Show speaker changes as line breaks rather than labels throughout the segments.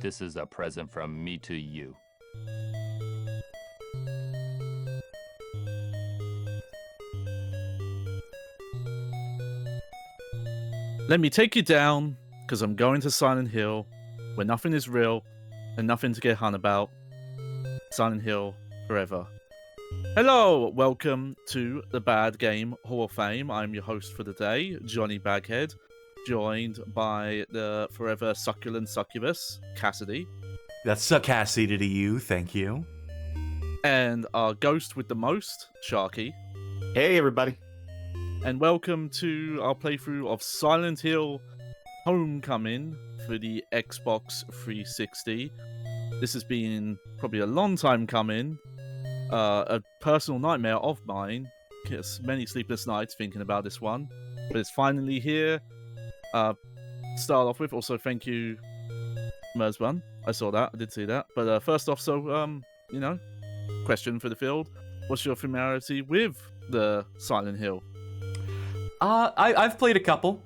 This is a present from me to you.
Let me take you down, because I'm going to Silent Hill, where nothing is real and nothing to get hung about. Silent Hill forever. Hello, welcome to the Bad Game Hall of Fame. I'm your host for the day, Johnny Baghead, joined by the forever succulent succubus, Cassidy.
That's Cassidy to you, thank you.
And our ghost with the most, Sharky.
Hey, everybody.
And welcome to our playthrough of Silent Hill Homecoming for the Xbox 360. This has been probably a long time coming. A personal nightmare of mine. Many sleepless nights thinking about this one. But it's finally here. Start off with, also thank you, Merzban. I saw that, I did see that. But first off, question for the field. What's your familiarity with the Silent Hill?
I've played a couple.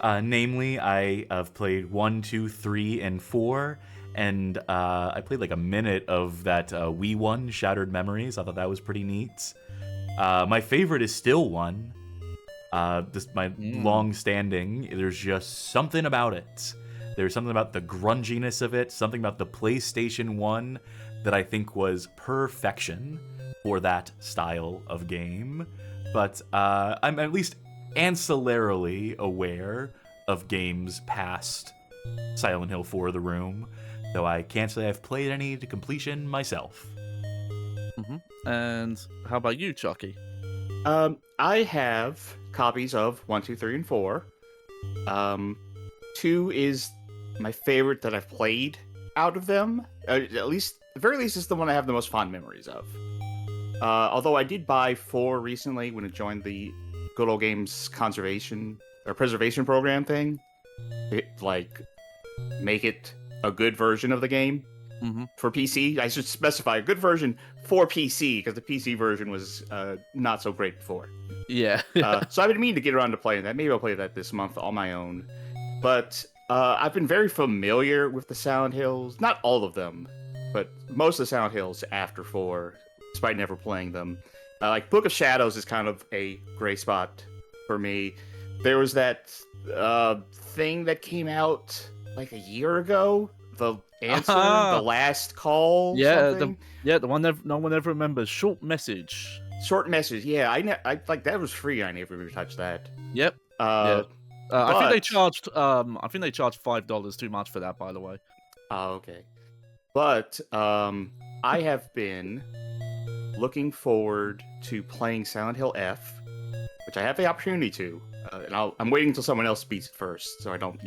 Namely, I have played 1, 2, 3, and 4. And I played like a minute of that Wii one, Shattered Memories. I thought that was pretty neat. My favorite is still 1. My long-standing. There's just something about it. There's something about the grunginess of it, something about the PlayStation 1 that I think was perfection for that style of game. But I'm at least ancillarily aware of games past Silent Hill 4 The Room, though I can't say I've played any to completion myself.
And how about you, Chucky?
I have copies of 1, 2, 3, and 4. 2 is my favorite that I've played out of them. At the very least, it's the one I have the most fond memories of. Although I did buy 4 recently when it joined the Good Old Games conservation or preservation program thing. Make it a good version of the game for PC. I should specify a good version for PC because the PC version was not so great before.
Yeah.
So I've been meaning to get around to playing that. Maybe I'll play that this month on my own. But I've been very familiar with the Silent Hills. Not all of them, but most of the Silent Hills after 4, despite never playing them. Like Book of Shadows is kind of a gray spot for me. There was that thing that came out like a year ago. The answer, the last call.
Yeah,
something?
the one no one ever remembers. Short message.
Short message. Yeah, I like that was free. I never even touched that.
Yep. I think they charged. I think they charged $5 too much for that. By the way.
Oh, okay. But I have been looking forward to playing Silent Hill F, which I have the opportunity to, and I'm waiting until someone else beats it first, so I don't,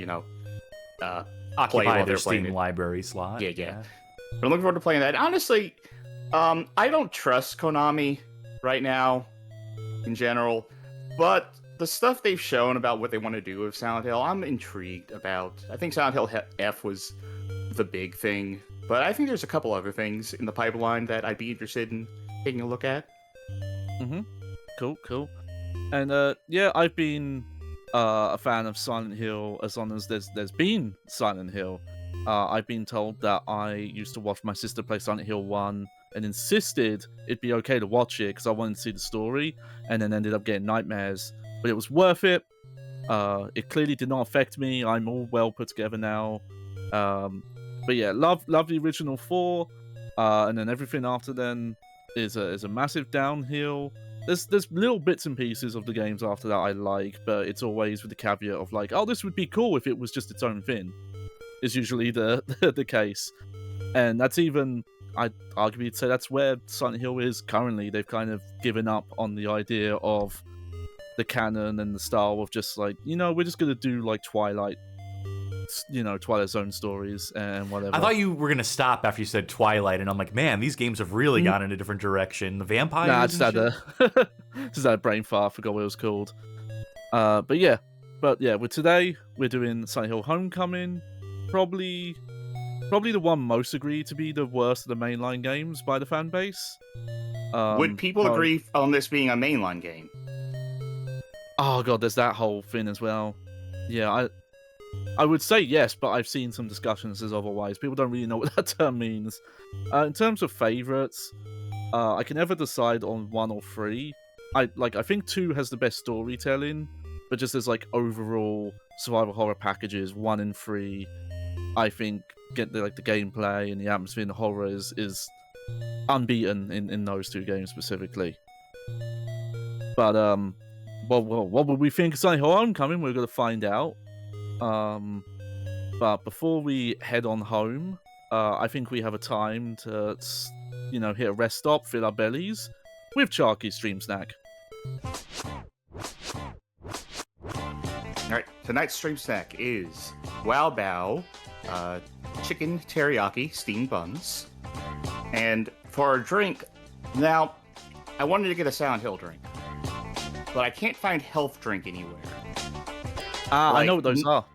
Occupy their Steam library slot.
Yeah. But I'm looking forward to playing that. Honestly, I don't trust Konami right now, in general, but the stuff they've shown about what they want to do with Silent Hill, I'm intrigued about. I think Silent Hill F was the big thing, but I think there's a couple other things in the pipeline that I'd be interested in taking a look at.
Cool. And I've been a fan of Silent Hill as long as there's been Silent Hill. I've been told that I used to watch my sister play Silent Hill 1 and insisted it'd be okay to watch it because I wanted to see the story, and then ended up getting nightmares. But it was worth it. It clearly did not affect me. I'm all well put together now. But yeah, love the original 4, and then everything after then is a massive downhill. There's little bits and pieces of the games after that I like, but it's always with the caveat of like, oh, this would be cool if it was just its own thing. Is usually the case, and that's even I'd arguably say that's where Silent Hill is currently. They've kind of given up on the idea of the canon and the style of just like, we're just gonna do like Twilight Zone stories and whatever.
I thought you were going to stop after you said Twilight, and I'm like, man, these games have really gone in a different direction. The vampires?
Nah, just had a brain fart, forgot what it was called. But with today, we're doing Silent Hill Homecoming. Probably the one most agreed to be the worst of the mainline games by the fan base.
Would people agree on this being a mainline game?
Oh god, there's that whole thing as well. Yeah, I would say yes, but I've seen some discussions as otherwise. People don't really know what that term means. In terms of favorites, I can never decide on 1 or 3. I think 2 has the best storytelling, but just as like overall survival horror packages, 1 and 3, I think get the gameplay and the atmosphere and the horror is unbeaten in those 2 games specifically. But what would we think of Silent Hill Homecoming? We're gonna find out. But before we head on home, I think we have a time to hit a rest stop, fill our bellies with Sharky's stream snack.
All right, tonight's stream snack is Wow Bao chicken teriyaki steamed buns. And for our drink, now, I wanted to get a Silent Hill drink, but I can't find health drink anywhere.
I know what those are.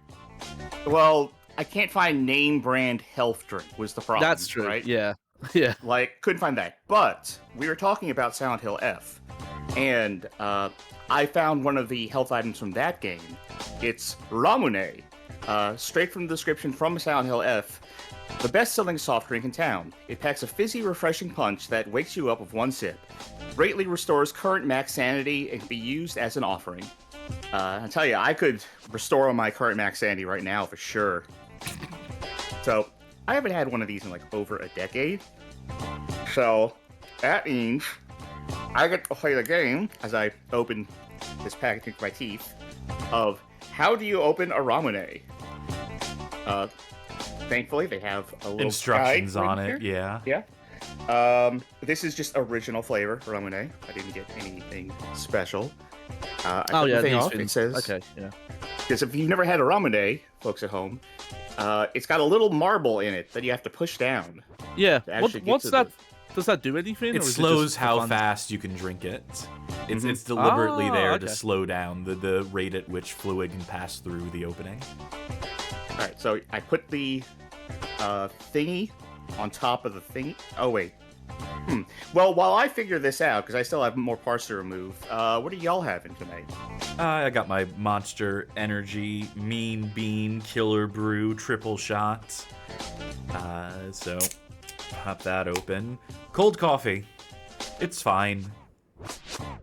Well, I can't find name brand health drink was the problem.
That's true,
right?
yeah. Yeah.
Couldn't find that. But we were talking about Silent Hill F, and I found one of the health items from that game. It's Ramune. Straight from the description from Silent Hill F, the best-selling soft drink in town. It packs a fizzy, refreshing punch that wakes you up with 1 sip. Greatly restores current max sanity and can be used as an offering. I tell you, I could restore my current max sanity right now for sure. So, I haven't had one of these in over a decade. So, that means I get to play the game, as I open this packaging with my teeth, of how do you open a Ramune? Thankfully, they have a little
instructions
guide
on
right
it.
here.
Yeah.
Yeah. This is just original flavor Ramune. I didn't get anything special. I took the thing off. It says,
okay, yeah.
Because if you've never had a Ramune, folks at home, it's got a little marble in it that you have to push down.
Yeah.
to actually get
What's
to
that? Does that do anything?
It
or is
slows
just
how
fun?
fast you can drink it. It's
Mhm.
it's deliberately there
okay.
to slow down the rate at which fluid can pass through the opening.
All right, so I put the thingy on top of the thingy. Oh, wait. Well, while I figure this out, because I still have more parts to remove, what are y'all having tonight?
I got my Monster Energy Mean Bean Killer Brew triple shot. So pop that open. Cold coffee. It's fine.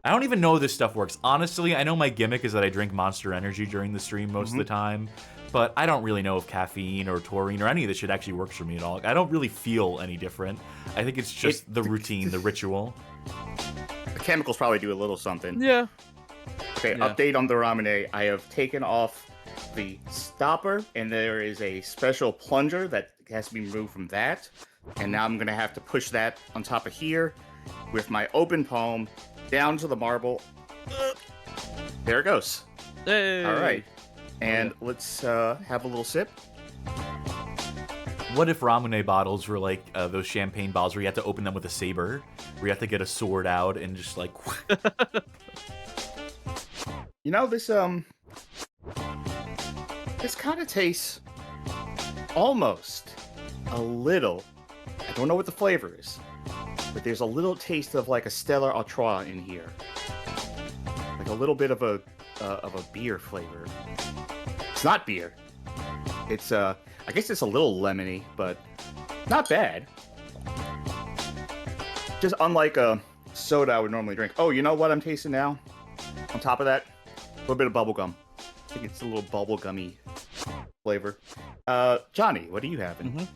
I don't even know this stuff works. Honestly, I know my gimmick is that I drink Monster Energy during the stream most of the time, but I don't really know if caffeine or taurine or any of this shit actually works for me at all. I don't really feel any different. I think it's just the routine, the ritual.
The chemicals probably do a little something.
Yeah.
Okay,
Yeah.
update on the Ramune. I have taken off the stopper, and there is a special plunger that has to be removed from that. And now I'm going to have to push that on top of here with my open palm down to the marble. There it goes.
Hey.
All right. And let's have a little sip.
What if Ramune bottles were like those champagne bottles where you have to open them with a saber, where you have to get a sword out and just like...
You know, this kind of tastes almost a little, I don't know what the flavor is, but there's a little taste of like a Stella Artois in here. Like a little bit of a beer flavor. It's not beer. It's I guess it's a little lemony, but not bad. Just unlike a soda I would normally drink. Oh, you know what I'm tasting now? On top of that, a little bit of bubble gum. I think it's a little bubble gummy flavor. Johnny, what are you having?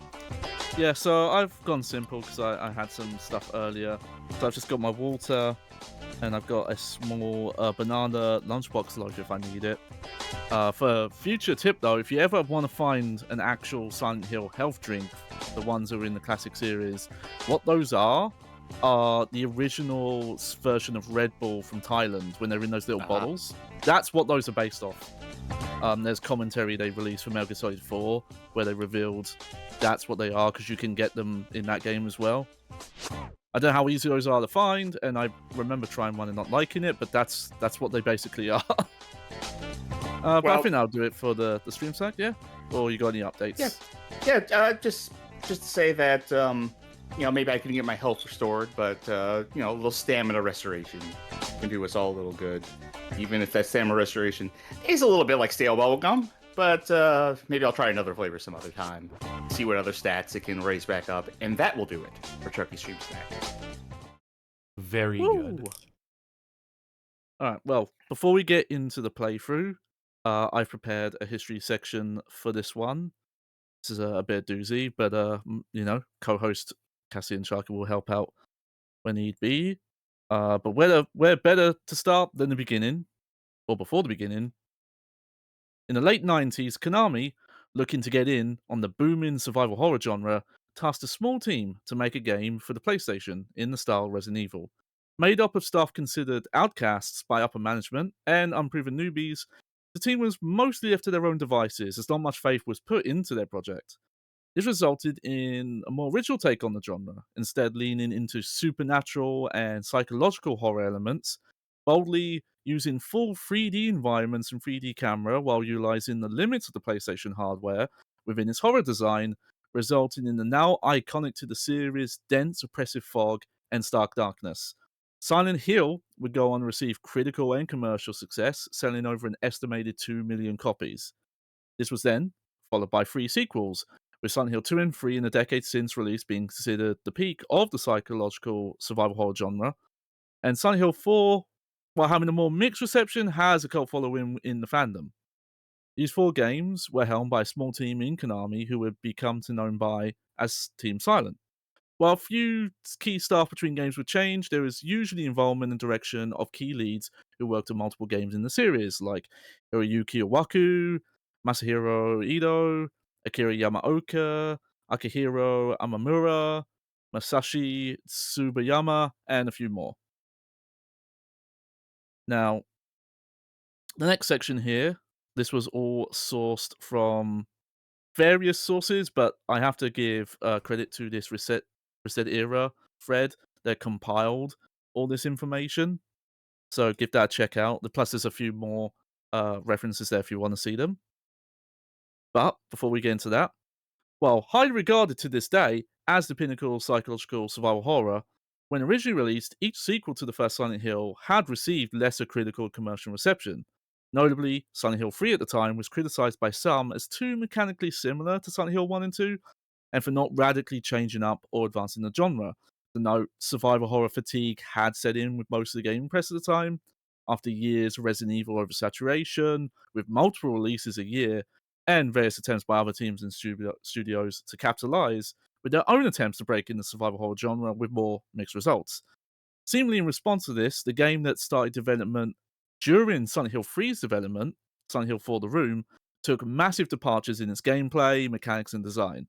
Yeah, so I've gone simple because I had some stuff earlier. So I've just got my water, and I've got a small banana lunchbox loaf if I need it. For future tip though, if you ever want to find an actual Silent Hill health drink, the ones that are in the classic series, what those are the original version of Red Bull from Thailand when they're in those little bottles. That's what those are based off. There's commentary they released for Metal Gear Solid 4 where they revealed that's what they are, because you can get them in that game as well. I don't know how easy those are to find, and I remember trying one and not liking it, but that's what they basically are. But I think I'll do it for the stream side, yeah? Or you got any updates?
Yeah. Just to say that maybe I can get my health restored, but a little stamina restoration can do us all a little good. Even if that stamina restoration is a little bit like stale bubble gum, But maybe I'll try another flavor some other time. See what other stats it can raise back up, and that will do it for Chucky Stream Snack.
Very
Woo!
good.
All right. Well, before we get into the playthrough, I've prepared a history section for this one. This is a bit doozy, but co-host Cassie and Sharky will help out when need be. But where better to start than the beginning, or before the beginning? In the late 90s, Konami, looking to get in on the booming survival horror genre, tasked a small team to make a game for the PlayStation in the style Resident Evil. Made up of staff considered outcasts by upper management and unproven newbies, the team was mostly left to their own devices as not much faith was put into their project. This resulted in a more original take on the genre, instead leaning into supernatural and psychological horror elements, boldly using full 3D environments and 3D camera while utilizing the limits of the PlayStation hardware within its horror design, resulting in the now iconic to the series dense oppressive fog and stark darkness. Silent Hill would go on to receive critical and commercial success, selling over an estimated 2 million copies. This was then followed by 3 sequels, with Silent Hill 2 and 3 in the decade since release being considered the peak of the psychological survival horror genre, and Silent Hill 4, while having a more mixed reception, has a cult following in the fandom. These 4 games were helmed by a small team in Konami who would become known by as Team Silent. While a few key staff between games would change, there was usually involvement and direction of key leads who worked on multiple games in the series, like Hiroyuki Iwaku, Masahiro Ito, Akira Yamaoka, Akihiro Amamura, Masashi Tsubayama, and a few more. Now, the next section here, this was all sourced from various sources, but I have to give credit to this Reset Era thread that compiled all this information. So give that a check out. Plus, there's a few more references there if you want to see them. But before we get into that, while highly regarded to this day as the pinnacle of psychological survival horror, when originally released, each sequel to the first Silent Hill had received lesser critical and commercial reception. Notably, Silent Hill 3 at the time was criticized by some as too mechanically similar to Silent Hill 1 and 2, and for not radically changing up or advancing the genre. To note, survival horror fatigue had set in with most of the gaming press at the time. After years of Resident Evil oversaturation, with multiple releases a year, and various attempts by other teams and studios to capitalize with their own attempts to break in the survival horror genre with more mixed results. Seemingly in response to this, the game that started development during Silent Hill 3's development, Silent Hill 4 The Room, took massive departures in its gameplay, mechanics, and design.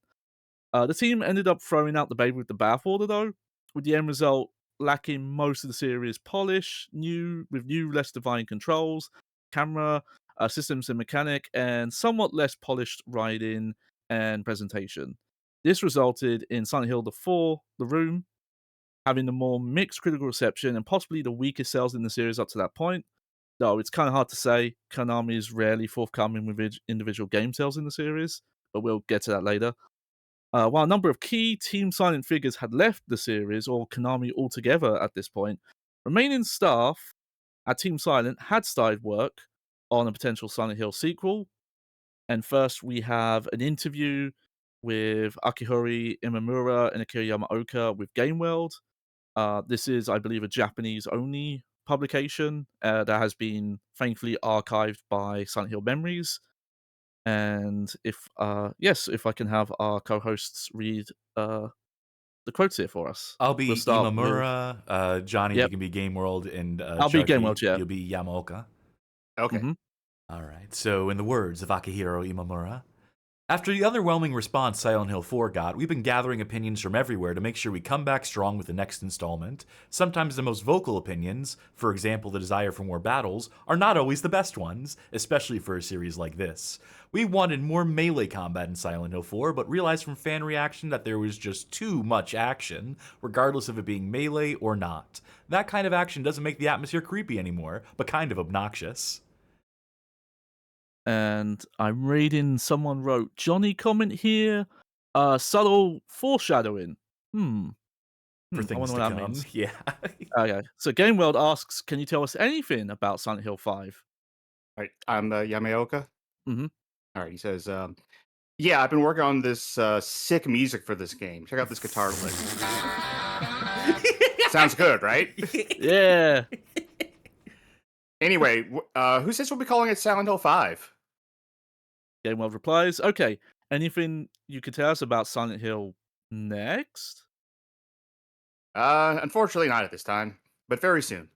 The team ended up throwing out the baby with the bathwater, though, with the end result lacking most of the series' polish, with new, less defined controls, camera, systems and mechanic, and somewhat less polished writing and presentation. This resulted in Silent Hill 4 The Room having the more mixed critical reception and possibly the weakest sales in the series up to that point. Though it's kind of hard to say, Konami is rarely forthcoming with individual game sales in the series, but we'll get to that later. While a number of key Team Silent figures had left the series or Konami altogether at this point, remaining staff at Team Silent had started work on a potential Silent Hill sequel. And first, we have an interview with Akihori Imamura and Akira Yamaoka with Game World. This is, I believe, a Japanese-only publication that has been thankfully archived by Silent Hill Memories. And if I can have our co-hosts read the quotes here for us.
I'll be
We'll start with-
Imamura. Johnny,
Yep.
you can be Game World, and
I'll be Game World, yeah.
You'll be Yamaoka.
Okay.
Mhm.
All right. So, in the words of Akihiro Imamura, after the underwhelming response Silent Hill 4 got, we've been gathering opinions from everywhere to make sure we come back strong with the next installment. Sometimes the most vocal opinions, for example the desire for more battles, are not always the best ones, especially for a series like this. We wanted more melee combat in Silent Hill 4, but realized from fan reaction that there was just too much action, regardless of it being melee or not. That kind of action doesn't make the atmosphere creepy anymore, but kind of obnoxious.
And I'm reading someone wrote, Johnny comment here, subtle foreshadowing.
For
I
things
wonder
to
what that
come.
means.
Yeah.
Okay. So Game World asks, can you tell us anything about Silent Hill 5?
All right. I'm Yamaoka.
Mhm.
All right, he says, "Yeah, I've been working on this sick music for this game. Check out this guitar lick. Sounds good, right?
Yeah.
Anyway, who says we'll be calling it Silent Hill 5?
Game World replies, okay, anything you could tell us about Silent Hill next?
Unfortunately, not at this time, but very soon.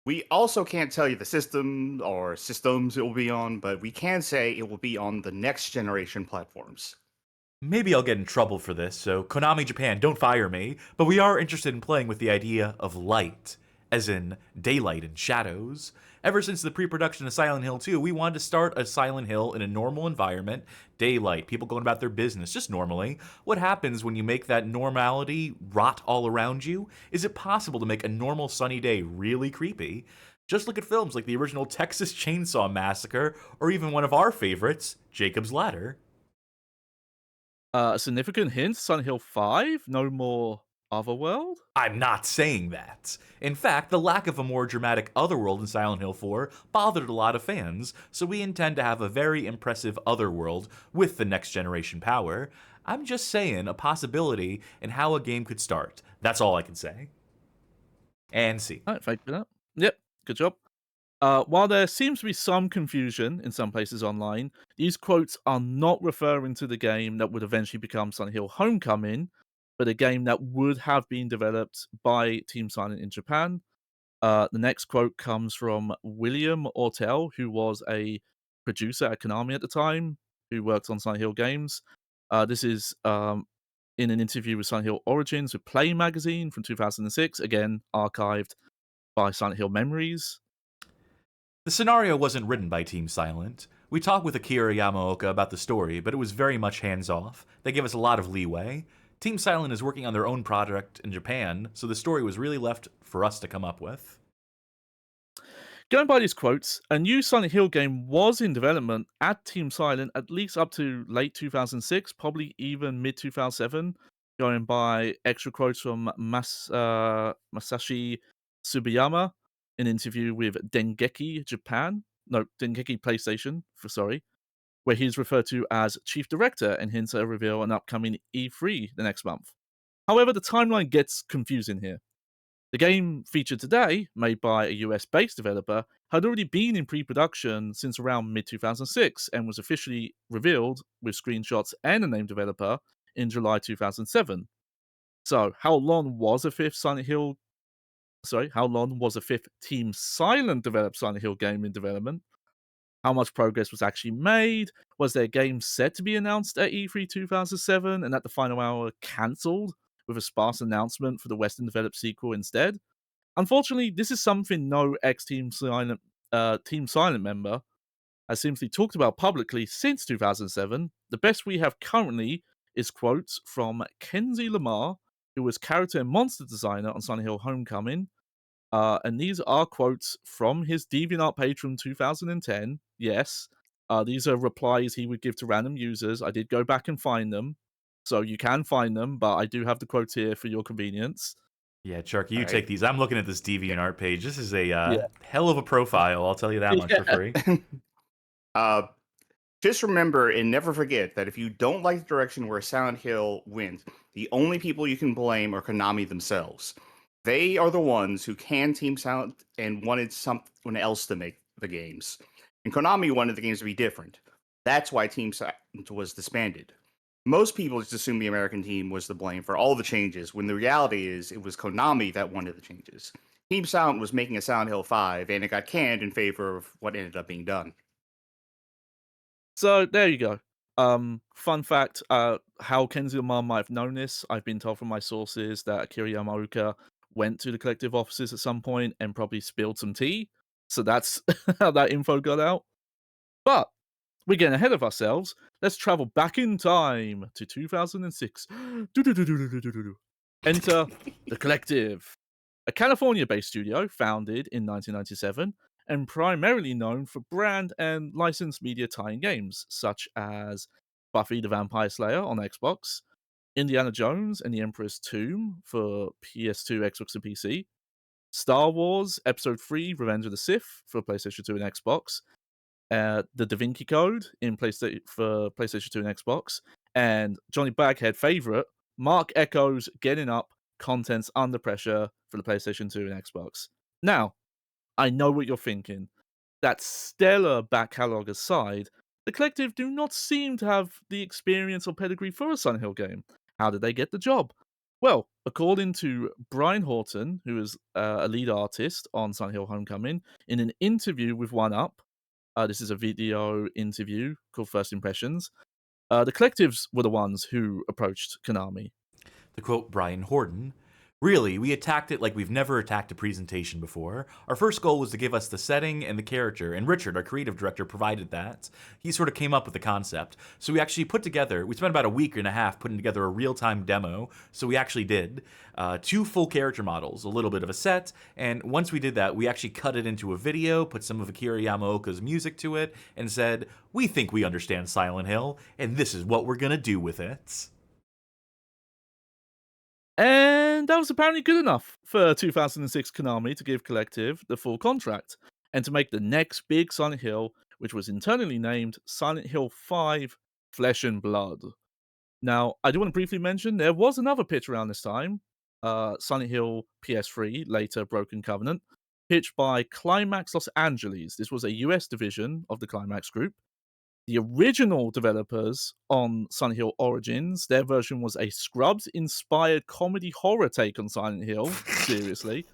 We also can't tell you the system or systems it will be on, but we can say it will be on the next generation platforms.
Maybe I'll get in trouble for this, so Konami Japan, don't fire me, but we are interested in playing with the idea of light, as in daylight and shadows. Ever since the pre-production of Silent Hill 2, we wanted to start a Silent Hill in a normal environment, daylight, people going about their business, just normally. What happens when you make that normality rot all around you? Is it possible to make a normal sunny day really creepy? Just look at films like the original Texas Chainsaw Massacre, or even one of our favorites, Jacob's Ladder.
A significant hint, Silent Hill 5? No more Otherworld?
I'm not saying that. In fact, the lack of a more dramatic Otherworld in Silent Hill 4 bothered a lot of fans, so we intend to have a very impressive Otherworld with the next generation power. I'm just saying a possibility in how a game could start. That's all I can say. And see.
Alright, thank you for that. Yep, good job. While there seems to be some confusion in some places online, these quotes are not referring to the game that would eventually become Silent Hill Homecoming, but a game that would have been developed by Team Silent in Japan. The next quote comes from William Ortel, who was a producer at Konami at the time, who worked on Silent Hill games. This is in an interview with Silent Hill Origins with Play magazine from 2006, again archived by Silent Hill Memories.
The scenario wasn't written by Team Silent. We talked with Akira Yamaoka about the story, but it was very much hands-off. They gave us a lot of leeway. Team Silent is working on their own project in Japan, so the story was really left for us to come up with.
Going by these quotes, a new Silent Hill game was in development at Team Silent at least up to late 2006, probably even mid 2007. Going by extra quotes from Masashi Tsubayama, an interview with Dengeki PlayStation, where he's referred to as chief director and hints at a reveal an upcoming E3 the next month. However, the timeline gets confusing here. The game featured today, made by a US-based developer, had already been in pre-production since around mid-2006 and was officially revealed with screenshots and a named developer in July 2007. So, how long was a fifth Team Silent developed Silent Hill game in development? How much progress was actually made? Was their game set to be announced at E3 2007 and at the final hour cancelled with a sparse announcement for the Western developed sequel instead? Unfortunately, this is something no ex-Team Silent Team Silent member has simply talked about publicly since 2007. The best we have currently is quotes from Kenzie Lamar, who was character and monster designer on Silent Hill Homecoming. And these are quotes from his DeviantArt page from 2010. Yes, these are replies he would give to random users. I did go back and find them, so you can find them, but I do have the quotes here for your convenience.
Yeah, Sharky, you
All
take
right.
these. I'm looking at this DeviantArt page. This is a
Yeah.
hell of a profile, I'll tell you that much for free.
Just remember and never forget that if you don't like the direction where Silent Hill went, the only people you can blame are Konami themselves. They are the ones who can Team Silent and wanted someone else to make the games. And Konami wanted the games to be different. That's why Team Silent was disbanded. Most people just assume the American team was to blame for all the changes, when the reality is it was Konami that wanted the changes. Team Silent was making a Silent Hill 5, and it got canned in favor of what ended up being done.
So there you go. Fun fact: how Kenzie Lamar might have known this, I've been told from my sources that Akira Yamaoka went to the collective offices at some point and probably spilled some tea. So that's how that info got out. But we're getting ahead of ourselves. Let's travel back in time to 2006. Enter the Collective, a California-based studio founded in 1997 and primarily known for brand and licensed media tie-in games such as Buffy the Vampire Slayer on Xbox, Indiana Jones and the Emperor's Tomb for PS2, Xbox, and PC, Star Wars Episode 3 Revenge of the Sith for PlayStation 2 and Xbox, the Da Vinci Code in for PlayStation 2 and Xbox, and Johnny Baghead favorite, Mark Echo's Getting Up, Contents Under Pressure for the PlayStation 2 and Xbox. Now, I know what you're thinking. That stellar back catalogue aside, the collective do not seem to have the experience or pedigree for a Silent Hill game. How did they get the job? Well, according to Brian Horton, who is a lead artist on Silent Hill Homecoming, in an interview with One Up, this is a video interview called First Impressions, the collectives were the ones who approached Konami.
To quote Brian Horton, "Really, we attacked it like we've never attacked a presentation before. Our first goal was to give us the setting and the character, and Richard, our creative director, provided that. He sort of came up with the concept. So we actually we spent about a week and a half putting together a real-time demo, so we actually did 2 full character models, a little bit of a set, and once we did that, we actually cut it into a video, put some of Akira Yamaoka's music to it, and said, we think we understand Silent Hill, and this is what we're gonna do with it."
And that was apparently good enough for 2006 Konami to give Collective the full contract and to make the next big Silent Hill, which was internally named Silent Hill 5 Flesh and Blood. Now, I do want to briefly mention there was another pitch around this time, Silent Hill PS3, later Broken Covenant, pitched by Climax Los Angeles. This was a US division of the Climax Group. The original developers on Silent Hill Origins, their version was a Scrubs-inspired comedy horror take on Silent Hill, seriously,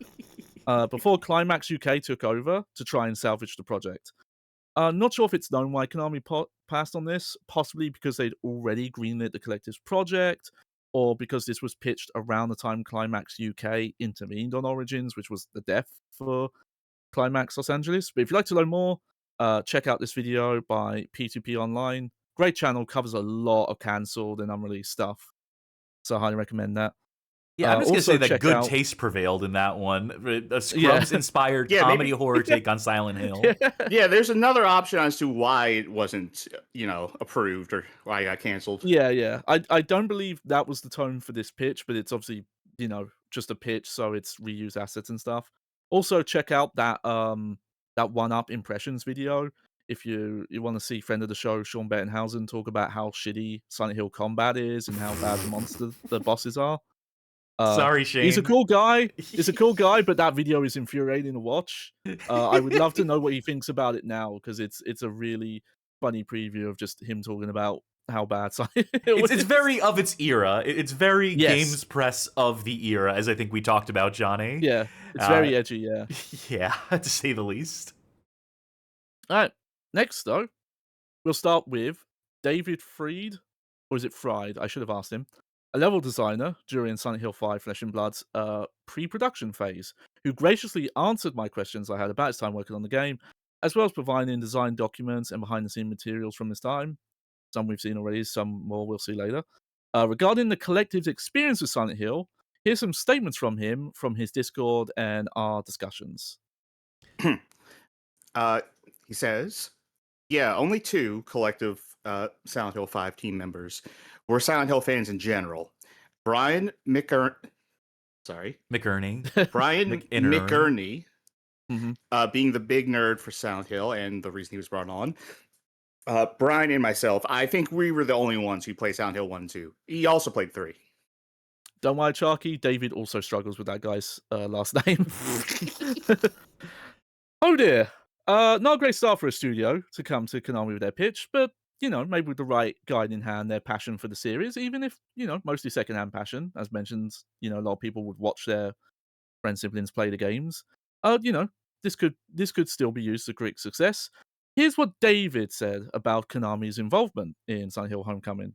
before Climax UK took over to try and salvage the project. Not sure if it's known why Konami passed on this, possibly because they'd already greenlit the collective's project, or because this was pitched around the time Climax UK intervened on Origins, which was the death for Climax Los Angeles. But if you'd like to learn more, check out this video by P2P Online. Great channel, covers a lot of cancelled and unreleased stuff. So I highly recommend that.
Yeah, I'm just gonna
also
say that
check
good
out-
taste prevailed in that one. A Scrubs-inspired
Yeah,
comedy
maybe-
horror take on Silent Hill.
Yeah, there's another option as to why it wasn't, approved or why it got canceled.
Yeah. I don't believe that was the tone for this pitch, but it's obviously, just a pitch, so it's reused assets and stuff. Also, check out that One Up Impressions video if you want to see friend of the show Sean Bettenhausen talk about how shitty Silent Hill combat is and how bad the bosses are.
Sorry, Shane.
He's a cool guy. He's a cool guy, but that video is infuriating to watch. I would love to know what he thinks about it now because it's a really funny preview of just him talking about how bad Silent Hill
It's very of its era. It's very
Yes.
games press of the era, as I think we talked about, Johnny.
Yeah, it's very edgy, yeah.
Yeah, to say the least.
Alright, next though, we'll start with David Fried, or is it Fried? I should have asked him. A level designer during Silent Hill 5 Flesh and Blood's pre-production phase, who graciously answered my questions I had about his time working on the game, as well as providing design documents and behind-the-scenes materials from his time. Some we've seen already, some more we'll see later. Regarding the collective's experience with Silent Hill, here's some statements from him from his Discord and our discussions.
He says, yeah, only 2 collective Silent Hill 5 team members were Silent Hill fans in general. Brian
McErney.
Brian
McInerney.
Mhm.
Being the big nerd for Silent Hill and the reason he was brought on. Brian and myself, I think we were the only ones who played Silent Hill 1 and 2. He also played 3.
Don't worry, Sharky. David also struggles with that guy's last name. Oh dear. Not a great start for a studio to come to Konami with their pitch, but, maybe with the right guide in hand, their passion for the series, even if, mostly secondhand passion, as mentioned, a lot of people would watch their friends, siblings play the games. This could still be used to great success. Here's what David said about Konami's involvement in Silent Hill Homecoming.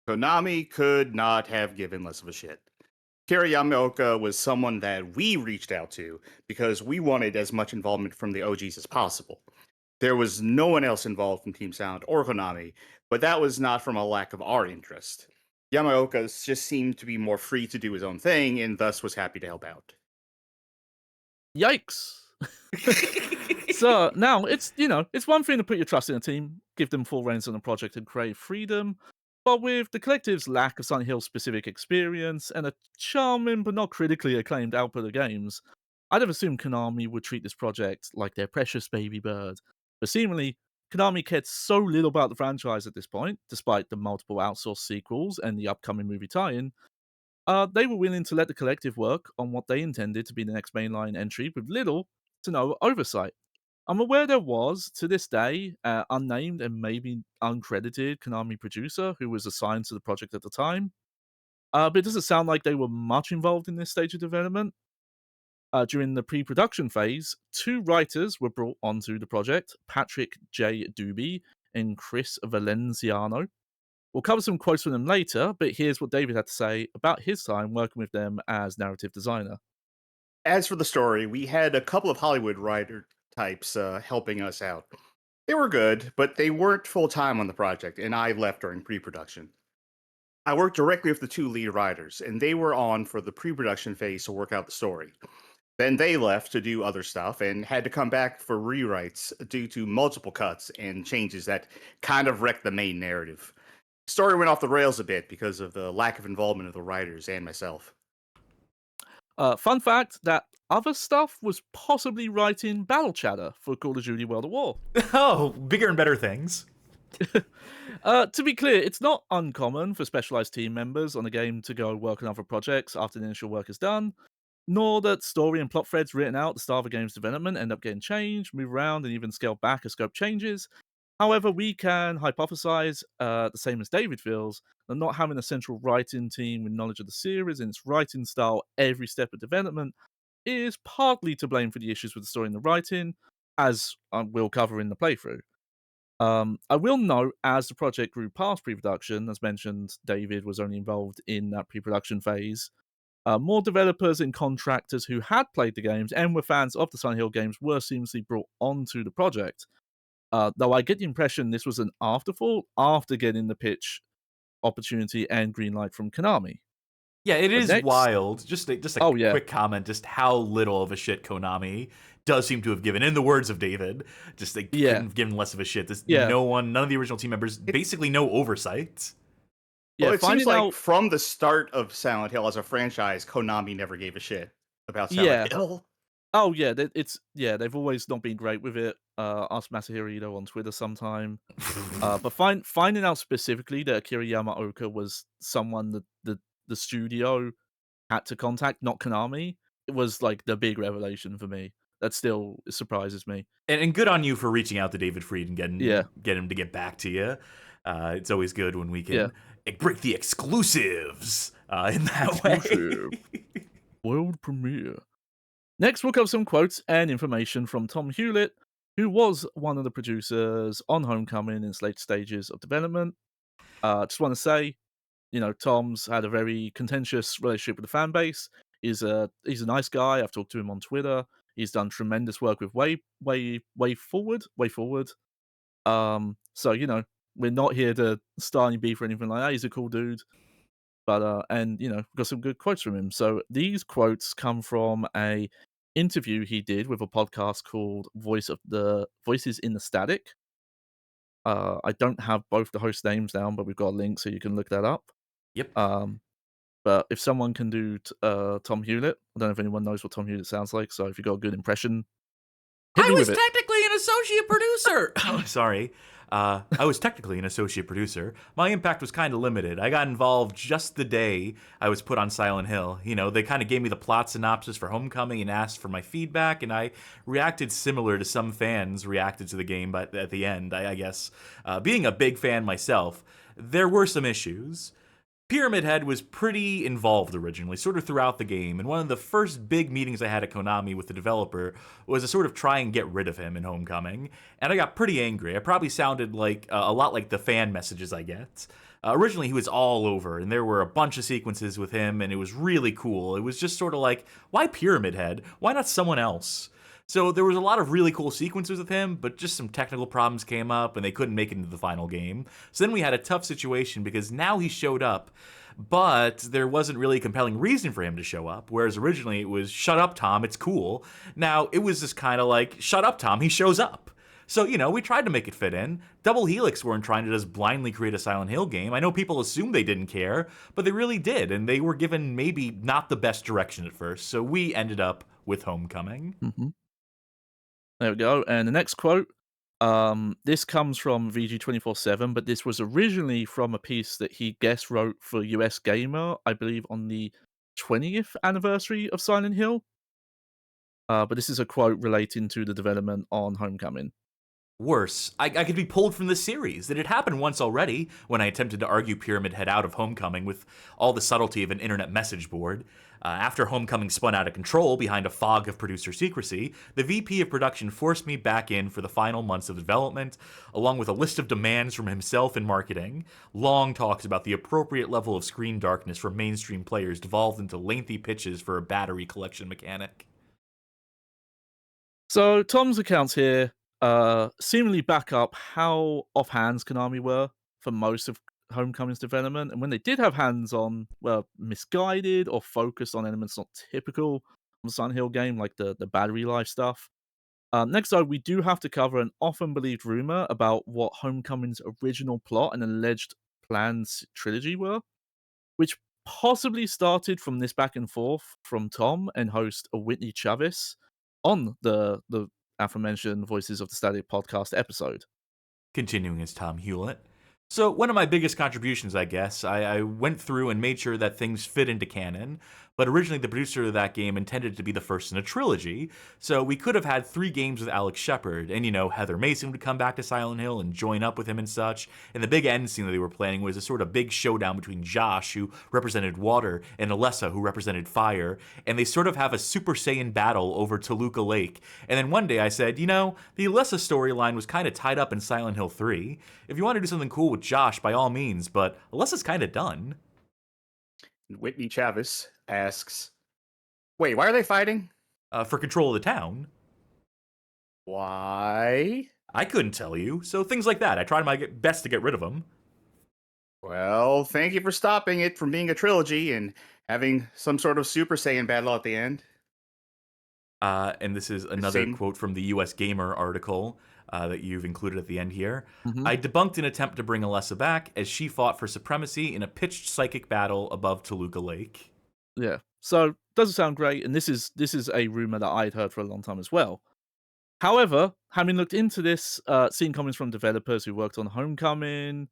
Konami could not have given less of a shit. Akira Yamaoka was someone that we reached out to because we wanted as much involvement from the OGs as possible. There was no one else involved from Team Sound or Konami, but that was not from a lack of our interest. Yamaoka just seemed to be more free to do his own thing and thus was happy to help out.
Yikes. So now it's one thing to put your trust in a team, give them full reins on a project and create freedom. But with the collective's lack of Silent Hill specific experience and a charming but not critically acclaimed output of games, I'd have assumed Konami would treat this project like their precious baby bird. But seemingly, Konami cared so little about the franchise at this point, despite the multiple outsourced sequels and the upcoming movie tie-in. They were willing to let the collective work on what they intended to be the next mainline entry with little to no oversight. I'm aware there was, to this day, unnamed and maybe uncredited Konami producer who was assigned to the project at the time, but it doesn't sound like they were much involved in this stage of development. During the pre-production phase, two writers were brought onto the project, Patrick J. Doobie and Chris Valenciano. We'll cover some quotes from them later, but here's what David had to say about his time working with them as narrative designer.
As for the story, we had a couple of Hollywood writer types helping us out. They were good, but they weren't full time on the project, and I left during pre production. I worked directly with the two lead writers, and they were on for the pre production phase to work out the story. Then they left to do other stuff and had to come back for rewrites due to multiple cuts and changes that kind of wrecked the main narrative. Story went off the rails a bit because of the lack of involvement of the writers and myself.
Fun fact that other stuff was possibly writing battle chatter for Call of Duty World at War.
Oh, bigger and better things.
To be clear, it's not uncommon for specialized team members on a game to go work on other projects after the initial work is done, nor that story and plot threads written out at the start of a game's development end up getting changed, moved around, and even scaled back as scope changes. However, we can hypothesize, the same as David feels, that not having a central writing team with knowledge of the series and its writing style every step of development is partly to blame for the issues with the story and the writing, as we'll cover in the playthrough. I will note, as the project grew past pre-production, as mentioned, David was only involved in that pre-production phase. More developers and contractors who had played the games and were fans of the Silent Hill games were seamlessly brought onto the project. Though I get the impression this was an afterthought after getting the pitch opportunity and green light from Konami.
Yeah, it
But
is
next-
wild. Just a
Oh, yeah.
quick comment, just how little of a shit Konami does seem to have given. In the words of David, just they
Yeah.
couldn't have given less of a shit.
Yeah.
None of the original team members, basically no oversight.
Yeah,
Well, it seems
finding
like
out.
from the start of Silent Hill as a franchise, Konami never gave a shit about Silent
Yeah.
Hill.
Oh yeah, they've always not been great with it. Ask Masahiro on Twitter sometime. But finding out specifically that Akira Yamaoka was someone that the studio had to contact, not Konami, it was like the big revelation for me. That still surprises me.
And good on you for reaching out to David Freed and
Yeah.
get him to get back to you. It's always good when we
Yeah.
can break the exclusives in that way.
Exclusive. World premiere. Next, we'll cover some quotes and information from Tom Hewlett, who was one of the producers on Homecoming in its late stages of development. Just want to say, Tom's had a very contentious relationship with the fan base. He's a nice guy. I've talked to him on Twitter. He's done tremendous work with Way Forward. So we're not here to start any beef or anything like that. He's a cool dude. But and we've got some good quotes from him. So these quotes come from a interview he did with a podcast called Voices in the Static. I don't have both the host names down, but we've got a link so you can look that up.
Yep.
But if someone can do Tom Hewlett, I don't know if anyone knows what Tom Hewlett sounds like. So if you got a good impression, hit me with it.
Technically an associate producer. Sorry. I was technically an associate producer. My impact was kind of limited. I got involved just the day I was put on Silent Hill. They kind of gave me the plot synopsis for Homecoming and asked for my feedback, and I reacted similar to some fans reacted to the game, but at the end, I guess. Being a big fan myself, there were some issues. Pyramid Head was pretty involved originally, sort of throughout the game, and one of the first big meetings I had at Konami with the developer was to sort of try and get rid of him in Homecoming, and I got pretty angry. I probably sounded like a lot like the fan messages I get. Originally, he was all over, and there were a bunch of sequences with him, and it was really cool. It was just sort of like, why Pyramid Head? Why not someone else? So there was a lot of really cool sequences with him, but just some technical problems came up and they couldn't make it into the final game. So then we had a tough situation because now he showed up, but there wasn't really a compelling reason for him to show up, whereas originally it was, shut up, Tom, it's cool. Now it was just kind of like, shut up, Tom, he shows up. So, we tried to make it fit in. Double Helix weren't trying to just blindly create a Silent Hill game. I know people assumed they didn't care, but they really did, and they were given maybe not the best direction at first, so we ended up with Homecoming.
Mm-hmm. There we go. And the next quote This comes from VG247, but this was originally from a piece that he guest wrote for US Gamer, I believe, on the 20th anniversary of Silent Hill. But this is a quote relating to the development on Homecoming.
Worse, I could be pulled from the series. It had happened once already when I attempted to argue Pyramid Head out of Homecoming with all the subtlety of an internet message board. After Homecoming spun out of control behind a fog of producer secrecy, the VP of production forced me back in for the final months of development, along with a list of demands from himself in marketing. Long talks about the appropriate level of screen darkness for mainstream players devolved into lengthy pitches for a battery collection mechanic.
So Tom's accounts here seemingly back up how off hands Konami were for most of Homecoming's development, and when they did have hands on, well, misguided or focused on elements not typical of a Silent Hill game, like the battery life stuff. Next up, we do have to cover an often believed rumor about what Homecoming's original plot and alleged planned trilogy were, which possibly started from this back and forth from Tom and host Whitney Chavis on the aforementioned Voices of the Static podcast episode.
Continuing as Tom Hewlett. So, one of my biggest contributions, I guess, I went through and made sure that things fit into canon, but originally the producer of that game intended it to be the first in a trilogy, so we could have had 3 games with Alex Shepard, and Heather Mason would come back to Silent Hill and join up with him and such, and the big end scene that they were planning was a sort of big showdown between Josh, who represented water, and Alessa, who represented fire, and they sort of have a Super Saiyan battle over Toluca Lake, and then one day I said, the Alessa storyline was kind of tied up in Silent Hill 3, if you want to do something cool with Josh, by all means, but Alessa's kind of done.
Whitney Chavis asks, wait, why are they fighting?
For control of the town.
Why?
I couldn't tell you, so things like that. I tried my best to get rid of them.
Well, thank you for stopping it from being a trilogy and having some sort of Super Saiyan battle at the end.
And this is another quote from the US Gamer article that you've included at the end here.
Mhm.
I debunked an attempt to bring Alessa back as she fought for supremacy in a pitched psychic battle above Toluca Lake.
Yeah. So doesn't sound great, and this is a rumor that I'd heard for a long time as well. However, having looked into this, seeing comments from developers who worked on Homecoming,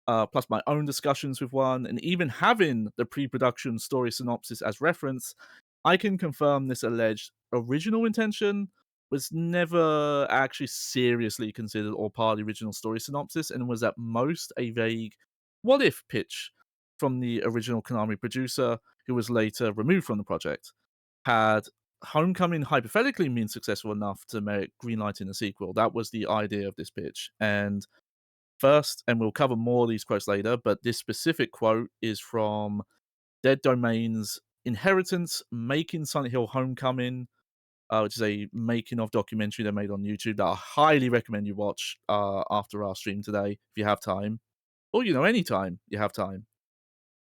plus my own discussions with one, and even having the pre-production story synopsis as reference, I can confirm this alleged original intention was never actually seriously considered or part of the original story synopsis, and was at most a vague what-if pitch from the original Konami producer, who was later removed from the project. Had Homecoming hypothetically been successful enough to merit greenlighting a sequel, that was the idea of this pitch. And first, and we'll cover more of these quotes later, but this specific quote is from Dead Domain's Inheritance Making Silent Hill Homecoming, which is a making of documentary they made on YouTube that I highly recommend you watch after our stream today if you have time, or anytime you have time.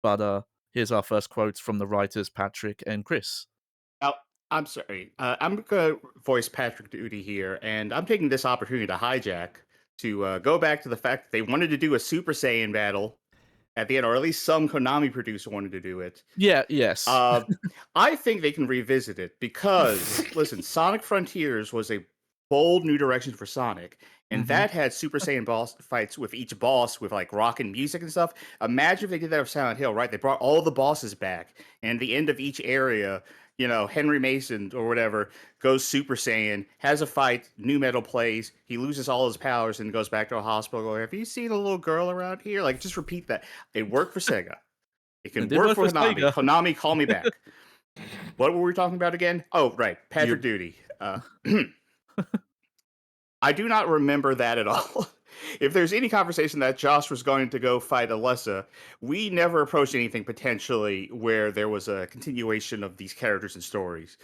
But here's our first quotes from the writers Patrick and Chris.
Now, I'm sorry. I'm going to voice Patrick Duty here, and I'm taking this opportunity to hijack to go back to the fact that they wanted to do a Super Saiyan battle at the end, or at least some Konami producer wanted to do it.
Yes.
I think they can revisit it because, listen, Sonic Frontiers was a bold new direction for Sonic, and that had Super Saiyan boss fights with each boss with like rock and music and stuff. Imagine if they did that with Silent Hill, right? They brought all the bosses back, and at the end of each area, Henry Mason or whatever goes Super Saiyan, has a fight, new metal plays, he loses all his powers and goes back to a hospital going, have you seen a little girl around here? Like, just repeat that. It worked for Sega. It can work for Konami.
Sega.
Konami, call me back. What were we talking about again? Oh, right. Patrick Duty. I do not remember that at all. If there's any conversation that Josh was going to go fight Alessa, we never approached anything potentially where there was a continuation of these characters and stories.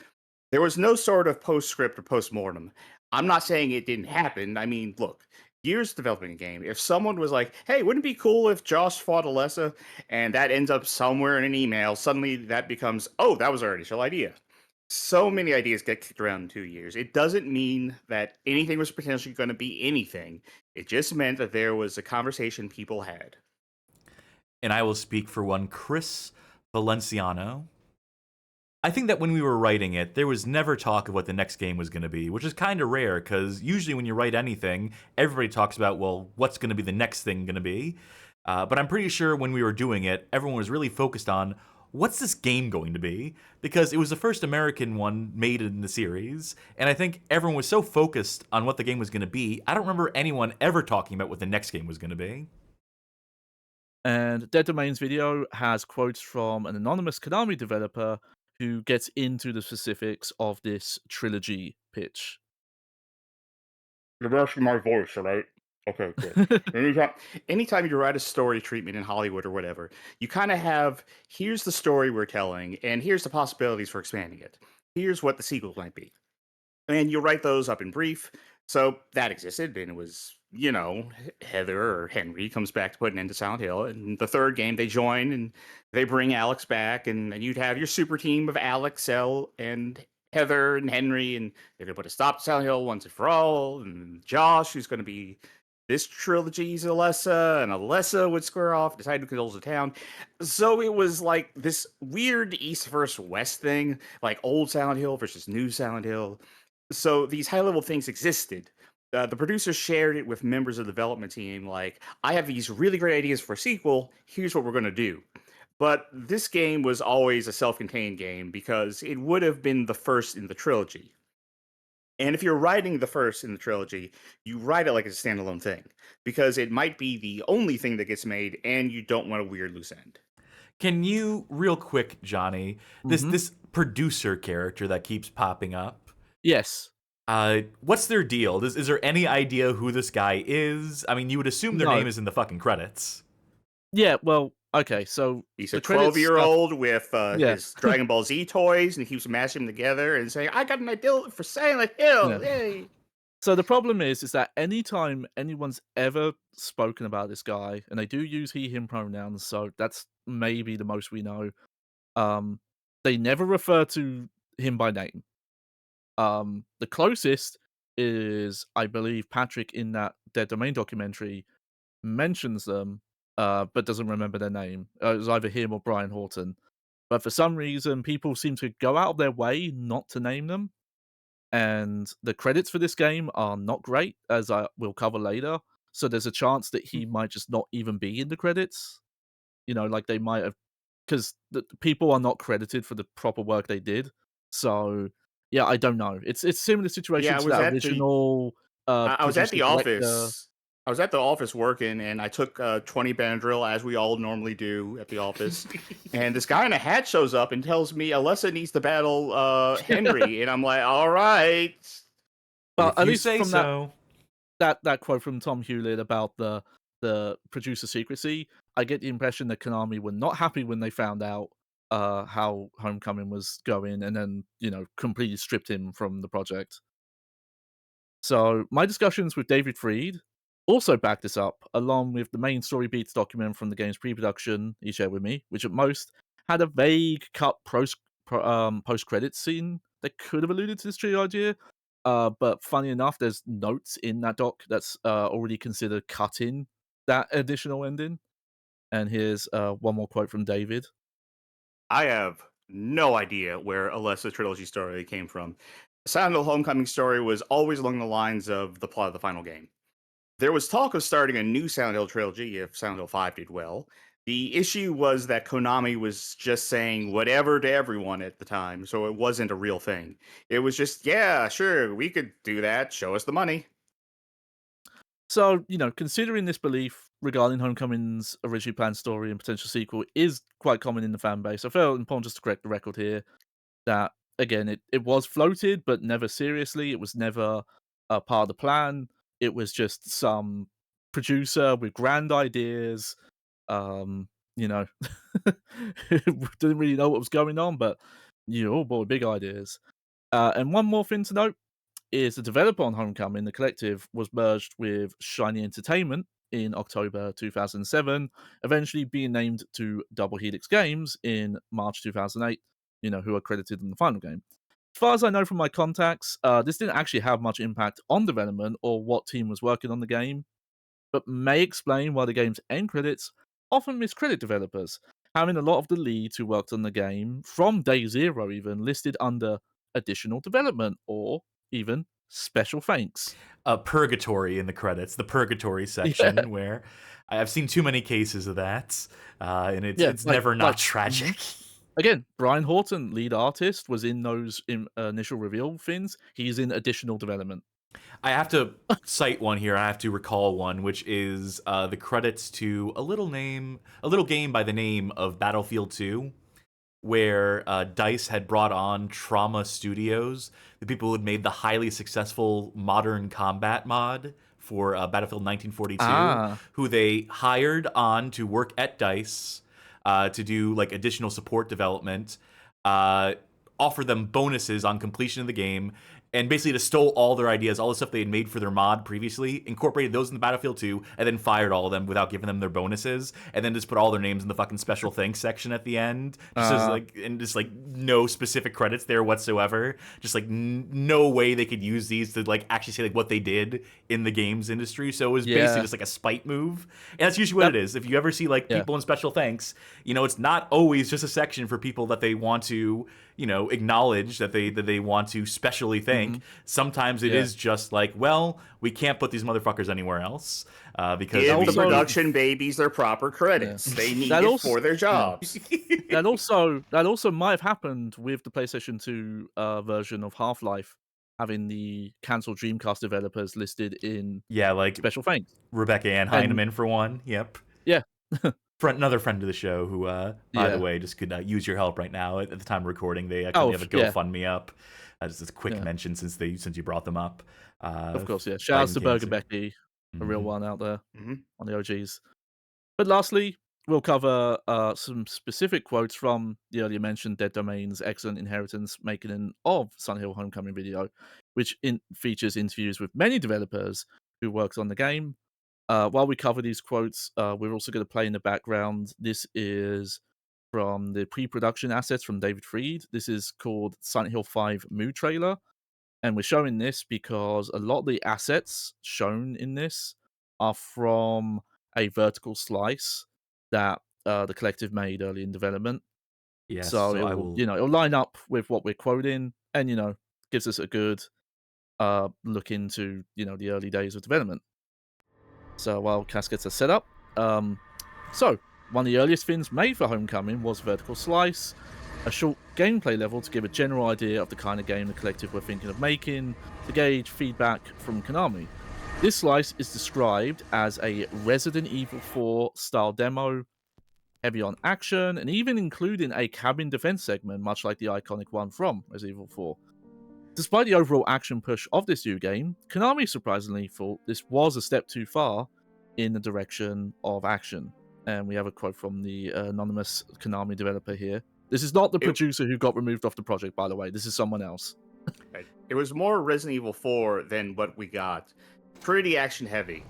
There was no sort of postscript or postmortem. I'm not saying it didn't happen. I mean, look, years developing a game. If someone was like, hey, wouldn't it be cool if Josh fought Alessa, and that ends up somewhere in an email, suddenly that becomes, oh, that was our initial idea. So many ideas get kicked around in 2 years. It doesn't mean that anything was potentially going to be anything. It just meant that there was a conversation people had.
And I will speak for one Chris Valenciano. I think that when we were writing it, there was never talk of what the next game was going to be, which is kind of rare because usually when you write anything, everybody talks about, well, what's going to be the next thing going to be? But I'm pretty sure when we were doing it, everyone was really focused on what's this game going to be? Because it was the first American one made in the series, and I think everyone was so focused on what the game was going to be, I don't remember anyone ever talking about what the next game was going to be.
And Dead Domain's video has quotes from an anonymous Konami developer who gets into the specifics of this trilogy pitch.
You're rushing my voice, all right? Okay, good. Anytime you write a story treatment in Hollywood or whatever, you kind of have here's the story we're telling, and here's the possibilities for expanding it. Here's what the sequel might be. And you write those up in brief. So that existed, and it was, Heather or Henry comes back to put an end to Silent Hill. And the third game, they join and they bring Alex back, and you'd have your super team of Alex, Elle, and Heather and Henry, and they're gonna put a stop to Silent Hill once and for all. And Josh, who's gonna be this trilogy's Alessa, and Alessa would square off, decide who controls the town. So it was like this weird East versus West thing, like old Silent Hill versus new Silent Hill. So these high level things existed. The producers shared it with members of the development team, like, I have these really great ideas for a sequel. Here's what we're going to do. But this game was always a self contained game because it would have been the first in the trilogy. And if you're writing the first in the trilogy, you write it like it's a standalone thing because it might be the only thing that gets made and you don't want a weird loose end.
Can you, real quick, Johnny, this producer character that keeps popping up,
Yes.
what's their deal? Is there any idea who this guy is? I mean, you would assume their
No.
name is in the fucking credits.
Yeah, well, okay, so
He's
the
a
credits
12-year-old with
Yeah.
his Dragon Ball Z toys, and he keeps mashing them together and saying, I got an idea for Silent Hill.
Yeah.
Yay.
So the problem is that anytime anyone's ever spoken about this guy, and they do use he, him pronouns, so that's maybe the most we know, they never refer to him by name. The closest is, I believe, Patrick in that Dead Domain documentary mentions them, but doesn't remember their name. It was either him or Brian Horton. But for some reason, people seem to go out of their way not to name them. And the credits for this game are not great, as I will cover later. So there's a chance that he might just not even be in the credits. Like they might have, because the people are not credited for the proper work they did. So yeah, I don't know. It's similar situation
Yeah, I
to
was
that
at the
original
I was at
producer
the
director.
office. I was at the office working, and I took 20 Benadryl, as we all normally do at the office. And this guy in a hat shows up and tells me Alessa needs to battle Henry, and I'm like, all right.
Well,
If
at
you
least
say
from
so.
that quote from Tom Hewlett about the producer secrecy, I get the impression that Konami were not happy when they found out how Homecoming was going, and then completely stripped him from the project. So my discussions with David Freed also back this up, along with the main story beats document from the game's pre-production he shared with me, which at most had a vague cut post-credits scene that could have alluded to this tree idea. But funny enough, there's notes in that doc that's already considered cutting that additional ending. And here's one more quote from David.
I have no idea where Alessa's trilogy story came from. Silent Hill Homecoming story was always along the lines of the plot of the final game. There was talk of starting a new Silent Hill trilogy if Silent Hill 5 did well. The issue was that Konami was just saying whatever to everyone at the time, so it wasn't a real thing. It was just, yeah, sure, we could do that. Show us the money.
So, considering this belief regarding Homecoming's originally planned story and potential sequel is quite common in the fan base, I felt important just to correct the record here that, again, it was floated, but never seriously. It was never a part of the plan. It was just some producer with grand ideas, you know, didn't really know what was going on, but, oh boy, big ideas. And one more thing to note is the developer on Homecoming, the collective, was merged with Shiny Entertainment in October 2007, eventually being named to Double Helix Games in March 2008, who are credited in the final game. As far as I know from my contacts, this didn't actually have much impact on development or what team was working on the game, but may explain why the game's end credits often miscredit developers. having a lot of the leads who worked on the game from day zero even listed under additional development or even special thanks.
Purgatory in the credits, the purgatory
Yeah,
section, where I've seen too many cases of that, and
yeah,
it's never not tragic.
again, Brian Horton, lead artist, was in those initial reveal things. He's in additional development.
I have to cite one here. I have to recall one, which is the credits to a little game by the name of Battlefield 2, where DICE had brought on Trauma Studios, the people who had made the highly successful Modern Combat mod for Battlefield 1942,
Ah,
who they hired on to work at DICE to do like additional support development, offer them bonuses on completion of the game, and basically just stole all their ideas, all the stuff they had made for their mod previously, incorporated those in the Battlefield 2, and then fired all of them without giving them their bonuses, and then just put all their names in the fucking special thanks section at the end, just as like no specific credits there whatsoever, just like no way they could use these to like actually say like what they did in the games industry. So it was basically just like a spite move, and that's usually what it is. If you ever see like people in special thanks, it's not always just a section for people that they want to acknowledge, that they want to specially thank. Sometimes it is just like, well, we can't put these motherfuckers anywhere else because
give the production babies their proper credits. They need it for their jobs.
That also might have happened with the PlayStation 2 version of Half-Life, having the cancelled Dreamcast developers listed in
like
special thanks.
Rebecca Ann Heineman for one. Yep.
Yeah.
Another friend of the show who, by the way, just could use your help right now. At the time of recording, they actually have a GoFundMe up. Just a quick mention since you brought them up.
Of course, yeah. Shout out to Burger Becky, a real one out there on the OGs. But lastly, we'll cover some specific quotes from the earlier mentioned Dead Domain's excellent Inheritance making of Silent Hill Homecoming video, which features interviews with many developers who worked on the game. While we cover these quotes, we're also going to play in the background. This is from the pre-production assets from David Freed. This is called Silent Hill 5 Mood Trailer. And we're showing this because a lot of the assets shown in this are from a vertical slice that the collective made early in development.
Yes,
so it'll line up with what we're quoting, and gives us a good look into the early days of development. So while Cass gets us set up, so one of the earliest things made for Homecoming was Vertical Slice, a short gameplay level to give a general idea of the kind of game the collective were thinking of making, to gauge feedback from Konami. This slice is described as a Resident Evil 4 style demo, heavy on action, and even including a cabin defense segment, much like the iconic one from Resident Evil 4. Despite the overall action push of this new game, Konami surprisingly thought this was a step too far in the direction of action. And we have a quote from the anonymous Konami developer here. This is not the producer who got removed off the project, by the way. This is someone else.
It was more Resident Evil 4 than what we got. Pretty action heavy.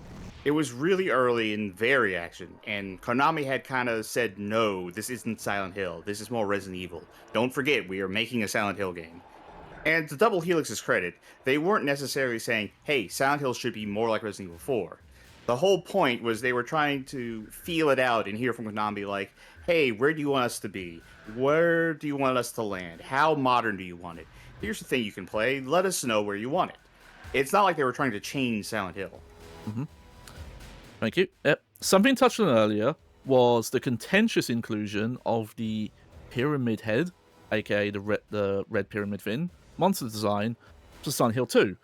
It was really early and very action, and Konami had kind of said, no, this isn't Silent Hill. This is more Resident Evil. Don't forget, we are making a Silent Hill game. And to Double Helix's credit, they weren't necessarily saying, hey, Silent Hill should be more like Resident Evil 4. The whole point was they were trying to feel it out and hear from Konami like, hey, where do you want us to be? Where do you want us to land? How modern do you want it? Here's the thing you can play. Let us know where you want it. It's not like they were trying to change Silent Hill.
Thank you. Yep. Something touched on earlier was the contentious inclusion of the Pyramid Head, aka the red pyramid thing, monster design for Silent Hill 2.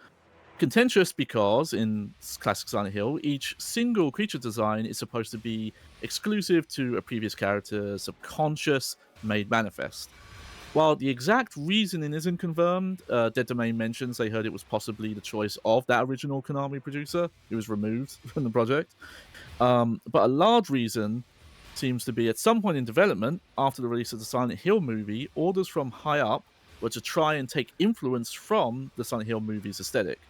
Contentious because in classic Silent Hill, each single creature design is supposed to be exclusive to a previous character's subconscious made manifest. While the exact reasoning isn't confirmed, Dead Domain mentions they heard it was possibly the choice of that original Konami producer who was removed from the project. But a large reason seems to be at some point in development, after the release of the Silent Hill movie, orders from high up were to try and take influence from the Silent Hill movie's aesthetic,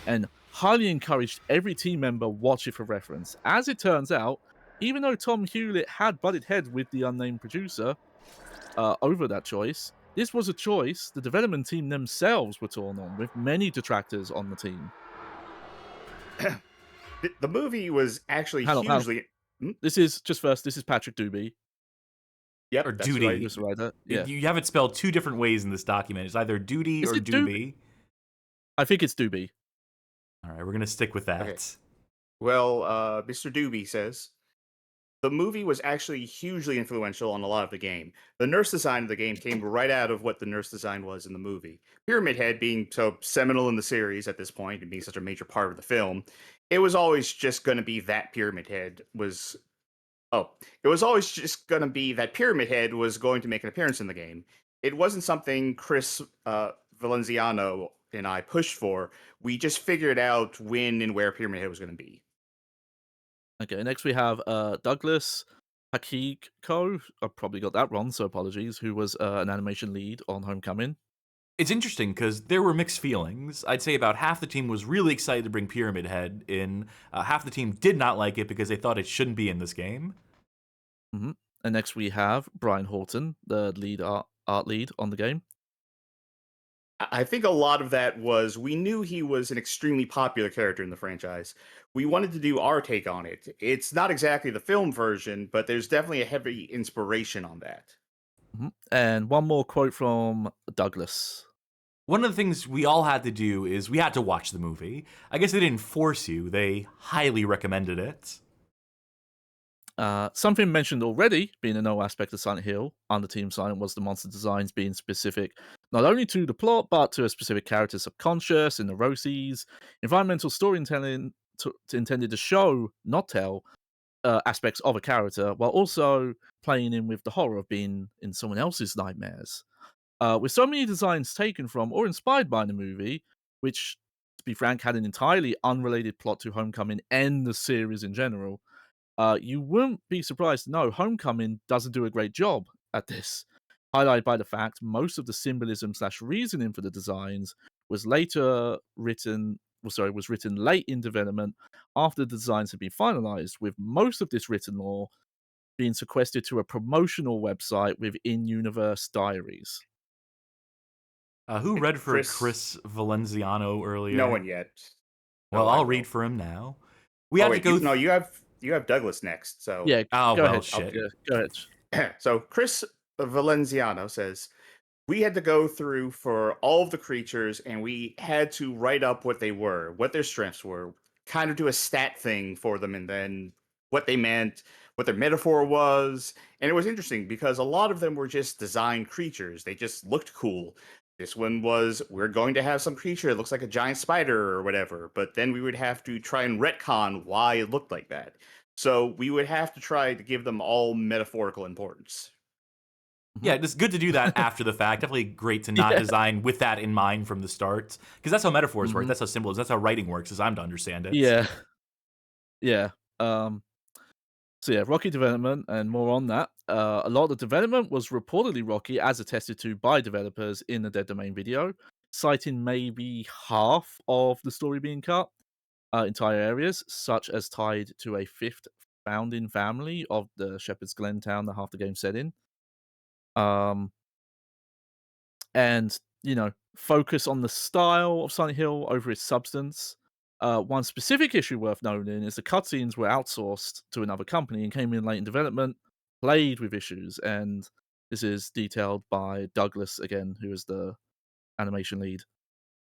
and highly encouraged every team member watch it for reference. As it turns out, even though Tom Hewlett had butted heads with the unnamed producer over that choice, this was a choice the development team themselves were torn on, with many detractors on the team.
The movie was actually hugely...
This is Patrick Doobie.
Yep,
Or
that's
duty.
right.
Just right there. Yeah.
You have it spelled two different ways in this document. It's either duty
Is
or
it Doobie?
doobie.
I think it's Doobie.
All right, we're gonna stick with that.
Okay. Well, Mr. Doobie says the movie was actually hugely influential on a lot of the game. The nurse design of the game came right out of what the nurse design was in the movie. Pyramid Head being so seminal in the series at this point and being such a major part of the film, it was always just going to be that Pyramid Head was. Oh, it was always just going to be that Pyramid Head was going to make an appearance in the game. It wasn't something Chris Valenciano and I pushed for. We just figured out when and where Pyramid Head was going to be.
Okay, next we have Douglas Hakiko. I probably got that wrong, so apologies. Who was an animation lead on Homecoming.
It's interesting because there were mixed feelings. I'd say about half the team was really excited to bring Pyramid Head in. Half the team did not like it because they thought it shouldn't be in this game.
And next we have Brian Horton, the lead art lead on the game.
I think a lot of that was we knew he was an extremely popular character in the franchise. We wanted to do our take on it. It's not exactly the film version, but there's definitely a heavy inspiration on that.
And one more quote from Douglas.
One of the things we all had to do is we had to watch the movie. I guess they didn't force you, they highly recommended it.
Something mentioned already, being a no aspect of Silent Hill under Team Silent, was the monster designs being specific not only to the plot, but to a specific character's subconscious and neuroses, environmental storytelling intended to show, not tell, aspects of a character, while also playing in with the horror of being in someone else's nightmares. With so many designs taken from or inspired by the movie, which, to be frank, had an entirely unrelated plot to Homecoming and the series in general, you wouldn't be surprised to know Homecoming doesn't do a great job at this, highlighted by the fact most of the symbolism / reasoning for the designs was was written late in development after the designs had been finalized, with most of this written lore being sequestered to a promotional website with in-universe diaries.
Who read for
Chris-
Chris Valenciano earlier?
No one yet.
Well,
No, I
I'll
will.
read for him now. We had to go.
no, you have Douglas next. So
Yeah,
Oh,
go
well,
ahead.
shit.
Go ahead.
So Chris Valenciano says we had to go through for all of the creatures and we had to write up what they were, what their strengths were, kind of do a stat thing for them, and then what they meant, what their metaphor was. And it was interesting because a lot of them were just designed creatures. They just looked cool. This one was, we're going to have some creature that looks like a giant spider or whatever, but then we would have to try and retcon why it looked like that. So we would have to try to give them all metaphorical importance.
Yeah, it's good to do that after the fact. Definitely great to not design with that in mind from the start, because that's how metaphors work. That's how symbols. That's how writing works, as I'm to understand it.
Yeah. So yeah, rocky development and more on that. A lot of the development was reportedly rocky, as attested to by developers in the Dead Domain video, citing maybe half of the story being cut, entire areas, such as tied to a fifth founding family of the Shepherd's Glen town that half the game set in. And, focus on the style of Silent Hill over its substance. One specific issue worth noting is the cutscenes were outsourced to another company and came in late in development, plagued with issues, and this is detailed by Douglas again, who is the animation lead.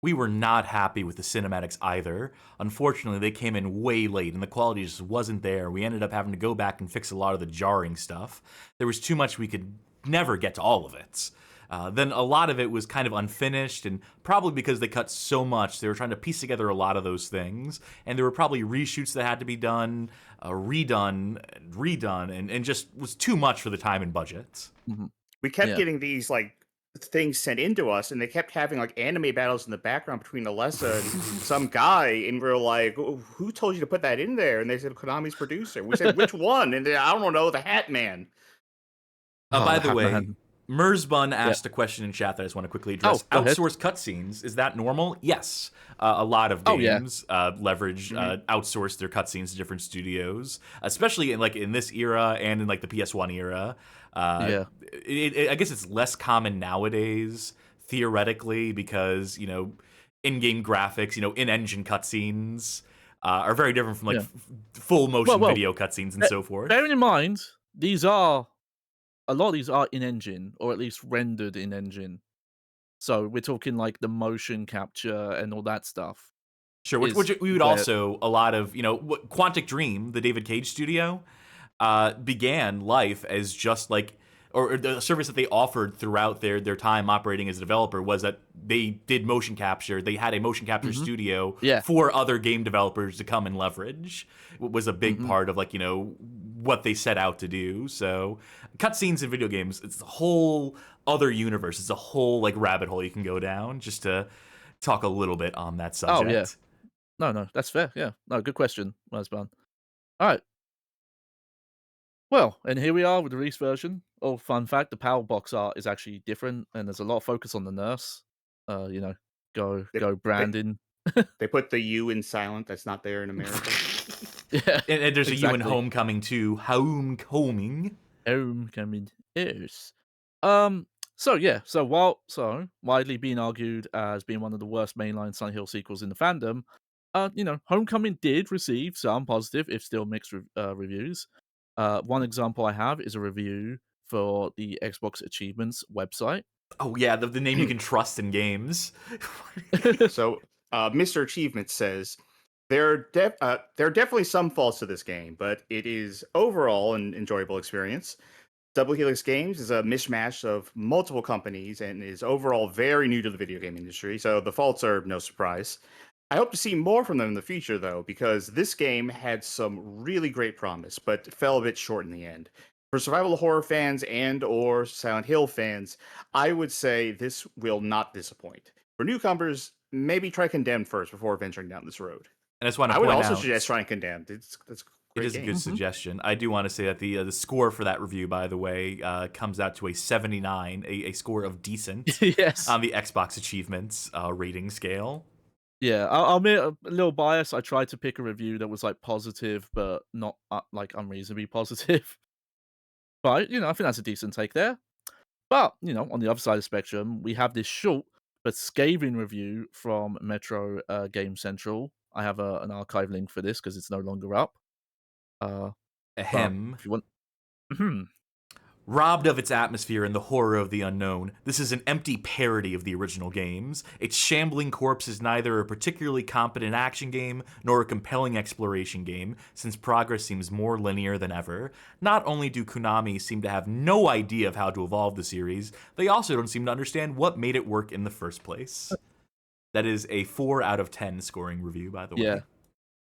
We were not happy with the cinematics either. Unfortunately, they came in way late and the quality just wasn't there. We ended up having to go back and fix a lot of the jarring stuff. There was too much, we could never get to all of it. Then a lot of it was kind of unfinished, and probably because they cut so much, they were trying to piece together a lot of those things, and there were probably reshoots that had to be done, redone, and just was too much for the time and budget.
We kept getting these things sent into us, and they kept having anime battles in the background between Alessa and some guy, and we're like, who told you to put that in there? And they said Konami's producer. We said, which one? And I don't know, the Hat Man.
By the way,
Man.
Merzbun asked a question in chat that I just want to quickly address.
Go ahead.
Outsourced cutscenes, is that normal? Yes. A lot of games leverage, outsource their cutscenes to different studios, especially in this era and in the PS1 era. I guess it's less common nowadays, theoretically, because, in-game graphics, in-engine cutscenes are very different from full motion video cutscenes and so forth.
Bearing in mind, these are a lot of these are in engine or at least rendered in engine. So we're talking like the motion capture and all that stuff.
Sure,
Is
which we would
where
also a lot of Quantic Dream, the David Cage studio, began life as just like or the service that they offered throughout their time operating as a developer was that they did motion capture. They had a motion capture
Mhm.
studio
Yeah.
for other game developers to come and leverage. Was a big
Mhm.
part of what they set out to do. So cutscenes in video games, it's a whole other universe. It's a whole like rabbit hole you can go down just to talk a little bit on that
Oh, yeah.
subject.
No, that's fair, yeah. No, good question, Mazban. Alright. Well, and here we are with the release version. Oh, fun fact, the power box art is actually different, and there's a lot of focus on the nurse. You know,
They,
go
they,
Brandon.
they put the U in silent. That's not there in America.
Yeah,
And there's a U in
exactly.
Homecoming too. Homecoming.
Homecoming is. So widely being argued as being one of the worst mainline Silent Hill sequels in the fandom, Homecoming did receive some positive, if still mixed reviews. One example I have is a review for the Xbox Achievements website.
Oh yeah, the name you can trust in games.
So, Mr. Achievement says there are definitely some faults to this game, but it is overall an enjoyable experience. Double Helix Games is a mishmash of multiple companies and is overall very new to the video game industry, so the faults are no surprise. I hope to see more from them in the future, though, because this game had some really great promise, but fell a bit short in the end. For survival horror fans and/or Silent Hill fans, I would say this will not disappoint. For newcomers, maybe try Condemned first before venturing down this road.
And I just want to
I would
point
also
out
suggest trying Condemned. That's a
it
great
is a
game.
good
Mhm.
suggestion. I do want to say that the score for that review, by the way, comes out to a 79, a score of decent
Yes.
on the Xbox Achievements rating scale.
Yeah, I'll admit a little bias. I tried to pick a review that was like positive, but not like unreasonably positive. But I think that's a decent take there. But on the other side of the spectrum, we have this short but scathing review from Metro Game Central. I have an archive link for this because it's no longer up. But
Ahem.
if you want, Mhm.
Robbed of its atmosphere and the horror of the unknown, this is an empty parody of the original games. Its shambling corpse is neither a particularly competent action game nor a compelling exploration game, since progress seems more linear than ever. Not only do Konami seem to have no idea of how to evolve the series, they also don't seem to understand what made it work in the first place. That is a 4 out of 10 scoring review, by the
Yeah,
way.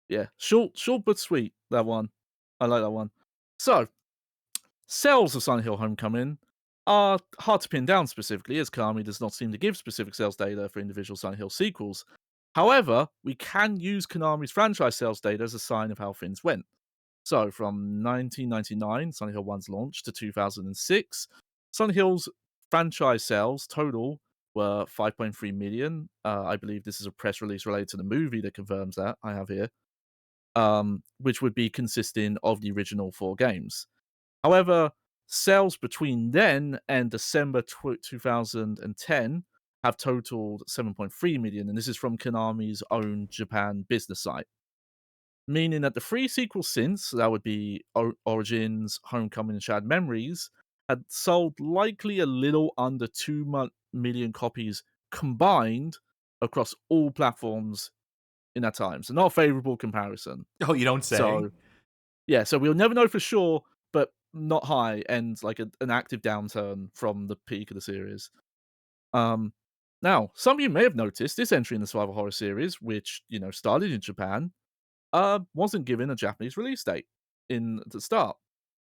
yeah, short but sweet. That one, I like that one. So sales of Silent Hill Homecoming are hard to pin down specifically, as Konami does not seem to give specific sales data for individual Silent Hill sequels. However, we can use Konami's franchise sales data as a sign of how things went. So, from 1999, Silent Hill 1's launch, to 2006, Silent Hill's franchise sales total were 5.3 million. I believe this is a press release related to the movie that confirms that I have here, which would be consisting of the original 4 games. However, sales between then and December 2010 have totaled 7.3 million, and this is from Konami's own Japan business site. Meaning that the 3 sequels since, so that would be Origins, Homecoming, and Shattered Memories, had sold likely a little under 2 million copies combined across all platforms in that time. So not a favorable comparison.
Oh, you don't say?
So yeah, so we'll never know for sure, but not high and like an active downturn from the peak of the series. Um, Now, some of you may have noticed this entry in the survival horror series, which started in Japan, wasn't given a Japanese release date in the start.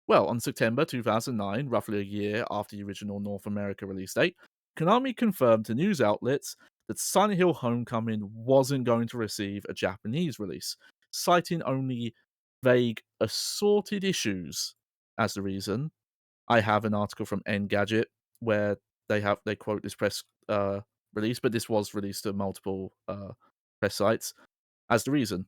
Well, on September 2009, roughly a year after the original North America release date, Konami confirmed to news outlets that Silent Hill Homecoming wasn't going to receive a Japanese release, citing only vague assorted issues as the reason. I have an article from Engadget where they quote this press release, but this was released to multiple press sites as the reason.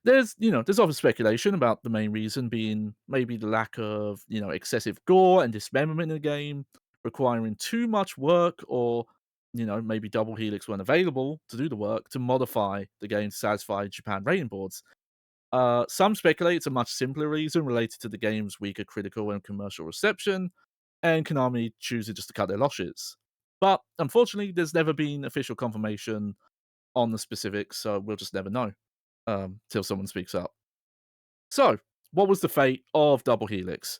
There's other speculation about the main reason being maybe the lack of, excessive gore and dismemberment in the game, requiring too much work, or, maybe Double Helix weren't available to do the work to modify the game to satisfy Japan rating boards. Some speculate it's a much simpler reason related to the game's weaker critical and commercial reception, and Konami chooses just to cut their losses. But unfortunately, there's never been official confirmation on the specifics, so we'll just never know till someone speaks up. So, what was the fate of Double Helix?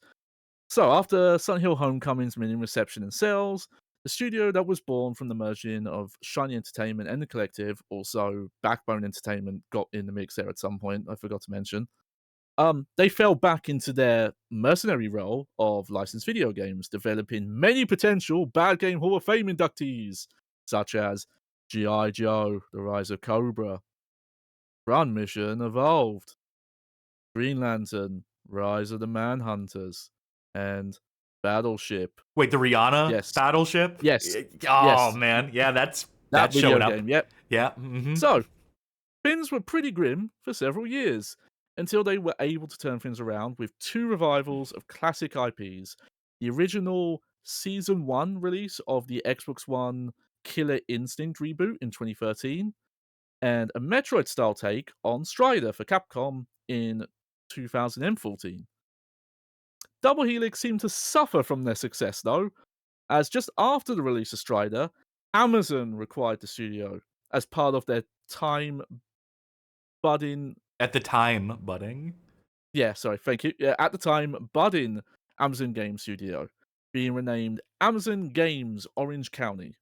So, after Silent Hill Homecoming's minimum reception and sales, the studio that was born from the merging of Shiny Entertainment and the Collective, also Backbone Entertainment got in the mix there at some point, I forgot to mention. They fell back into their mercenary role of licensed video games, developing many potential Bad Game Hall of Fame inductees, such as G.I. Joe, The Rise of Cobra, Run Mission Evolved, Green Lantern, Rise of the Manhunters, and Battleship.
Wait, the Rihanna
Yes.
Battleship?
Yes.
Oh
Yes.
man, yeah,
That
that's
video
showing up.
game, yep.
Yeah. Mm-hmm.
So, things were pretty grim for several years until they were able to turn things around with 2 revivals of classic IPs. The original Season 1 release of the Xbox One Killer Instinct reboot in 2013, and a Metroid style take on Strider for Capcom in 2014. Double Helix seemed to suffer from their success though, as just after the release of Strider, Amazon required the studio as part of their time budding.
At the time, budding.
Yeah, sorry, thank you. Yeah, at the time, budding Amazon Game Studio, being renamed Amazon Games Orange County.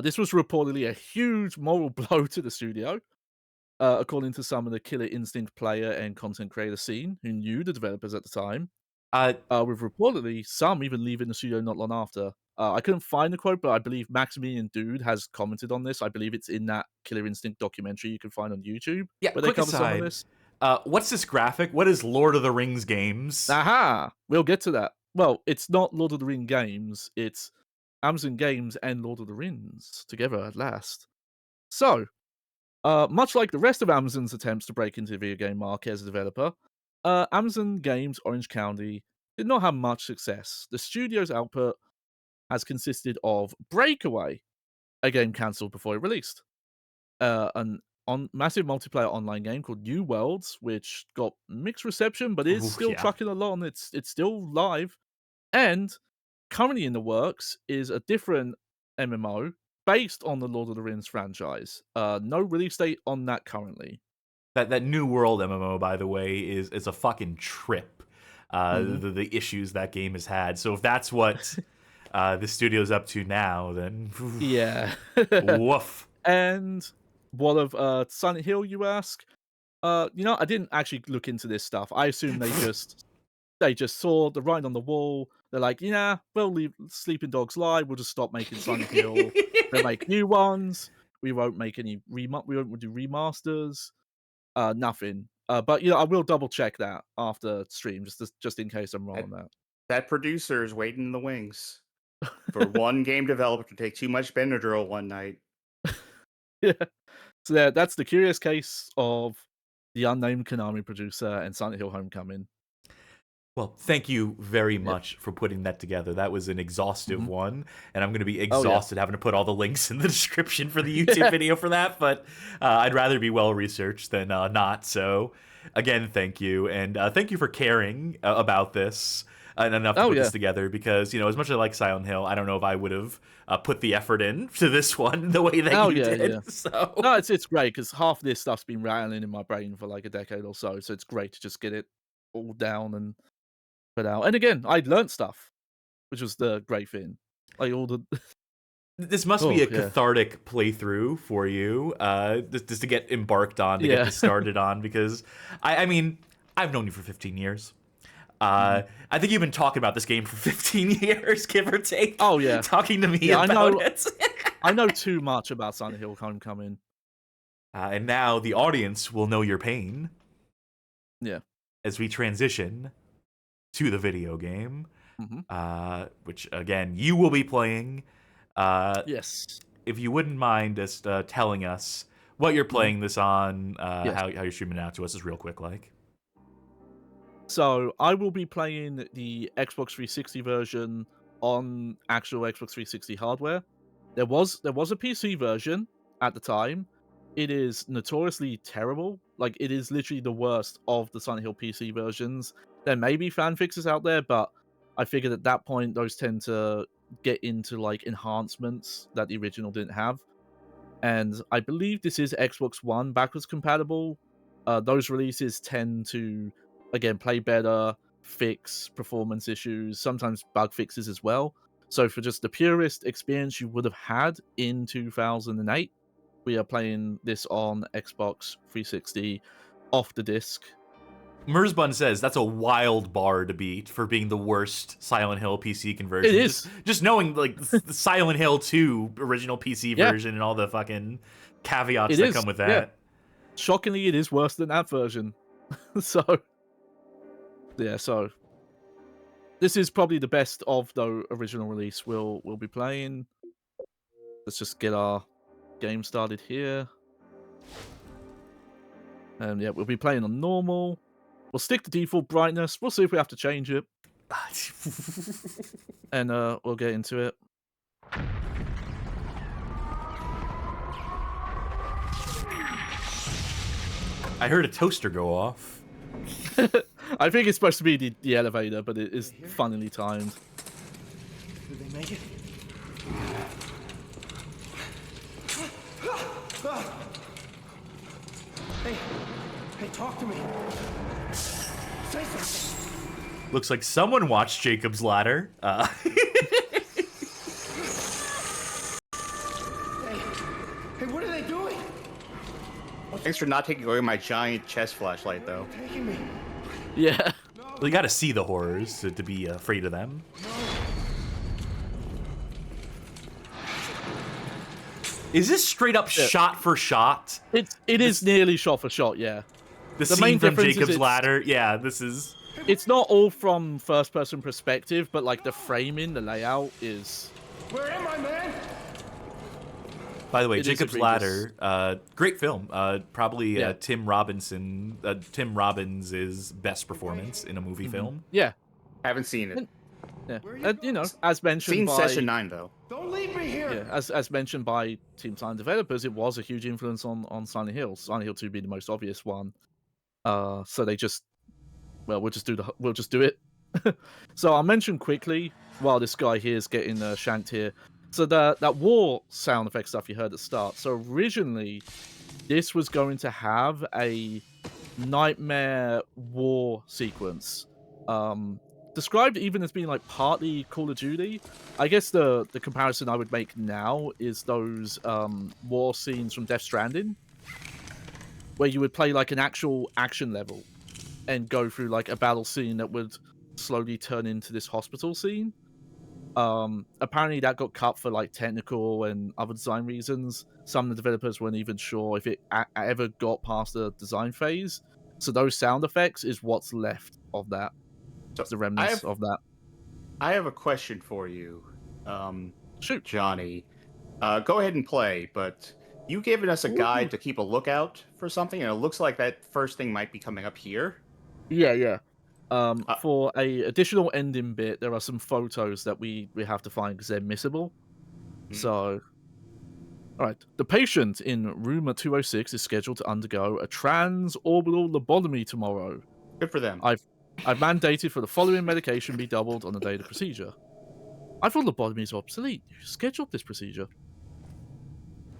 This was reportedly a huge moral blow to the studio, according to some of the Killer Instinct player and content creator scene who knew the developers at the time. With reportedly some even leaving the studio not long after. I couldn't find the quote, but I believe Maximilian Dude has commented on this. I believe it's in that Killer Instinct documentary you can find on YouTube.
Yeah,
where they
quick
cover some of
aside.
this.
What's this graphic? What is Lord of the Rings games?
Aha! We'll get to that. Well, it's not Lord of the Ring games, it's Amazon Games and Lord of the Rings together at last. So, much like the rest of Amazon's attempts to break into the video game market as a developer, Amazon Games Orange County did not have much success. The studio's output has consisted of Breakaway, a game cancelled before it released, an massive multiplayer online game called New Worlds, which got mixed reception but is
Ooh,
still
yeah.
trucking along. It's still live, and currently in the works is a different MMO based on the Lord of the Rings franchise. No release date on that currently.
That New World MMO, by the way, is a fucking trip. The issues that game has had. So if that's what the studio's up to now, then
Yeah.
woof.
And what of Silent Hill, you ask? I didn't actually look into this stuff. I assume they just saw the writing on the wall. They're like, yeah, we'll leave Sleeping Dogs Lie. We'll just stop making Silent Hill. They'll make new ones. We won't make any we won't do remasters. Nothing. But I will double check that after stream, just in case I'm wrong on that.
That producer is waiting in the wings for one game developer to take too much Benadryl one night.
Yeah. So that's the curious case of the unnamed Konami producer and Silent Hill Homecoming.
Well, thank you very much for putting that together. That was an exhaustive one, and I'm going to be exhausted having to put all the links in the description for the YouTube video for that, but I'd rather be well-researched than not. So, again, thank you, and thank you for caring about this and enough to put this together, because, as much as I like Silent Hill, I don't know if I would have put the effort in to this one the way that you did.
Yeah.
So.
No, it's great, because half this stuff's been rattling in my brain for like a decade or so it's great to just get it all down and put out. And again, I'd learned stuff, which was the great thing. Like all the
This must be a cathartic playthrough for you, just to get embarked on, to get this started on, because I mean, I've known you for 15 years. I think you've been talking about this game for 15 years, give or take.
Oh yeah,
talking to me about it.
I know too much about Silent Hill Homecoming.
And now the audience will know your pain.
Yeah.
As we transition to the video game, which again you will be playing.
Yes.
If you wouldn't mind just telling us what you're playing this on, how you're streaming it out to us, is real quick, like.
So I will be playing the Xbox 360 version on actual Xbox 360 hardware. There was a PC version at the time. It is notoriously terrible. Like, it is literally the worst of the Silent Hill PC versions. There may be fan fixes out there, but I figured at that point those tend to get into like enhancements that the original didn't have. And I believe this is Xbox One backwards compatible. Those releases tend to, again, play better, fix performance issues, sometimes bug fixes as well. So for just the purest experience you would have had in 2008, we are playing this on Xbox 360 off the disc.
Merzbun says that's a wild bar to beat for being the worst Silent Hill PC conversion.
It is.
Just knowing like the Silent Hill 2 original PC version and all the fucking caveats that come with that.
Yeah. Shockingly, it is worse than that version. So this is probably the best of the original release we'll be playing. Let's just get our game started here. And yeah, we'll be playing on normal. We'll stick to default brightness. We'll see if we have to change it. And we'll get into it.
I heard a toaster go off.
I think it's supposed to be the elevator, but it is funnily timed.
Did they make it? Hey, talk to me. Say something.
Looks like someone watched Jacob's Ladder.
Hey, what are they doing?
Thanks for not taking away my giant chest flashlight, though.
Taking me.
Yeah.
Well, you gotta see the horrors to be afraid of them. Is this straight up shot for shot?
It is nearly shot for shot, yeah.
The
The
scene
main
from
difference is
Jacob's
it's-
Ladder? Yeah, this is...
It's not all from first person perspective, but like the framing, the layout is...
Where am I, man?
By the way,
It is
Jacob's
egregious.
Ladder, great film. Probably
Yeah.
Tim Robbins' best performance in a movie film.
Yeah.
Haven't seen it.
Yeah.
Where are you
And, you know,
going?
as mentioned
Seen
by...
Session 9, though.
Don't leave me here.
Yeah, as mentioned by Team Silent developers, it was a huge influence on Silent Hill. Silent Hill 2 being the most obvious one. So they just, well, we'll just do it. So I'll mention quickly while this guy here is getting shanked here. So that war sound effect stuff you heard at the start. So originally, this was going to have a nightmare war sequence. Described even as being like partly Call of Duty. I guess the comparison I would make now is those war scenes from Death Stranding, where you would play like an actual action level and go through like a battle scene that would slowly turn into this hospital scene. Apparently that got cut for like technical and other design reasons. Some of the developers weren't even sure if it ever got past the design phase. So those sound effects is what's left of that.
So
The remnants of that.
I have a question for you,
Shoot.
Johnny. Go ahead and play, but you given us a guide to keep a lookout for something, and it looks like that first thing might be coming up here.
Yeah. For a additional ending bit, there are some photos that we have to find because they're missable. So, all right. The patient in room 206 is scheduled to undergo a transorbital lobotomy tomorrow.
Good for them.
I've mandated for the following medication be doubled on the day of the procedure. I thought lobotomy is obsolete. You scheduled this procedure.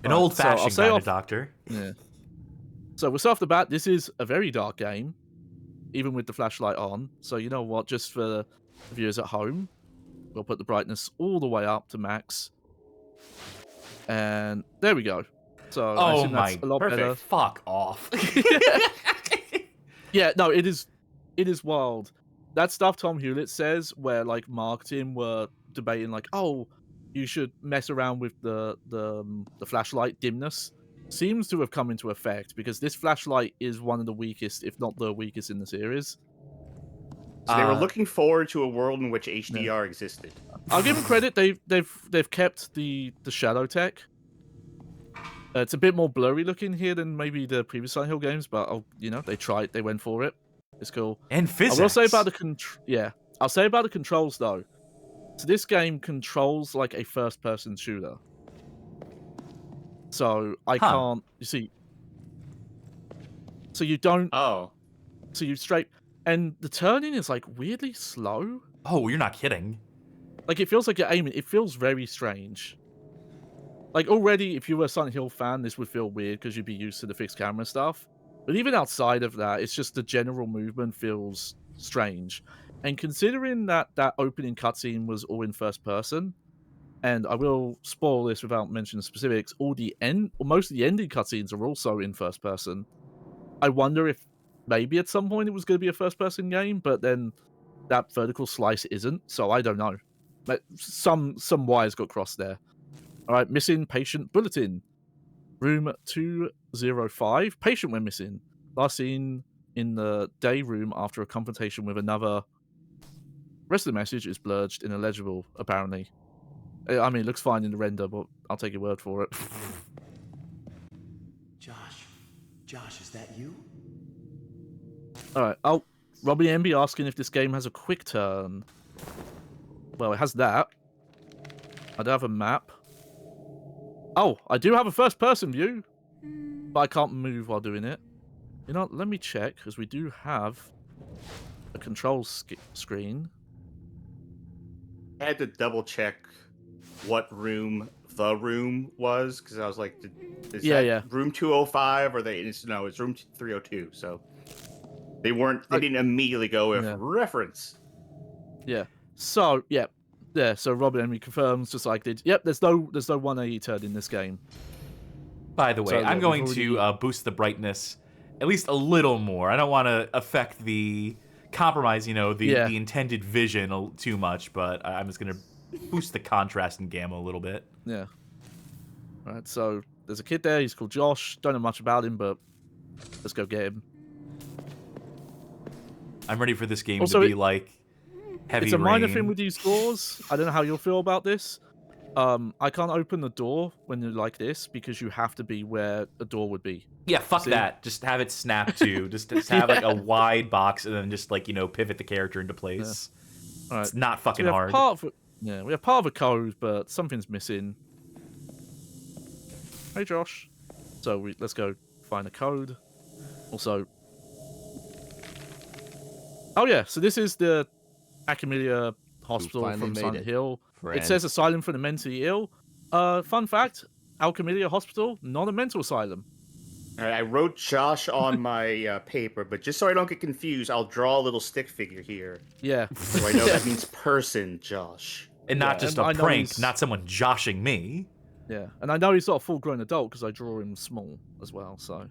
An
Alright,
old-fashioned
so I'll say
kind
off-
of doctor.
Yeah. So we're off the bat. This is a very dark game, even with the flashlight on. So you know what? Just for the viewers at home, we'll put the brightness all the way up to max. And there we go. So I
Oh
assume
my,
that's a lot
perfect.
better.
fuck off.
Yeah, no, it is wild. That stuff Tom Hewlett says, where like marketing were debating, like, oh, you should mess around with the flashlight dimness, seems to have come into effect because this flashlight is one of the weakest, if not the weakest, in the series.
So they were looking forward to a world in which HDR existed.
I'll give them credit; they've kept the shadow tech. It's a bit more blurry looking here than maybe the previous Silent Hill games, but they tried, they went for it. It's cool.
And physics.
I will say about I'll say about the controls though. So this game controls like a first-person shooter. So I can't. You see. So you don't.
Oh.
So you straight, and the turning is like weirdly slow.
Oh, you're not kidding.
Like, it feels like you're aiming. It feels very strange. Like, already, if you were a Silent Hill fan, this would feel weird because you'd be used to the fixed camera stuff. But even outside of that, it's just the general movement feels strange. And considering that that opening cutscene was all in first person, and I will spoil this without mentioning specifics, most of the ending cutscenes are also in first person. I wonder if maybe at some point it was going to be a first person game, but then that vertical slice isn't, so I don't know. But some wires got crossed there. All right, missing patient bulletin. Room 205. Patient went missing. Last seen in the day room after a confrontation with another. Rest of the message is blurred and illegible, apparently. I mean, it looks fine in the render, but I'll take your word for it.
Josh, is that you?
Alright, oh, Robbie MB asking if this game has a quick turn. Well, it has that. I do have a map. Oh, I do have a first-person view, but I can't move while doing it. You know what, let me check, because we do have a control screen.
I had to double check what room the room was, because I was like, is that room 205 or it's room 302. So they didn't immediately go with reference.
Yeah. So so Robin Henry confirms, just like did. Yep, there's no 180 turn in this game.
By the way, I'm going to boost the brightness at least a little more. I don't want to affect the compromise, the intended vision too much, but I'm just going to boost the contrast and gamma a little bit.
Yeah. All right, so there's a kid there. He's called Josh. Don't know much about him, but let's go get him.
I'm ready for this game to be like heavy
It's a
rain.
minor thing with these doors. I don't know how you'll feel about this. I can't open the door when you're like this because you have to be where a door would be.
Yeah, fuck that. Just have it snap to. Just have like a wide box and then just like, pivot the character into place.
Yeah. All right.
It's not fucking
so
hard.
We have part of a code, but something's missing. Hey, Josh. So let's go find a code. Also, oh yeah, so this is the Alchemilla hospital from Silent Hill. It says asylum for the mentally ill. Fun fact, Alchemilla hospital, not a mental asylum.
All right, I wrote Josh on my paper, but just so I don't get confused, I'll draw a little stick figure here.
Yeah.
So I know that means person, Josh.
And not just a prank, not someone joshing me.
Yeah, and I know he's not a full-grown adult because I draw him small as well, so...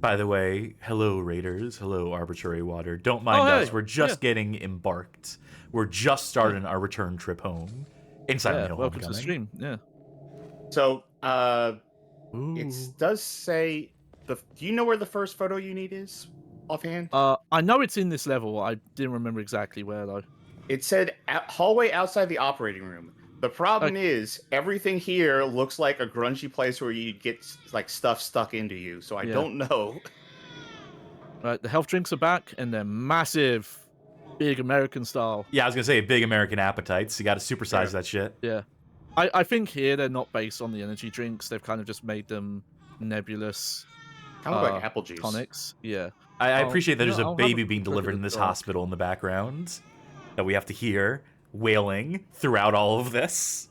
By the way, hello Raiders, hello Arbitrary Water. Don't mind us, we're just getting embarked. We're just starting our return trip home. In Silent Hill
welcome to the stream, yeah.
So, it does say... Do you know where the first photo you need is, offhand?
I know it's in this level, I didn't remember exactly where, though.
It said hallway outside the operating room. The problem is, everything here looks like a grungy place where you get like stuff stuck into you, so I don't know.
Right, the health drinks are back, and they're massive, big American style.
Yeah, I was gonna say big American appetites. You gotta supersize that shit.
Yeah. I think here they're not based on the energy drinks, they've kind of just made them nebulous.
Kind of like apple juice.
Tonics, yeah.
I appreciate that there's a baby being delivered in this hospital in the background that we have to hear wailing throughout all of this.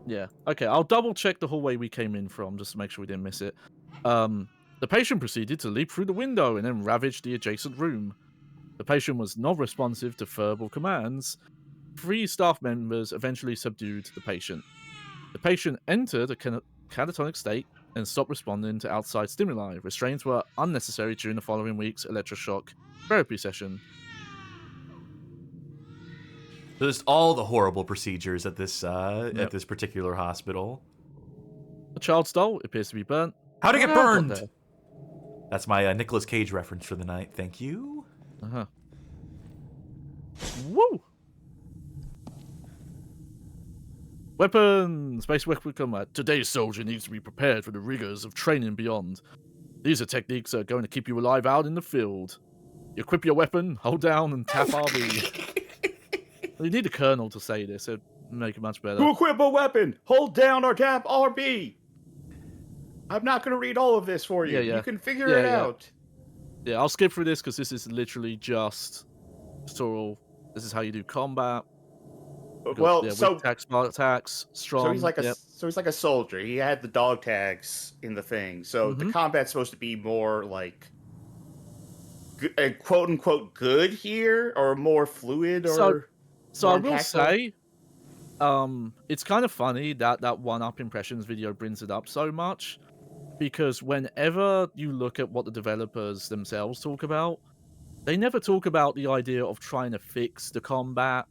Yeah. Okay, I'll double check the hallway we came in from just to make sure we didn't miss it. The patient proceeded to leap through the window and then ravage the adjacent room. The patient was not responsive to verbal commands. 3 staff members eventually subdued the patient. The patient entered a catatonic state and stopped responding to outside stimuli. Restraints were unnecessary during the following week's electroshock therapy session.
There's all the horrible procedures at this particular hospital.
The child's doll appears to be burnt.
How'd it get burned? That's my Nicolas Cage reference for the night. Thank you.
Uh-huh. Woo! Weapon! Space weapon combat. Today's soldier needs to be prepared for the rigors of training and beyond. These are techniques that are going to keep you alive out in the field. You equip your weapon, hold down, and tap RB. You need a colonel to say this. It'd make it much better.
To equip a weapon, hold down or tap RB. I'm not going to read all of this for you. You can figure it out.
Yeah, I'll skip through this because this is literally just tutorial. This is how you do combat.
Well,
yeah,
so
weak attacks, smart attacks, strong.
so he's like
yep.
a soldier. He had the dog tags in the thing. So the combat's supposed to be more like quote unquote good here, or more fluid, or
So
more
I will
impactful?
say, it's kind of funny that that one-up impressions video brings it up so much, because whenever you look at what the developers themselves talk about, they never talk about the idea of trying to fix the combat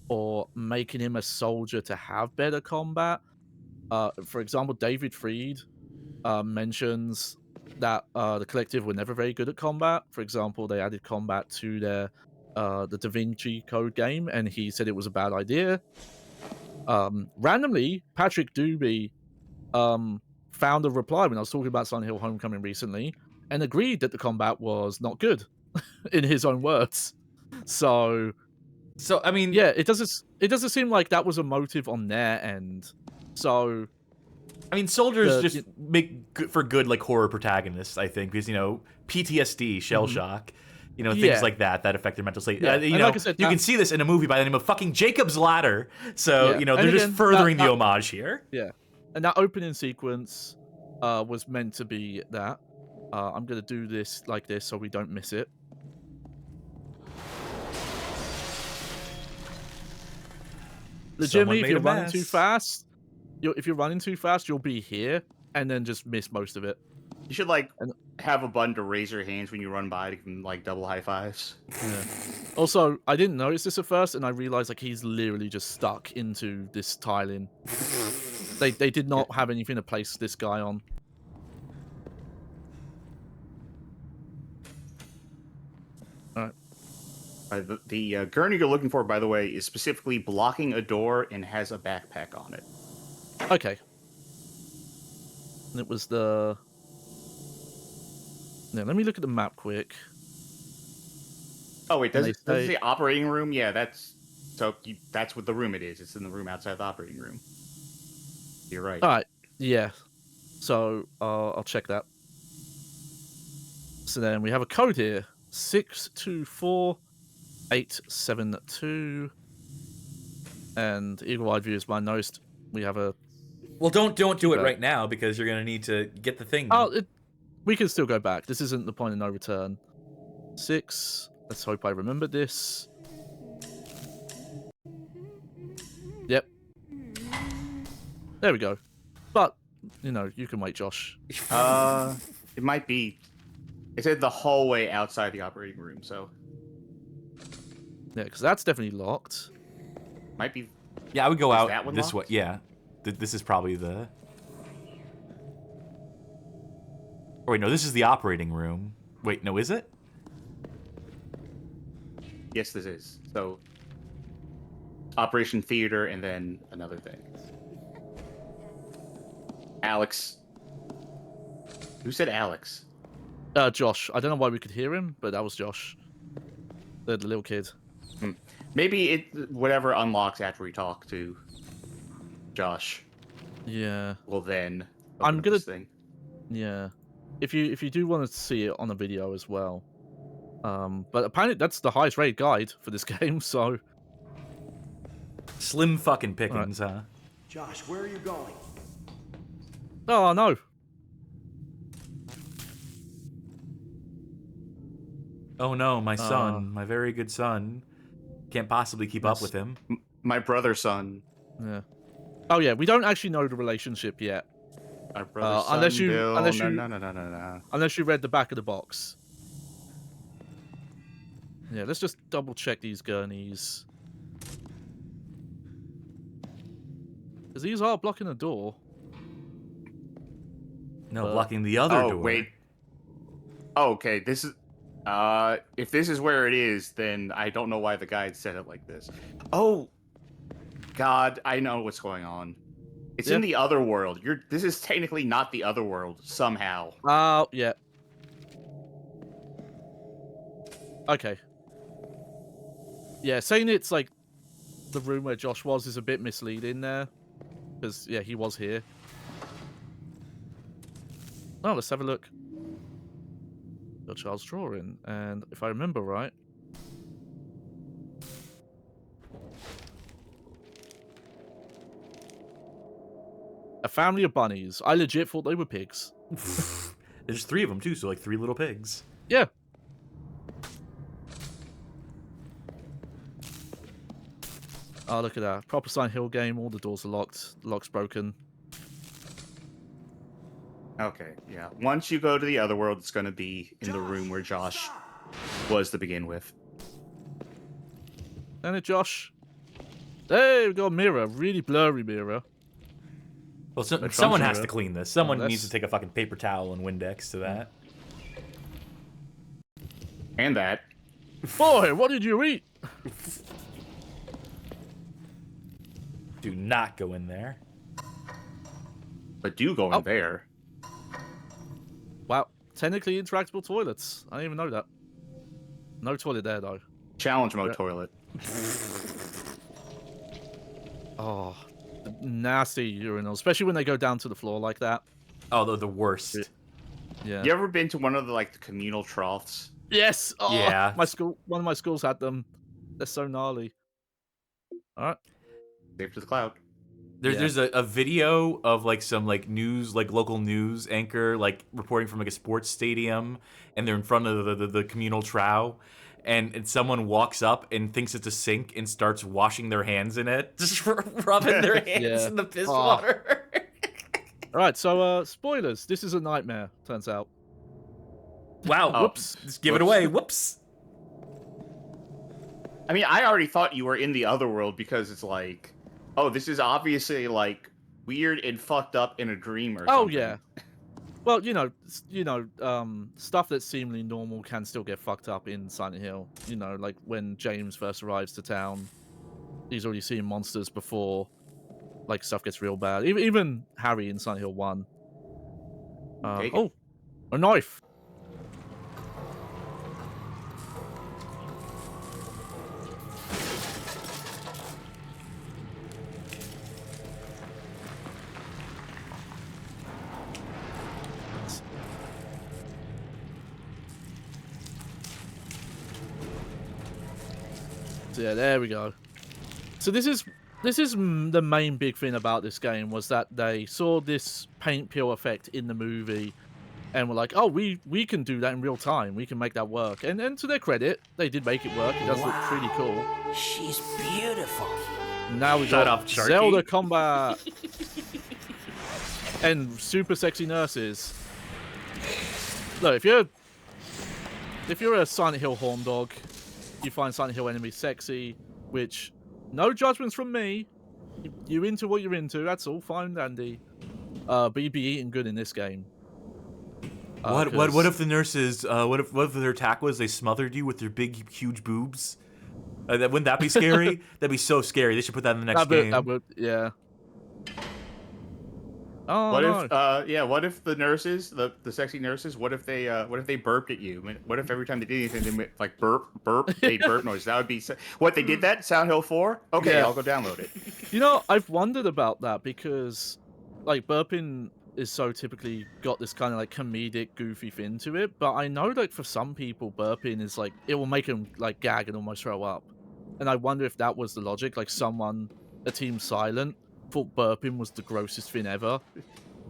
or making him a soldier to have better combat. For example, David Fried mentions that the collective were never very good at combat. For example, they added combat to their the Da Vinci Code game, and he said it was a bad idea. Randomly, Patrick Doobie found a reply when I was talking about Silent Hill Homecoming recently, and agreed that the combat was not good, in his own words. So
I mean,
yeah, it doesn't seem like that was a motive on their end. So
I mean, soldiers just make for good like horror protagonists, I think, because PTSD, shell shock, things
Yeah.
like that affect their mental state.
Yeah,
You
and like I said,
you can see this in a movie by the name of fucking Jacob's Ladder. So
Yeah,
they're
and
just
again,
furthering the homage here.
Yeah, and that opening sequence was meant to be that. I'm gonna do this like this so we don't miss it. Legitimately, if you're running too fast, you'll be here and then just miss most of it.
You should have a button to raise your hands when you run by to give them double high fives.
Yeah. Also, I didn't notice this at first, and I realized he's literally just stuck into this tiling. They did not have anything to place this guy on. All right.
The gurney you're looking for, by the way, is specifically blocking a door and has a backpack on it.
Okay. And it was the... Now, let me look at the map quick.
Oh, wait, does it
say...
say operating room? Yeah, that's what the room it is. It's in the room outside the operating room. You're right.
All right, yeah. So, I'll check that. So then we have a code here. 624872. And Eagle-Eyed View is my nose. We have a...
Well, don't do it right now, because you're going to need to get the thing.
We can still go back. This isn't the point of no return. 6. Let's hope I remember this. Yep. There we go. But, you can wait, Josh.
It might be... It said the hallway outside the operating room, so...
Yeah, because that's definitely locked.
Might be...
Yeah, I would go out
that one
this way.
locked?
Yeah. This is probably the... Oh, wait, no, this is the operating room. Wait, no, is it?
Yes, this is. So... Operation Theater, and then another thing. Alex. Who said Alex?
Josh. I don't know why we could hear him, but that was Josh. The little kid.
Maybe whatever unlocks after we talk to Josh.
Yeah.
Well, then
I'm gonna...
this thing.
Yeah. If you do want to see it on a video as well. But apparently that's the highest rated guide for this game, so...
Slim fucking pickings, huh?
Josh, where are you going?
Oh, no.
Oh no, my son, my very good son. Can't possibly keep up with him.
My brother's son.
Yeah. Oh yeah, we don't actually know the relationship yet.
Our brother's son,
unless you
Bill.
No. Unless you read the back of the box. Yeah, let's just double check these gurneys. Because these are blocking the door.
No, blocking the other door.
Oh, wait. Oh, okay, this is... if this is where it is, then I don't know why the guide said it like this. Oh, God, I know what's going on. It's in the other world. This is technically not the other world, somehow.
Oh, yeah. Okay. Yeah, saying it's like the room where Josh was is a bit misleading there. Because, yeah, he was here. Oh, let's have a look. Your child's drawing, and if I remember right... A family of bunnies. I legit thought they were pigs.
There's 3 of them too, so like 3 little pigs.
Yeah. Oh, look at that. Proper Silent Hill game. All the doors are locked. The lock's broken.
Okay, yeah. Once you go to the other world, it's going to be in the room where Josh was to begin with.
And it, Josh. Hey, we've got a mirror. Really blurry mirror.
Well, someone has
mirror.
to clean this. Someone
that's-
needs to take a fucking paper towel and Windex to that.
And that.
Boy, what did you eat?
Do not go in there.
But do go in there.
Wow. Technically interactable toilets. I didn't even know that. No toilet there, though.
Challenge mode toilet.
Oh, the nasty urinals, especially when they go down to the floor like that.
Oh, they're the worst.
Yeah.
You ever been to one of the communal troughs?
Yes. Oh,
Yeah.
One of my schools had them. They're so gnarly. All right.
Safe to the cloud.
There's a video of some news, local news anchor reporting from a sports stadium, and they're in front of the communal trough, and someone walks up and thinks it's a sink and starts washing their hands in it, just rubbing their hands
Yeah.
in the piss
Oh.
water.
All right. So, spoilers. This is a nightmare. Turns out.
Wow!
Oh.
Whoops! Just give it away. Whoops!
I mean, I already thought you were in the other world because it's oh, this is obviously weird and fucked up in a dream or something.
Oh yeah. Well, stuff that's seemingly normal can still get fucked up in Silent Hill. Like when James first arrives to town, he's already seen monsters before. Stuff gets real bad. Even Harry in Silent Hill 1.
Take it.
Oh, a knife. So yeah, there we go. So this is the main big thing about this game, was that they saw this paint peel effect in the movie and were like, oh, we can do that in real time. We can make that work. And to their credit, they did make it work. It does look pretty cool.
She's beautiful.
Now we
Shut
got
up, Sharky.
Zelda combat and super sexy nurses. Look, if you're a Silent Hill horn dog, you find Silent Hill enemies sexy, which no judgments from me. You into what you're into. That's all fine and dandy. But you'd be eating good in this game.
What if the nurses? What if their attack was they smothered you with their big huge boobs? Wouldn't that be scary? That'd be so scary. They should put that in the next game.
That would, yeah. Oh,
What
no.
if what if the nurses, the sexy nurses, what if they burped at you? I mean, what if every time they did anything they went burp, made burp noise? That would be what they did that Sound Hill 4? Okay,
Yeah.
I'll go download it.
I've wondered about that because burping is so typically got this kind of comedic, goofy thing to it. But I know for some people, burping is it will make them gag and almost throw up. And I wonder if that was the logic. A Team Silent thought burping was the grossest thing ever,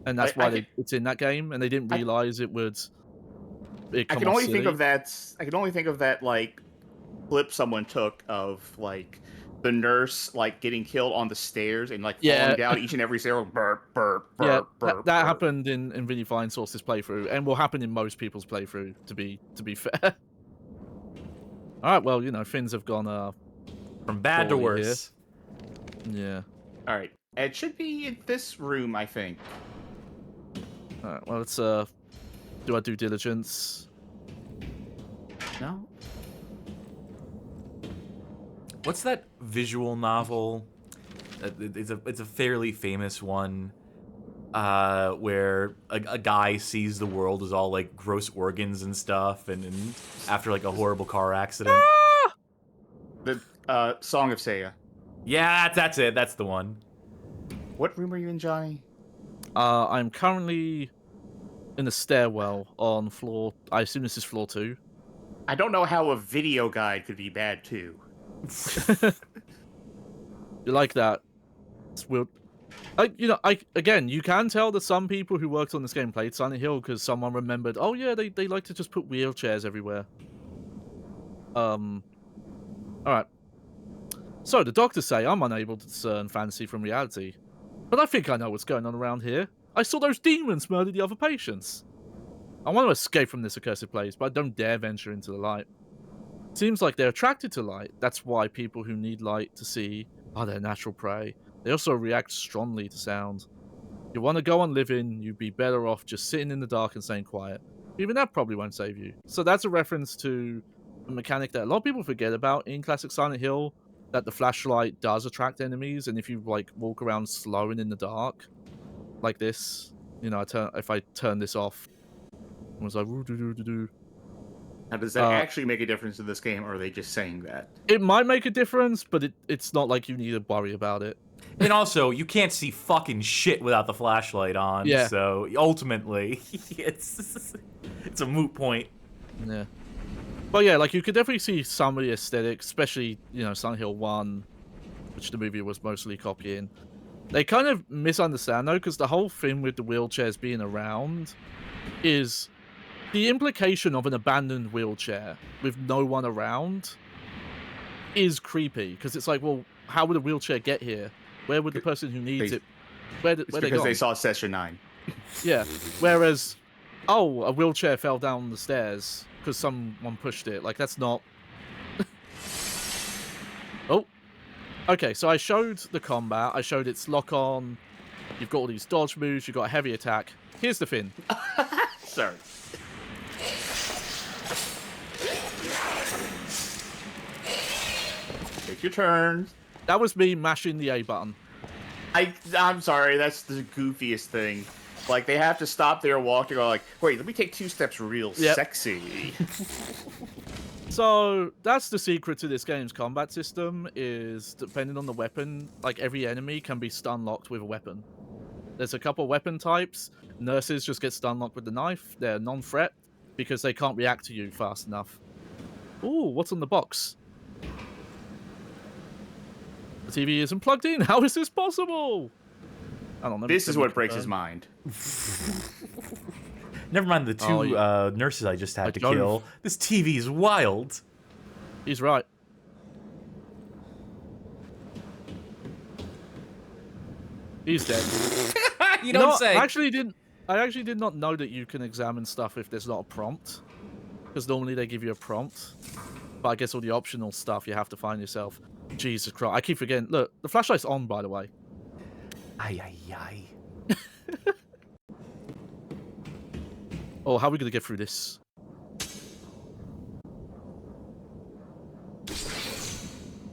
and that's why it's in that game, and they didn't realize it would.
I can only think of that. I can only think of that clip someone took of the nurse getting killed on the stairs and falling down each and every stair. Burp, burp, burp,
Yeah,
burp.
that
burp.
happened in Vinny Fine Source's playthrough, and will happen in most people's playthrough. To be fair. All right, well, things have gone
From bad to
poorly here.
worse.
Yeah.
All right, it should be in this room, I think.
All right, well, let's do our due diligence.
No.
What's that visual novel? It's a fairly famous one, where a guy sees the world as all gross organs and stuff, and after a horrible car accident.
The Song of Seiya.
Yeah, that's it. That's the one.
What room are you in, Johnny?
I'm currently in a stairwell on floor. I assume this is floor 2.
I don't know how a video guide could be bad too.
You like that? It's weird. Again, you can tell that some people who worked on this game played Silent Hill because someone remembered, oh yeah, they like to just put wheelchairs everywhere. Alright. So, the doctors say I'm unable to discern fantasy from reality. But I think I know what's going on around here. I saw those demons murder the other patients. I want to escape from this accursed place, but I don't dare venture into the light. Seems like they're attracted to light. That's why people who need light to see are their natural prey. They also react strongly to sound. If you want to go on living, you'd be better off just sitting in the dark and staying quiet. Even that probably won't save you. So that's a reference to a mechanic that a lot of people forget about in classic Silent Hill, that the flashlight does attract enemies, and if you like walk around slow and in the dark, like this, you know, if I turn this off, it was like woo-doo-doo-doo-doo.
Now, does that actually make a difference in this game, or are they just saying that?
It might make a difference, but it's not like you need to worry about it.
And also, you can't see fucking shit without the flashlight on.
Yeah.
So ultimately, it's a moot point.
Yeah. But yeah, like you could definitely see some of the aesthetics, especially, you know, Silent Hill 1, which the movie was mostly copying. They kind of misunderstand though, because the whole thing with the wheelchairs being around is the implication of an abandoned wheelchair with no one around is creepy, because it's like, well, how would a wheelchair get here? Where would the person who needs it? Where they
because
gone?
they saw Session 9.
Yeah. Whereas, oh, a wheelchair fell down the stairs because someone pushed it. Like, that's not... Oh. Okay, so I showed the combat. I showed its lock-on. You've got all these dodge moves. You've got a heavy attack. Here's the thing.
Sorry. Take your turn.
That was me mashing the A button.
I'm sorry, that's the goofiest thing. Like, they have to stop their walk to go like, wait, let me take 2 steps real sexy.
So, that's the secret to this game's combat system, is depending on the weapon, like every enemy can be stun locked with a weapon. There's a couple weapon types. Nurses just get stun locked with the knife. They're non-threat because they can't react to you fast enough. Ooh, what's on the box? The TV isn't plugged in. How is this possible? I don't know.
This is what breaks his mind.
Never mind the 2 nurses I just had to kill. This TV is wild.
He's right. He's dead.
You don't say.
I actually did not know that you can examine stuff if there's not a prompt, because normally they give you a prompt. But I guess all the optional stuff you have to find yourself. Jesus Christ! I keep forgetting. Look, the flashlight's on, by the way.
Ay ay ay.
Oh, how are we gonna get through this?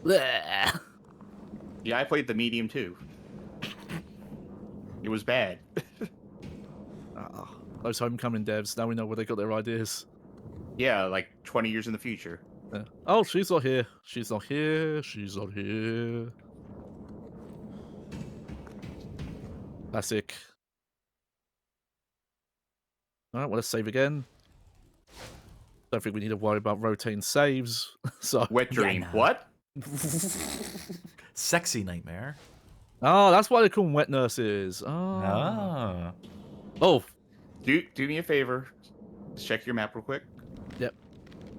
Blech.
Yeah, I played the medium too. It was bad.
Those homecoming devs. Now we know where they got their ideas.
Yeah, like 20 years in the future.
Yeah. Oh, she's not here. She's not here. She's not here. Classic. Alright, well, let's save again. Don't think we need to worry about rotating saves. So
Wet dream.
no.
What?
Sexy nightmare.
Oh, that's why they call them wet nurses. Oh.
Ah.
Oh.
Do me a favor. Just check your map real quick.
Yep.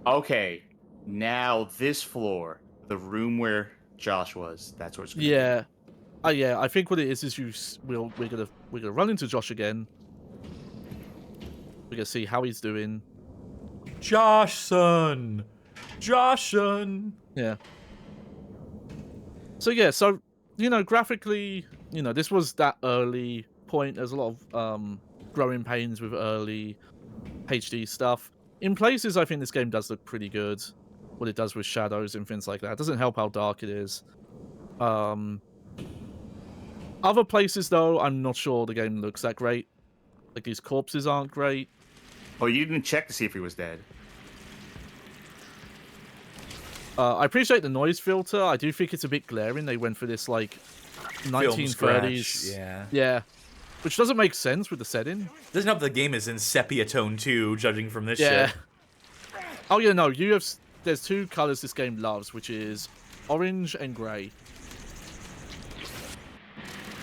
Okay. Now this floor, the room where Josh was, that's where it's gonna
Yeah. Yeah, I think what it is we're gonna run into Josh again. We're gonna see how he's doing.
Joshson. Joshson.
Yeah. So yeah, so you know, graphically, you know, this was that early point. There's a lot of growing pains with early HD stuff. In places, I think this game does look pretty good. What it does with shadows and things like that. It doesn't help how dark it is. Other places, though, I'm not sure the game looks that great. Like, these corpses aren't great.
Oh, you didn't check to see if he was dead.
I appreciate the noise filter. I do think it's a bit glaring. They went for this, like, 1930s. Yeah. Which doesn't make sense with the setting.
Doesn't help the game is in sepia tone too, judging from this shit.
Oh, yeah, no. There's 2 colors this game loves, which is orange and grey.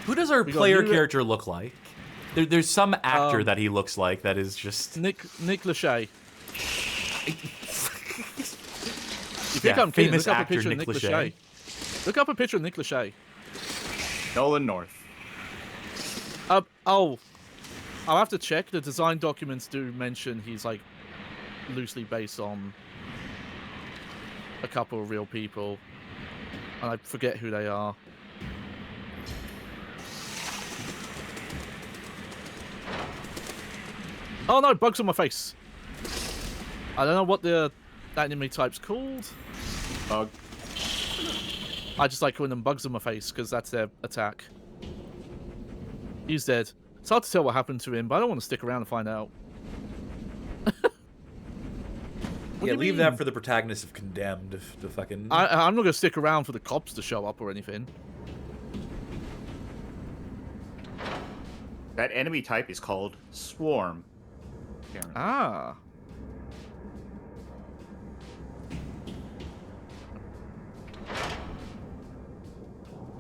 Who does our
We got
player
new-
character look like? There's some actor
Um,
that he looks like that is just...
Nick Lachey. You think
Yeah,
I'm kidding?
famous
Look up a
actor
picture of
Nick
Nick
Lachey.
Lachey. Look up a picture of Nick Lachey.
Nolan North.
Oh, I'll have to check. The design documents do mention he's like loosely based on a couple of real people, and I forget who they are. Oh no, bugs on my face. I don't know what the enemy type's called.
Bug.
I just like calling them bugs on my face because that's their attack. He's dead. It's hard to tell what happened to him, but I don't want to stick around and find out.
Yeah,
you
leave
mean?
that for the protagonist of Condemned to fucking...
I'm not going to stick around for the cops to show up or anything.
That enemy type is called Swarm.
Ah.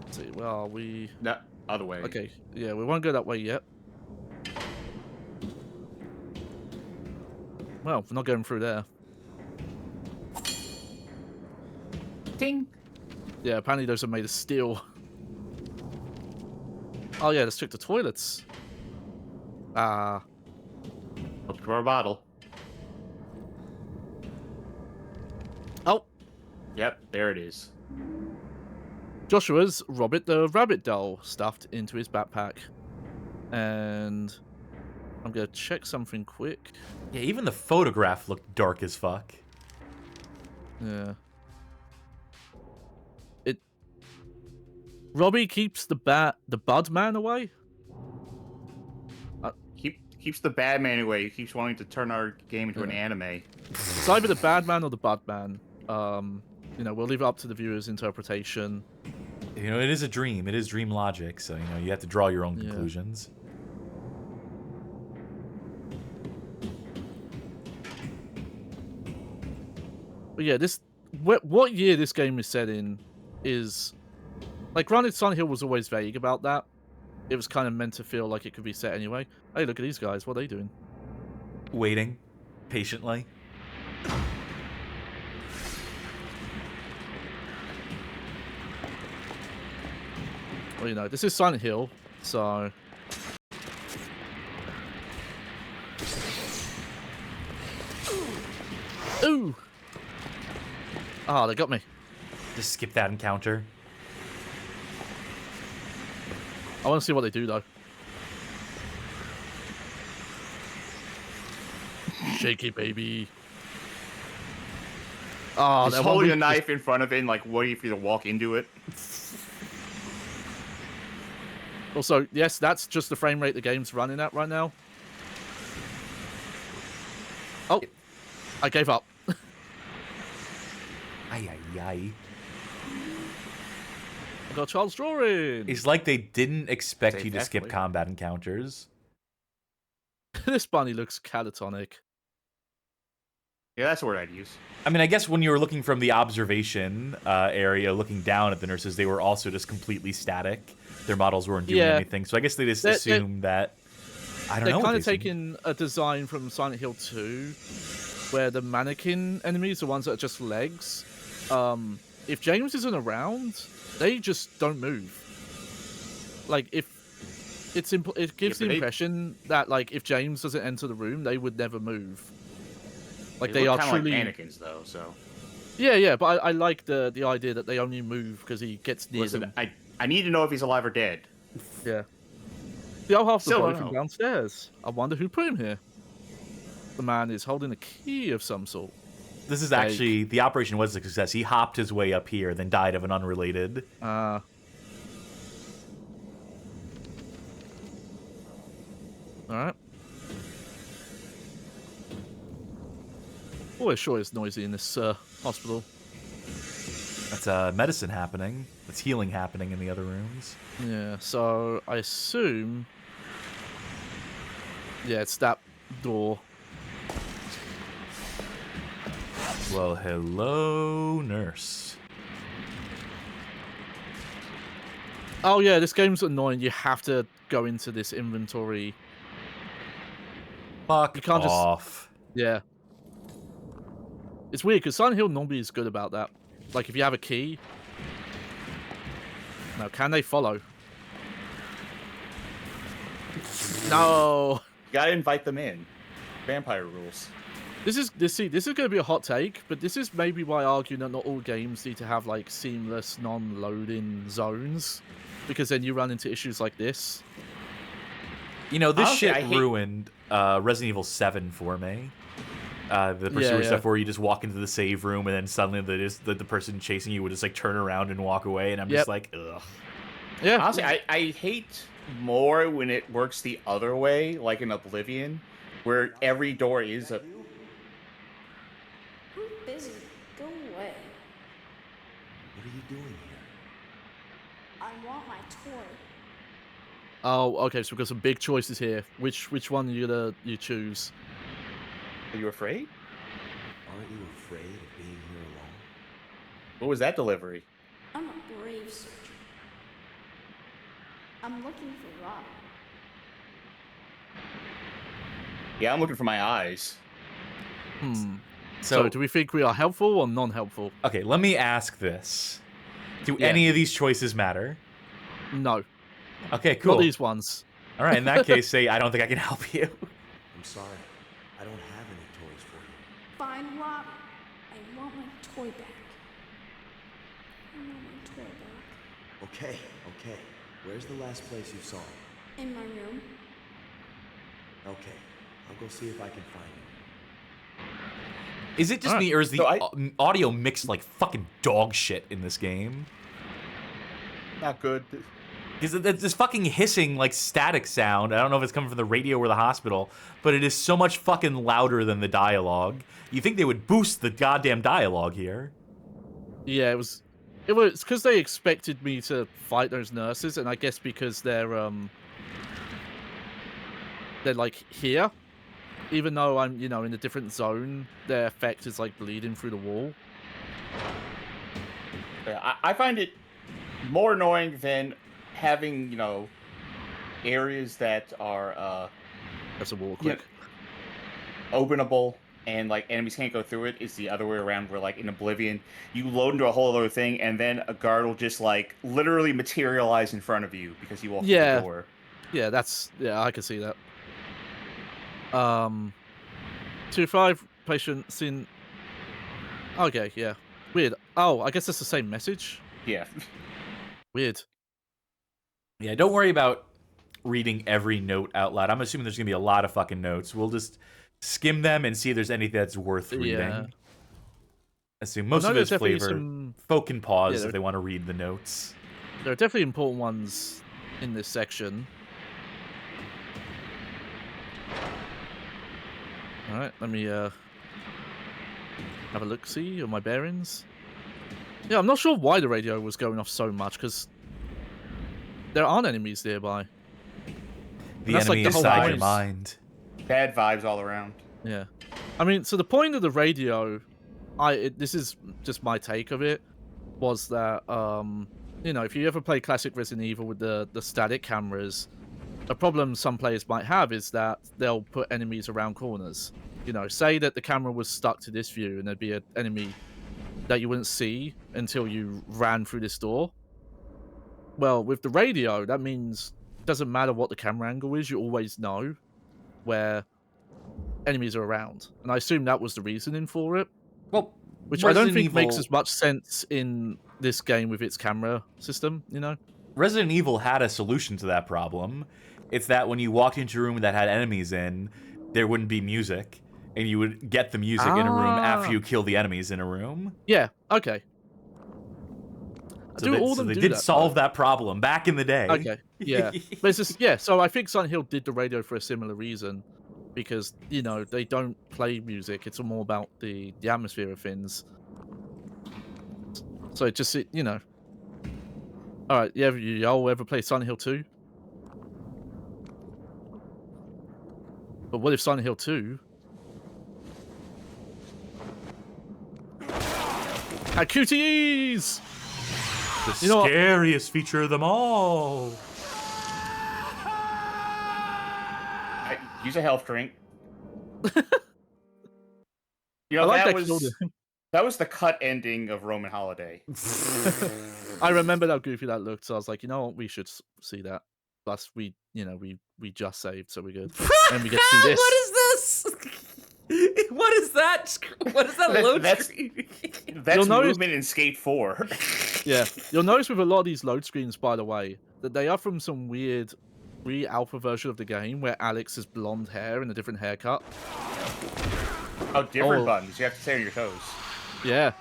Let's see, where are we?
No, other way.
Okay, yeah, we won't go that way yet. Well, we're not going through there.
Ding.
Yeah, apparently those are made of steel. Oh yeah, let's check the toilets. Ah.
Look for a bottle.
Oh,
Yep, there it is.
Joshua's Robert the Rabbit doll stuffed into his backpack. And I'm going to check something quick.
Yeah, even the photograph looked dark as fuck.
Yeah. Robbie keeps the bud man away?
Keeps the bad man away. He keeps wanting to turn our game into an
Yeah.
anime.
It's either the bad man or the bud man. You know, we'll leave it up to the viewer's interpretation.
You know, it is a dream. It is dream logic, so, you know, you have to draw your own
Yeah.
conclusions.
But yeah, what year this game is set in is... Like, granted, Silent Hill was always vague about that. It was kind of meant to feel like it could be set anyway. Hey, look at these guys. What are they doing?
Waiting patiently.
Well, you know, this is Silent Hill, so... Ooh! Ah, they got me.
Just skip that encounter.
I want to see what they do, though. Shaky, baby. Oh,
He's holding a knife in front of him, like waiting for you to walk into it.
Also, yes, that's just the frame rate the game's running at right now. Oh, I gave up.
Ay, ay, ay.
I got Charles drawing.
It's like they didn't expect
Say
you to skip
definitely.
combat encounters.
This bunny looks catatonic.
Yeah, that's the word I'd use.
I mean, I guess when you were looking from the observation area, looking down at the nurses, they were also just completely static. Their models weren't doing
Yeah.
anything, so I guess they just
They're-
assumed that... I don't
They're
know what
kind of
they assumed.
taking a design from Silent Hill 2, where the mannequin enemies, the ones that are just legs, if James isn't around, they just don't move. Like, it gives
Yeah,
the
but they-
impression that, like, if James doesn't enter the room, they would never move. Like, they
look
are
kinda
truly...
like mannequins, though. So
Yeah, but I like the idea that they only move because he gets near
listen,
them.
I need to know if he's alive or dead.
Yeah. The other half of the
Still
body
don't
from
know.
downstairs. I wonder who put him here. The man is holding a key of some sort.
This is
like-
actually... The operation was a success. He hopped his way up here, then died of an unrelated...
Alright. Oh, it sure is noisy in this hospital.
That's medicine happening. That's healing happening in the other rooms.
Yeah, so I assume... Yeah, it's that door.
Well, hello, nurse.
Oh yeah, this game's annoying. You have to go into this inventory.
Fuck
You can't just-
off.
Yeah. It's weird because Silent Hill normally is good about that. Like if you have a key. No, can they follow? No.
You gotta invite them in. Vampire rules.
This is going to be a hot take, but this is maybe why I argue that not all games need to have like seamless non-loading zones, because then you run into issues like this.
You know, this
Honestly,
shit ruined Resident Evil 7 for me. The pursuer stuff where you just walk into the save room and then suddenly the person chasing you would just like turn around and walk away, and I'm just like, ugh.
Yeah.
Honestly, I hate more when it works the other way, like in Oblivion, where every door is a...
Busy. Go away.
What are you doing here?
I want my toy.
Oh, okay. So we've got some big choices here. Which one you choose?
Are you afraid?
Aren't you afraid of being here alone?
What was that delivery?
I'm a brave soldier. I'm looking for Rob.
Yeah, I'm looking for my eyes.
So do we think we are helpful or non-helpful?
Okay, let me ask this. Do
Yeah.
any of these choices matter?
No.
Okay, cool.
Not these ones.
All right, in that case, say I don't think I can help you.
I'm sorry. I don't have any toys for you.
Find Rob. I want my toy back. I want my toy back.
Okay, okay. Where's the last place you saw it?
In my room.
Okay, I'll go see if I can find it.
Is it just me, or is the audio mixed like fucking dog shit in this game?
Not good.
Because this fucking hissing, like, static sound, I don't know if it's coming from the radio or the hospital, but it is so much fucking louder than the dialogue. You think they would boost the goddamn dialogue here.
Yeah, it was because they expected me to fight those nurses, and I guess because they're like here, even though I'm, in a different zone, their effect is like bleeding through the wall.
Yeah, I find it more annoying than having, areas that are
That's a wall quick.
openable and like enemies can't go through it. Is the other way around, where like in Oblivion you load into a whole other thing and then a guard will just like literally materialize in front of you because you walk through the door.
Yeah, I can see that. 2-5 patient seen. Okay, yeah. Weird. Oh, I guess that's the same message.
Yeah.
Weird.
Yeah, don't worry about reading every note out loud. I'm assuming there's going to be a lot of fucking notes. We'll just skim them and see if there's anything that's worth reading.
Yeah.
Assume most of it's flavor. Folk can pause if they want to read the notes.
There are definitely important ones in this section. Alright, let me have a look-see on my bearings. Yeah, I'm not sure why the radio was going off so much, because there aren't enemies nearby.
The enemy
the whole
inside your
point.
mind.
Bad vibes all around.
Yeah. I mean, so the point of the radio, this is just my take of it, was that, if you ever play classic Resident Evil with the static cameras, a problem some players might have is that they'll put enemies around corners. Say that the camera was stuck to this view and there'd be an enemy that you wouldn't see until you ran through this door. Well, with the radio, that means it doesn't matter what the camera angle is, you always know where enemies are around. And I assume that was the reasoning for it.
Well,
which I don't think makes as much sense in this game with its camera system,
Resident Evil had a solution to that problem. It's that when you walked into a room that had enemies in, there wouldn't be music, and you would get the music in a room after you kill the enemies in a room.
Yeah, okay.
So they did solve that problem back in the day.
Okay, yeah. But it's just, yeah, so I think Silent Hill did the radio for a similar reason. Because, they don't play music. It's more about the atmosphere of things. So it just, Alright, yeah, y'all ever play Silent Hill 2? But what if Silent Hill 2 had QTEs?
The scariest feature of them all.
Use a health drink. You
I
know,
like
that
that killed
was
him.
that was the cut ending of Roman Holiday.
I remember how goofy that looked, so I was like, you know what, we should see that. Plus, we just saved, so we're good, and we get to see this.
What is this? What is that? What is that load screen?
That's
You'll notice-
movement in Skate 4.
Yeah, you'll notice with a lot of these load screens, by the way, that they are from some weird pre-alpha version of the game where Alex has blonde hair and a different haircut.
Oh, different buttons. You have to stay on your toes.
Yeah.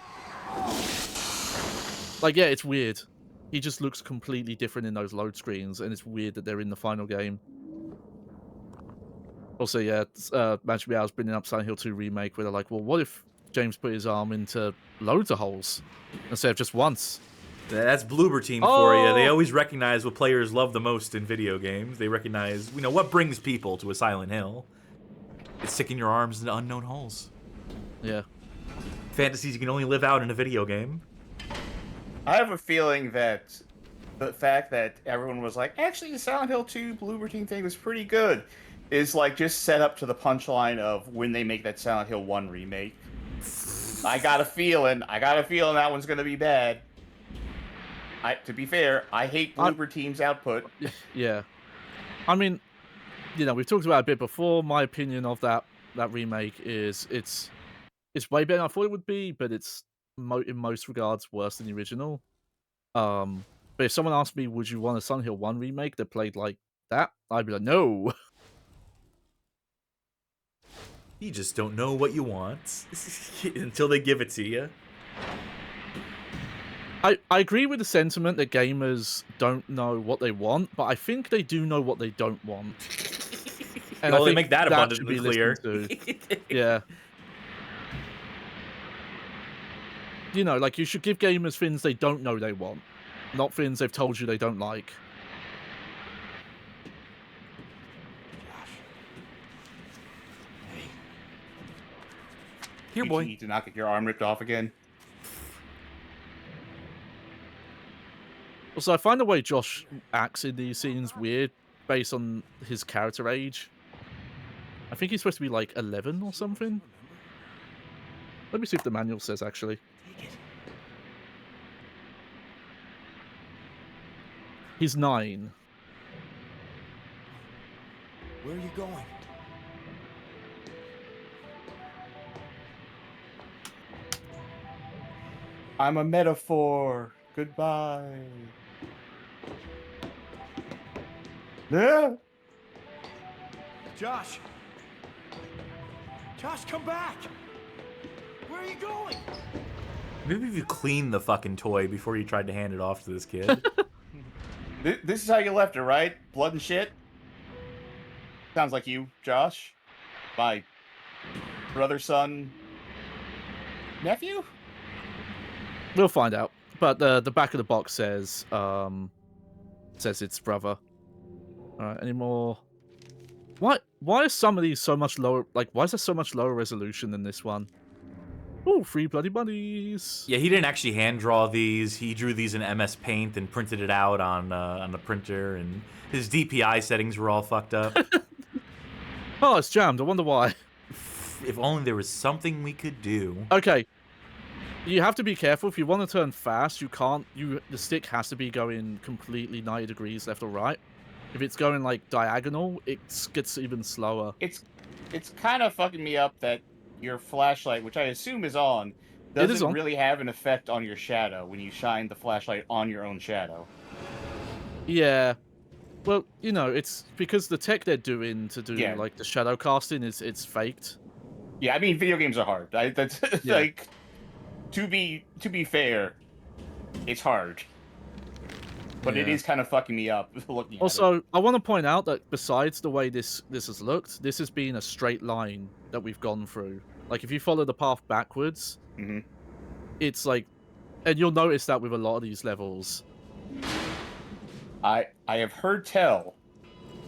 Like, yeah, it's weird. He just looks completely different in those load screens, and it's weird that they're in the final game. Also, yeah, Magic Meow's bringing up Silent Hill 2 Remake, where they're like, well, what if James put his arm into loads of holes instead of just once?
That's Bloober Team for you. They always recognize what players love the most in video games. They recognize, what brings people to a Silent Hill. It's sticking your arms into unknown holes.
Yeah.
Fantasies you can only live out in a video game.
I have a feeling that the fact that everyone was like, actually, the Silent Hill 2 Bloober Team thing was pretty good, is like just set up to the punchline of when they make that Silent Hill 1 remake. I got a feeling that one's gonna be bad. To be fair, I hate Bloober Team's output.
Yeah. I mean, we've talked about it a bit before. My opinion of that remake is it's way better than I thought it would be, but it's in most regards worse than the original. But if someone asked me, would you want a Silent Hill 1 remake that played like that? I'd be like, no.
You just don't know what you want until they give it to you.
I agree with the sentiment that gamers don't know what they want, but I think they do know what they don't want. And
Well,
I
they
think
make that abundantly
should be
clear.
listened to. Yeah. Like, you should give gamers things they don't know they want, not things they've told you they don't like.
Here, boy.
You need to not get your arm ripped off again.
Also, I find the way Josh acts in these scenes weird based on his character age. I think he's supposed to be like 11 or something. Let me see if the manual says, actually. He's 9.
Where are you going?
I'm a metaphor. Goodbye. Yeah.
Josh! Josh, come back! Where are you going?
Maybe if you clean the fucking toy before you tried to hand it off to this kid.
This is how you left it, right? Blood and shit? Sounds like you, Josh. My brother, son, nephew?
We'll find out. But the back of the box says it's brother. Alright, any more? Why are some of these so much lower? Like, why is there so much lower resolution than this one? Ooh, free bloody bunnies.
Yeah, he didn't actually hand draw these. He drew these in MS Paint and printed it out on the printer, and his DPI settings were all fucked up.
Oh, it's jammed. I wonder why.
If only there was something we could do.
Okay. You have to be careful. If you want to turn fast, you can't. The stick has to be going completely 90 degrees left or right. If it's going like diagonal, it gets even slower.
It's kind of fucking me up that your flashlight, which I assume is on, doesn't really have an effect on your shadow when you shine the flashlight on your own shadow.
Yeah. Well, it's because the tech they're doing to do like the shadow casting it's faked.
Yeah, I mean, video games are hard. That's like, to be fair, it's hard. But it is kind of fucking me up looking at it.
Also, I want to point out that besides the way this has looked, this has been a straight line that we've gone through. Like, if you follow the path backwards, it's like, and you'll notice that with a lot of these levels.
I have heard tell,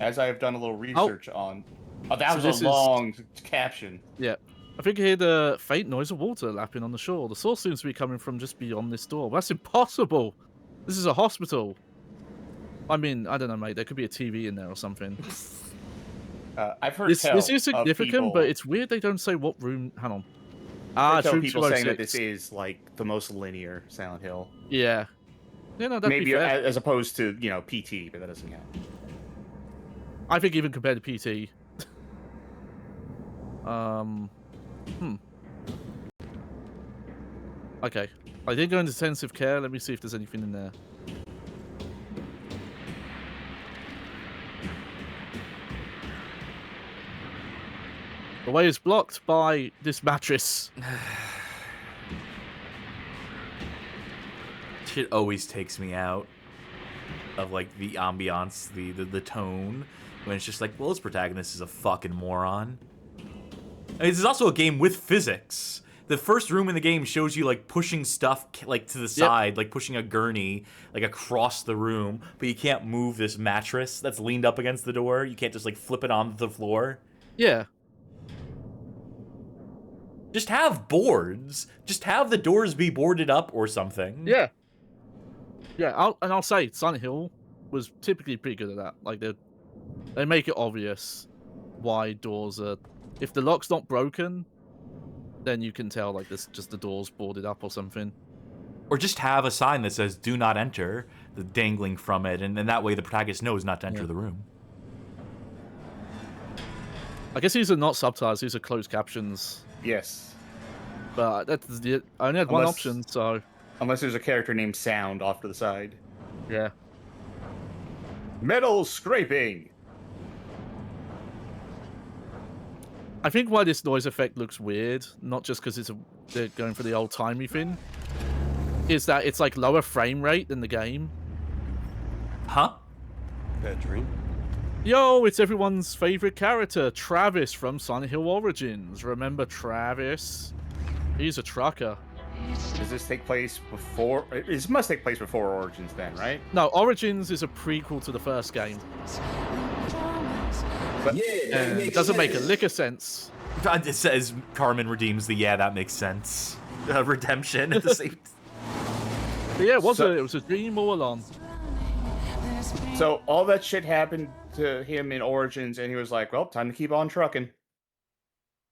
as I have done a little research on. Oh, that was a long caption.
Yeah. I think you hear the faint noise of water lapping on the shore. The source seems to be coming from just beyond this door. That's impossible! This is a hospital. I mean, I don't know, mate. There could be a TV in there or something.
I've heard
This is significant, but
people,
it's weird they don't say what room. Hang on.
I've heard
Room
people saying that
206.
this is like the most linear Silent Hill.
Yeah. Yeah, no, that'd
Maybe
be fair.
as opposed to PT, but that doesn't count.
I think even compared to PT. Okay. I did go into intensive care. Let me see if there's anything in there. The way is blocked by this mattress.
Shit always takes me out of like the ambiance, the tone, when it's just like, well, this protagonist is a fucking moron. I mean, this is also a game with physics. The first room in the game shows you like pushing stuff like to the side, like pushing a gurney like across the room, but you can't move this mattress that's leaned up against the door. You can't just like flip it onto the floor.
Yeah.
Just have boards. Just have the doors be boarded up or something.
Yeah. Yeah, I'll say Silent Hill was typically pretty good at that. Like they make it obvious why doors are. If the lock's not broken, then you can tell like this just the door's boarded up or something.
Or just have a sign that says "Do not enter," dangling from it, and that way the protagonist knows not to enter the room.
I guess these are not subtitles; these are closed captions.
Yes.
But that's it. I only had one option, so
Unless there's a character named Sound off to the side.
yeah.
Metal scraping.
I think why this noise effect looks weird, not just because they're going for the old-timey thing, is that it's like lower frame rate than the game.
Huh?
Bad dream?
Yo, it's everyone's favorite character, Travis from Silent Hill Origins. Remember Travis? He's a trucker.
Does this take place before? This must take place before Origins, then, right?
No, Origins is a prequel to the first game.
But
And it doesn't make a lick of sense.
It says Carmen redeems the that makes sense redemption at the same.
But yeah, it was a dream all along.
So all that shit happened to him in Origins, and he was like, "Well, time to keep on trucking."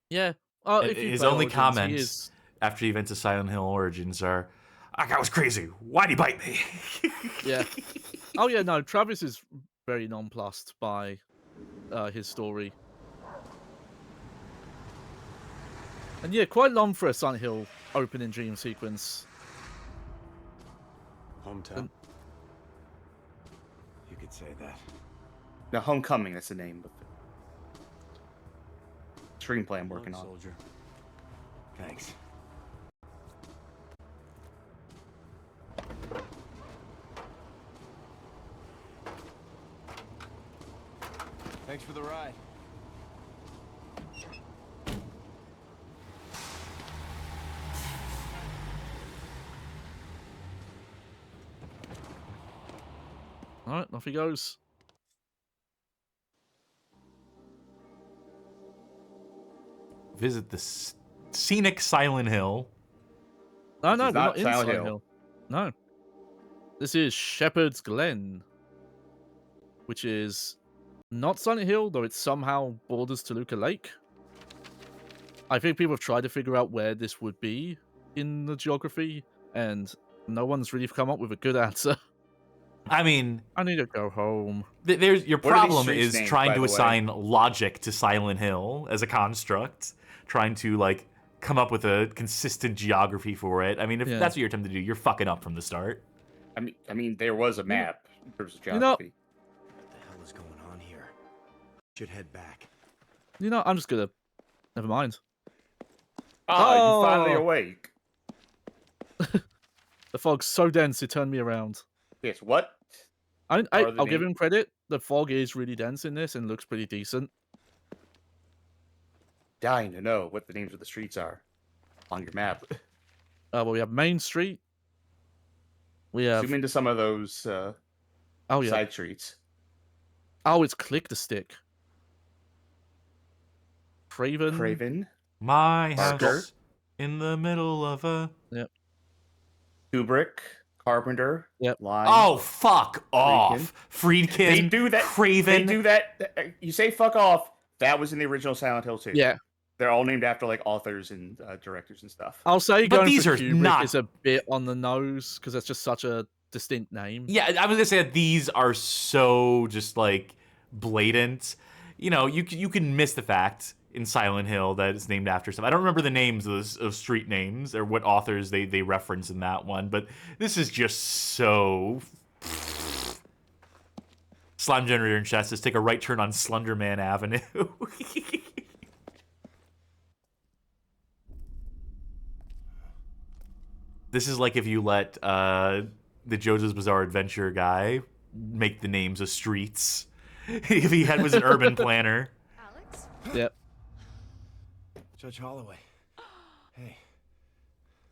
Yeah.
His only comments after the events of Silent Hill Origins are, "That guy was crazy. Why'd he bite me?"
Yeah. Oh yeah, no, Travis is very nonplussed by his story. And yeah, quite long for a Silent Hill opening dream sequence.
Hometown? You could say that.
Now, Homecoming, that's the name of the screenplay I'm working on.
Soldier. Thanks. Thanks for the ride.
Alright, off he goes.
Visit the scenic Silent Hill.
No,
This
we're
is
not
not
in
Silent
Silent
Hill.
Hill. No. This is Shepherd's Glen. Which is not Silent Hill, though it somehow borders Toluca Lake. I think people have tried to figure out where this would be in the geography, and no one's really come up with a good answer.
I mean,
I need to go home.
there's your
What are these
problem
streets
is
named,
trying
by
to
the way?
assign logic to Silent Hill as a construct, trying to like come up with a consistent geography for it. I mean, if
Yeah.
that's what you're attempting to do, you're fucking up from the start.
I mean, there was a map in terms of
You know-
geography.
What the hell is going on here? Should head back.
You know, I'm just gonna... Never mind.
You finally
Oh.
awake.
The fog's so dense it turned me around.
Yes, what?
I'll
the
give
name-
him credit. The fog is really dense in this and looks pretty decent.
Dying to know what the names of the streets are on your map.
Well, we have Main Street. We have...
Zoom into some of those
Oh, yeah.
side streets.
Oh, it's Click the Stick. Craven.
Craven,
My
Barker.
house in the middle of a...
Kubrick, Carpenter.
Yep.
Line.
Oh, fuck off. Friedkin.
They do that.
Craven.
They do that. You say fuck off. That was in the original Silent Hill too.
Yeah.
They're all named after like authors and directors and stuff.
I'll say
But
going
these
for
are
Kubrick
not-
is a bit on the nose because that's just such a distinct name.
Yeah, I was gonna say that these are so just like blatant. You know, you can miss the fact in Silent Hill that it's named after stuff. I don't remember the names of street names or what authors they reference in that one, but this is just so. Slime generator in chat says take a right turn on Slenderman Avenue. This is like if you let the JoJo's Bizarre Adventure guy make the names of streets. If he was an urban planner.
Alex?
Yep.
Judge Holloway. Hey.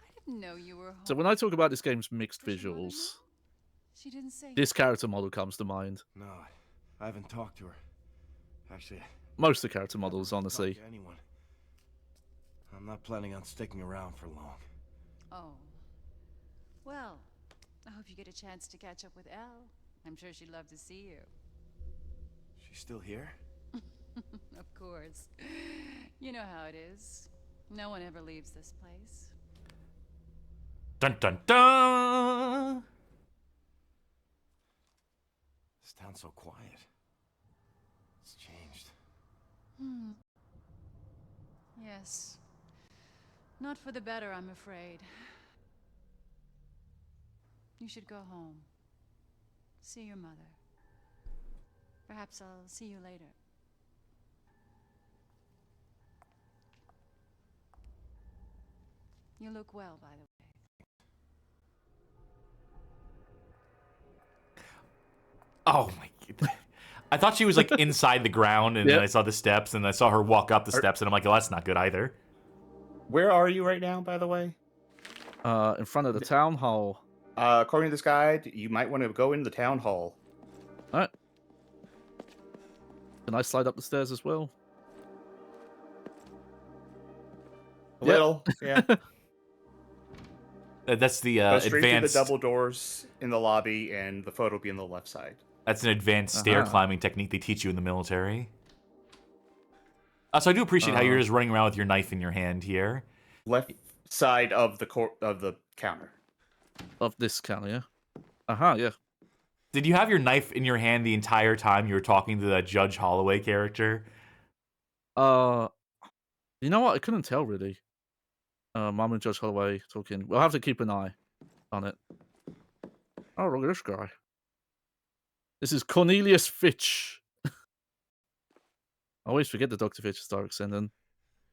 I didn't know you were home.
So when I talk about this game's mixed visuals,
She didn't say.
this character model comes to mind.
No, I haven't talked to her. Actually,
Most of the character
I haven't
models,
talked
honestly.
to anyone. I'm not planning on sticking around for long.
Oh. Well, I hope you get a chance to catch up with Elle. I'm sure she'd love to see you.
She's still here?
Of course. You know how it is. No one ever leaves this place.
Dun dun dun!
This town's so quiet. It's changed.
Yes. Not for the better, I'm afraid. You should go home. See your mother. Perhaps I'll see you later. You look well, by the way.
Oh my god. I thought she was like inside the ground, and then I saw the steps, and I saw her walk up the steps, and I'm like, oh, that's not good either.
Where are you right now, by the way?
In front of the town hall.
According to this guide, you might want to go in the town hall.
Alright. Can I slide up the stairs as well?
A little, yeah.
That's the
Go straight
advanced.
through the double doors in the lobby, and the photo will be on the left side.
That's an advanced stair climbing technique they teach you in the military. So I do appreciate how you're just running around with your knife in your hand here.
Left side of the counter.
Of this counter, yeah. Yeah.
Did you have your knife in your hand the entire time you were talking to that Judge Holloway character?
You know what? I couldn't tell really. Mom and Judge Holloway talking. We'll have to keep an eye on it. Oh, look at this guy. This is Cornelius Fitch. I always forget the Dr. Fitch Historic Sending.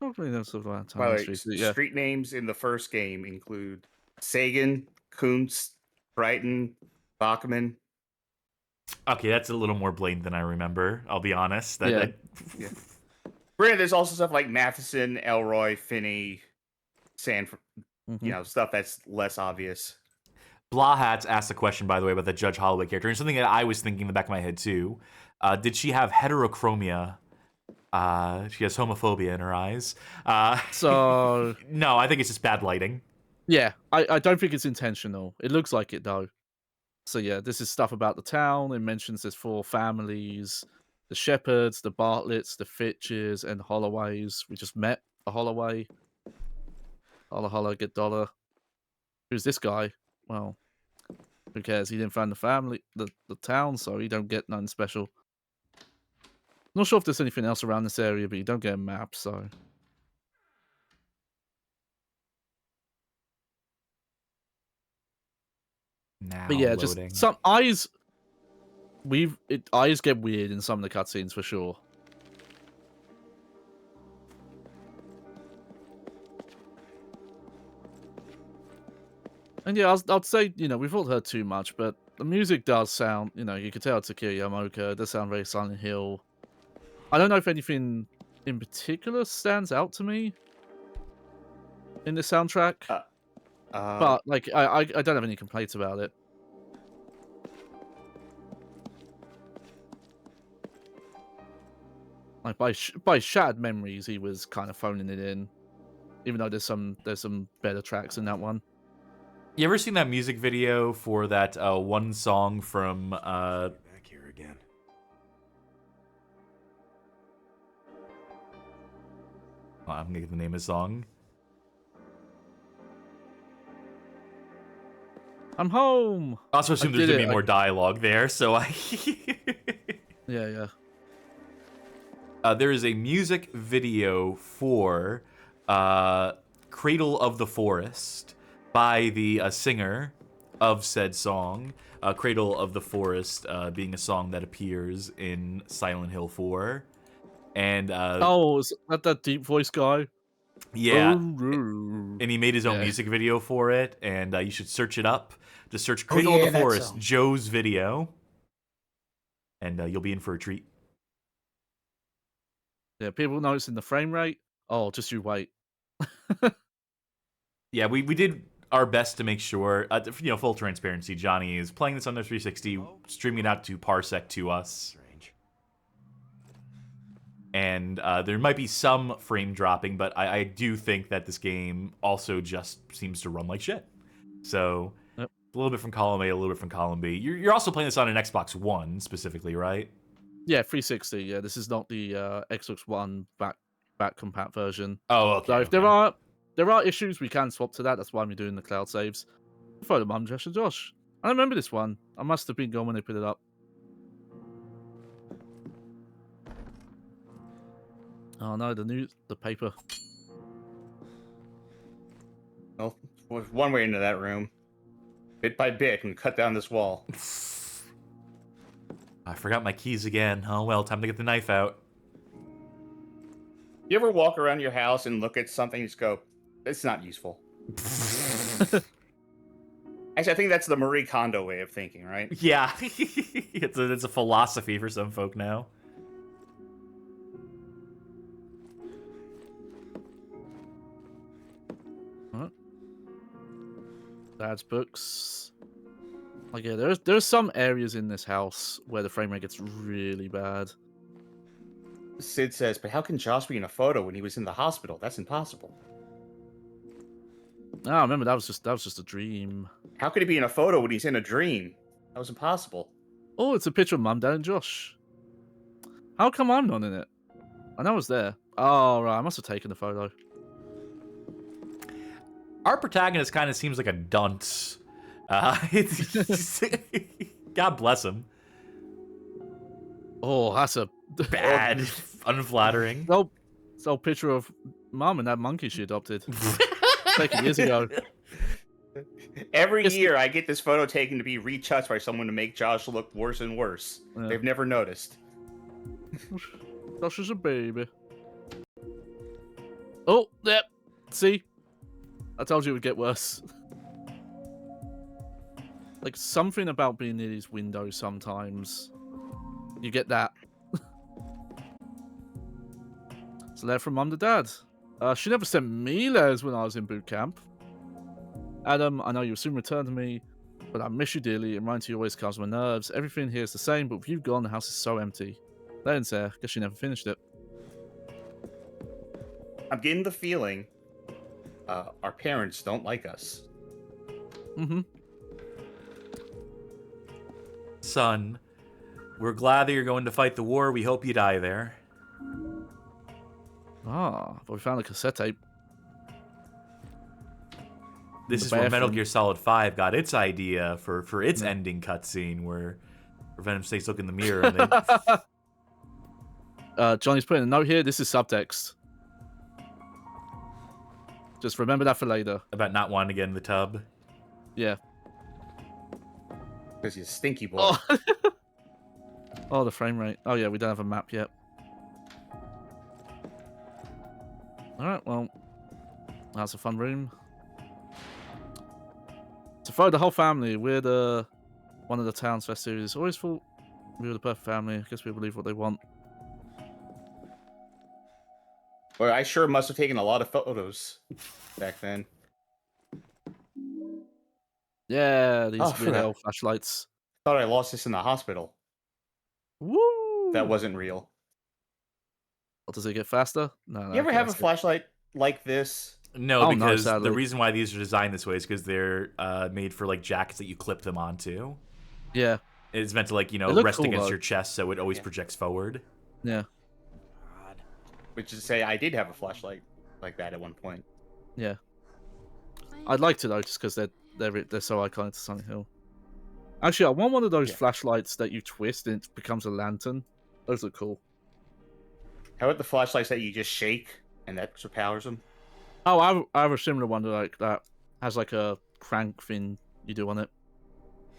By the
By
way, street names in the first game include Sagan, Kuntz, Brighton, Bachman.
Okay, that's a little more blatant than I remember. I'll be honest.
Yeah. Granted, there's also stuff like Matheson, Elroy, Finney, Sanford. You know, stuff that's less obvious.
Blahats asked a question, by the way, about the Judge Holloway character, and something that I was thinking in the back of my head too. Did she have heterochromia? She has homophobia in her eyes.
So
no, I think it's just bad lighting.
Yeah, I don't think it's intentional. It looks like it though. So yeah, this is stuff about the town. It mentions there's 4 families: the Shepherds, the Bartletts, the Fitches, and Holloways. We just met a Holloway. Holla holla, get dollar. Who's this guy? Well, who cares? He didn't find the family, the town, so he don't get nothing special. Not sure if there's anything else around this area, but you don't get a map, so.
Now
But yeah,
loading.
just some eyes. Eyes get weird in some of the cutscenes for sure. And yeah, I'd say, you know, we've all heard too much, but the music does sound, you know, you can tell it's Akira Yamaoka. It does sound very Silent Hill. I don't know if anything in particular stands out to me in the soundtrack, but like I don't have any complaints about it. Like by Shattered Memories, he was kind of phoning it in, even though there's some better tracks in that one.
You ever seen that music video for that one song from
Back here again.
I'm gonna get the name of the song.
I'm home.
I also assume there's
did
gonna
it,
be more dialogue there, so I.
Yeah.
There is a music video for Cradle of the Forest by the singer of said song. Cradle of the Forest being a song that appears in Silent Hill 4. And
Oh, is that deep voice guy?
yeah,
Oh,
and he made his own
yeah.
music video for it, and you should search it up. Just search
Oh,
Cradle of
yeah,
the
that
Forest,
song.
Joe's video, and you'll be in for a treat.
Yeah, people noticing the frame rate. Oh, just you wait.
Yeah, we did our best to make sure, full transparency, Johnny is playing this on their 360, streaming it out to Parsec to us.
Strange.
And there might be some frame dropping, but I do think that this game also just seems to run like shit. So,
Yep.
a little bit from column A, a little bit from column B. You're also playing this on an Xbox One, specifically, right?
Yeah, 360. Yeah, this is not the Xbox One back compat version.
Oh, okay.
So if there are issues, we can swap to that. That's why I'm doing the cloud saves. Photo Mum, Josh and Josh. I remember this one. I must have been gone when they put it up. Oh no, the paper.
Well, one way into that room. Bit by bit, and cut down this wall.
I forgot my keys again. Oh well, time to get the knife out.
You ever walk around your house and look at something and just go, it's not useful? Actually, I think that's the Marie Kondo way of thinking, right?
Yeah, it's a philosophy for some folk now.
Alright. Dad's books. Like, yeah, there's some areas in this house where the frame rate gets really bad.
Sid says, but how can Josh be in a photo when he was in the hospital? That's impossible.
Ah, remember that was just a dream.
How could he be in a photo when he's in a dream? That was impossible.
Oh, it's a picture of Mum, Dad, and Josh. How come I'm not in it? I know I was there. Oh, right, I must have taken the photo.
Our protagonist kind of seems like a dunce. God bless him.
Oh, that's a
Bad, unflattering.
It's an old picture of Mum and that monkey she adopted. Taken years ago.
Every year, I get this photo taken to be retouched by someone to make Josh look worse and worse.
Yeah.
They've never noticed.
Josh is a baby. Oh, yep. See? I told you it would get worse. Like, something about being near these windows sometimes. You get that. It's a letter from Mum to Dad. She never sent me letters when I was in boot camp. Adam, I know you'll soon return to me, but I miss you dearly, and writing to you always calms my nerves. Everything here is the same, but with you gone, the house is so empty. Len's there. Guess she never finished it.
I'm getting the feeling our parents don't like us.
Mm-hmm.
Son, we're glad that you're going to fight the war. We hope you die there.
Ah, but we found a cassette tape.
This
The
is where Metal
bathroom.
Gear Solid 5 got its idea for its ending cutscene, where Venom Snake's look in the mirror and they...
Johnny's putting a note here. This is subtext. Just remember that for later.
about not wanting to get in the tub.
Yeah.
Because he's a stinky boy.
Oh. Oh, the frame rate. Oh, yeah, we don't have a map yet. Alright, well. That's a fun room. To throw the whole family, we're the one of the town's festivities. Always thought we were the perfect family. I guess we believe what they want.
Well, I sure must have taken a lot of photos back then.
Yeah, these
Oh,
weird
crap.
old flashlights.
Thought I lost this in the hospital.
Woo!
That wasn't real.
Or does it get faster? No.
You ever
okay,
have a
that's it.
flashlight like this?
No,
Oh, no,
because the
sadly.
reason why these are designed this way is because they're made for like jackets that you clip them onto.
Yeah.
It's meant to like
They look
rest
cool,
against
though.
your chest, so it always
Yeah.
projects forward.
Yeah.
Which is to say, I did have a flashlight like that at one point.
Yeah. I'd like to though, just because they're so iconic to Silent Hill. Actually, I want one of those
Yeah.
flashlights that you twist and it becomes a lantern. Those are cool.
How about the flashlights that you just shake and that's what powers them?
Oh, I have a similar one like that. Has like a crank thing you do on it.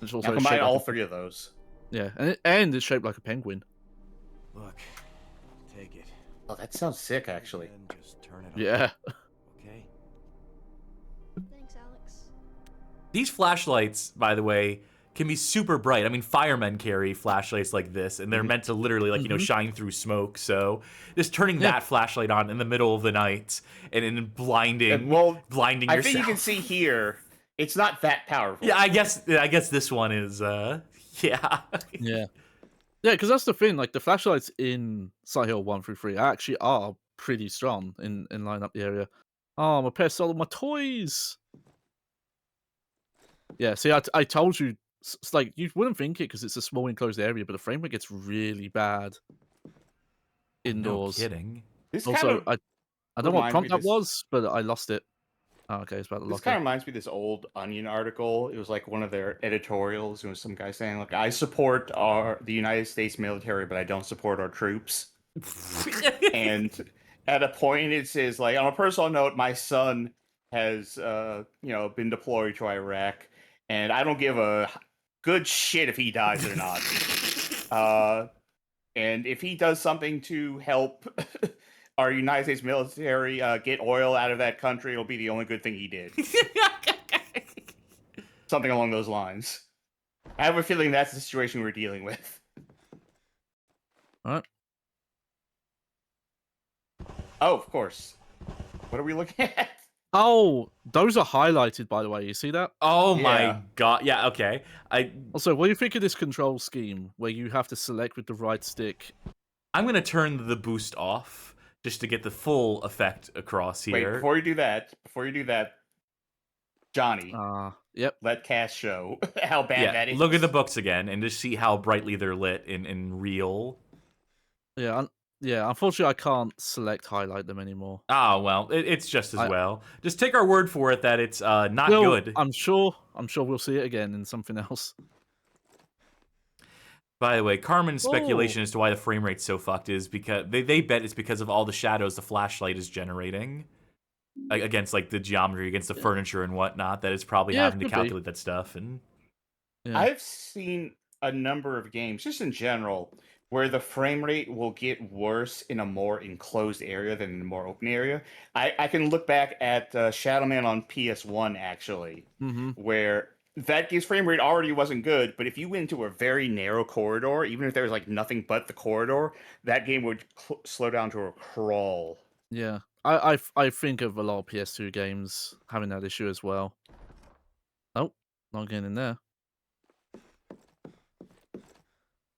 It's also
Now combine
shaped like
all
a,
three of those.
yeah, and it's shaped like a penguin.
Look, take it.
Oh, that sounds sick, actually.
And just turn it on.
Yeah.
Okay.
Thanks, Alex.
These flashlights, by the way, can be super bright. I mean, firemen carry flashlights like this, and they're meant to literally, like, shine through smoke. So just turning that flashlight on in the middle of the night and blinding
I
yourself.
think you can see here, it's not that powerful.
Yeah, I guess this one is, yeah.
Yeah. Yeah, because that's the thing. Like the flashlights in Silent Hill 1 through 3 actually are pretty strong in lining up the area. Oh, my pet stole my toys. Yeah, see, I told you. It's like you wouldn't think it because it's a small enclosed area, but the frame rate gets really bad indoors.
No kidding.
This
Also,
kind
I don't know what
reminds
prompt
me
that
this-
was, but I lost it. Oh, okay, it's about the
of
locker.
reminds me of this old Onion article. It was like one of their editorials. It was some guy saying, "Look, I support the United States military, but I don't support our troops." And at a point, it says, like, on a personal note, my son has, been deployed to Iraq, and I don't give a good shit if he dies or not. And if he does something to help our United States military get oil out of that country, it'll be the only good thing he did. Something along those lines. I have a feeling that's the situation we're dealing with.
All right.
Oh, of course. What are we looking at?
Oh, those are highlighted, by the way. You see that?
Oh
Yeah.
my god. Yeah, okay.
Also, what do you think of this control scheme where you have to select with the right stick?
I'm going to turn the boost off just to get the full effect across here.
Wait, before you do that, Johnny,
Yep.
let Cass show how bad that is.
Look at the books again and just see how brightly they're lit in real.
Yeah, unfortunately, I can't select highlight them anymore.
Oh, well, it's just as well. Just take our word for it that it's not good.
I'm sure we'll see it again in something else.
By the way, Carmen's speculation as to why the frame rate's so fucked is because they bet it's because of all the shadows the flashlight is generating against like the geometry, against the furniture and whatnot. That it's probably having to calculate that stuff. And
I've seen a number of games, just in general, where the frame rate will get worse in a more enclosed area than in a more open area. I can look back at Shadow Man on PS1, actually, where that game's frame rate already wasn't good, but if you went into a very narrow corridor, even if there was like nothing but the corridor, that game would slow down to a crawl.
Yeah, I think of a lot of PS2 games having that issue as well. Oh, not getting in there.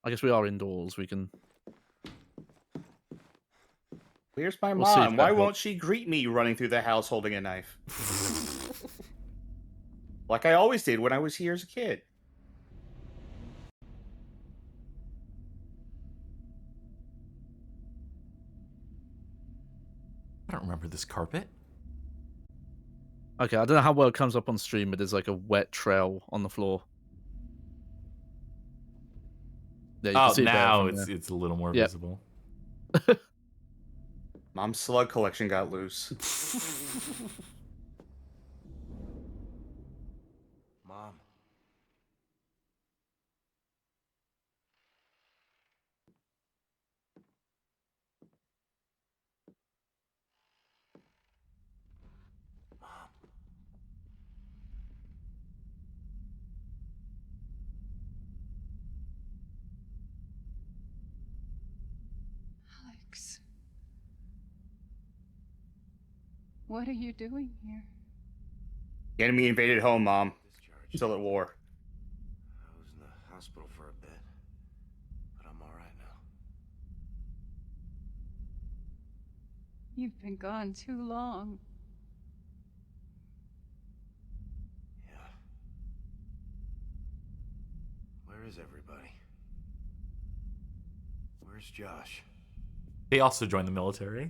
I guess we are indoors. We can.
Where's my
We'll see if
mom?
that
Why
helps.
won't she greet me running through the house holding a knife? Like I always did when I was here as a kid.
I don't remember this carpet.
Okay, I don't know how well it comes up on stream, but there's like a wet trail on the floor. Yeah, you can see it better
now
from there.
it's a little more visible.
Mom's slug collection got loose.
Mom.
Alex. What are you doing here?
The enemy invaded home, Mom.
Discharged.
Still at war.
I was in the hospital for a bit, but I'm all right now.
You've been gone too long.
is everybody? Where's Josh?
They also joined the military.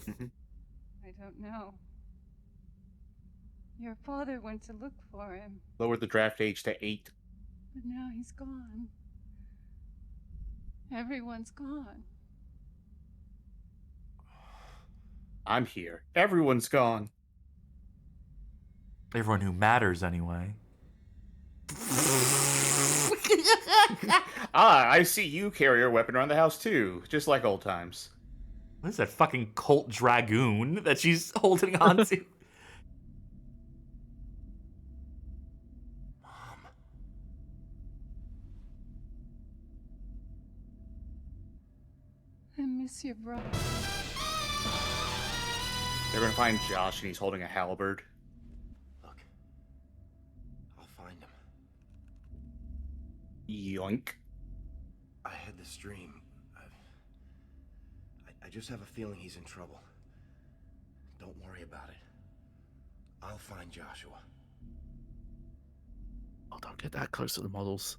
I don't know. Your father went to look for him,
Lowered the draft age to 8.
but now he's gone. Everyone's gone.
I'm here. Everyone's gone.
Everyone who matters, anyway.
I see you carry your weapon around the house too, just like old times.
What is that fucking Colt Dragoon that she's holding on to?
Mom.
I miss your brother.
They're gonna find Josh and he's holding a halberd.
Look. I'll find him.
Yoink.
I had this dream. I just have a feeling he's in trouble. Don't worry about it. I'll find Joshua.
Oh, don't get that close to the models.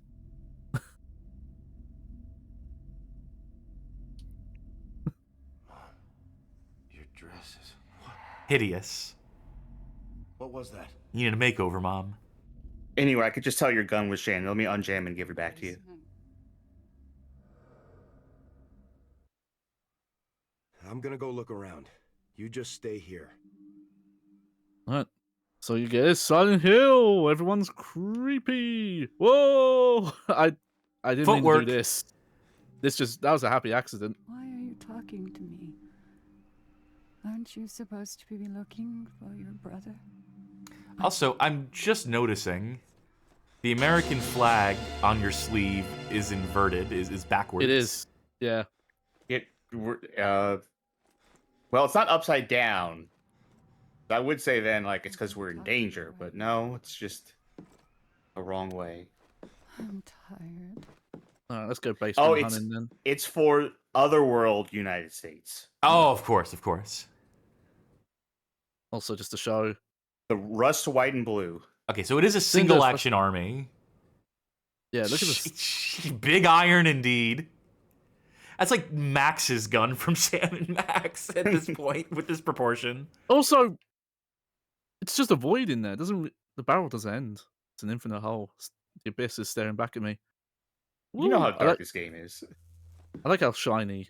Mom, your dress is...
Hideous.
What was that?
You need a makeover, Mom.
Anyway, I could just tell your gun was jammed. Let me unjam and give it back to you.
I'm gonna go look around. You just stay here.
Alright. So you get Silent Hill. Everyone's creepy. Whoa! I didn't mean to
Footwork.
do this. That was a happy accident.
Why are you talking to me? Aren't you supposed to be looking for your brother?
Also, I'm just noticing the American flag on your sleeve is inverted, is backwards.
It is. Yeah.
Well, it's not upside down. I would say then, like, it's because we're in danger, but no, it's just the wrong way.
I'm tired.
Alright, let's go basement hunting then.
It's for Otherworld United States.
Oh, of course, of course.
Also, just to show.
The rust, white, and blue.
Okay, so it is a single action army.
Yeah, look at this.
Big iron indeed. That's like Max's gun from Sam and Max at this point with this proportion.
Also, it's just a void in there. The barrel doesn't end. It's an infinite hole. The abyss is staring back at me.
You know how
Woo!
dark this game is.
I like how shiny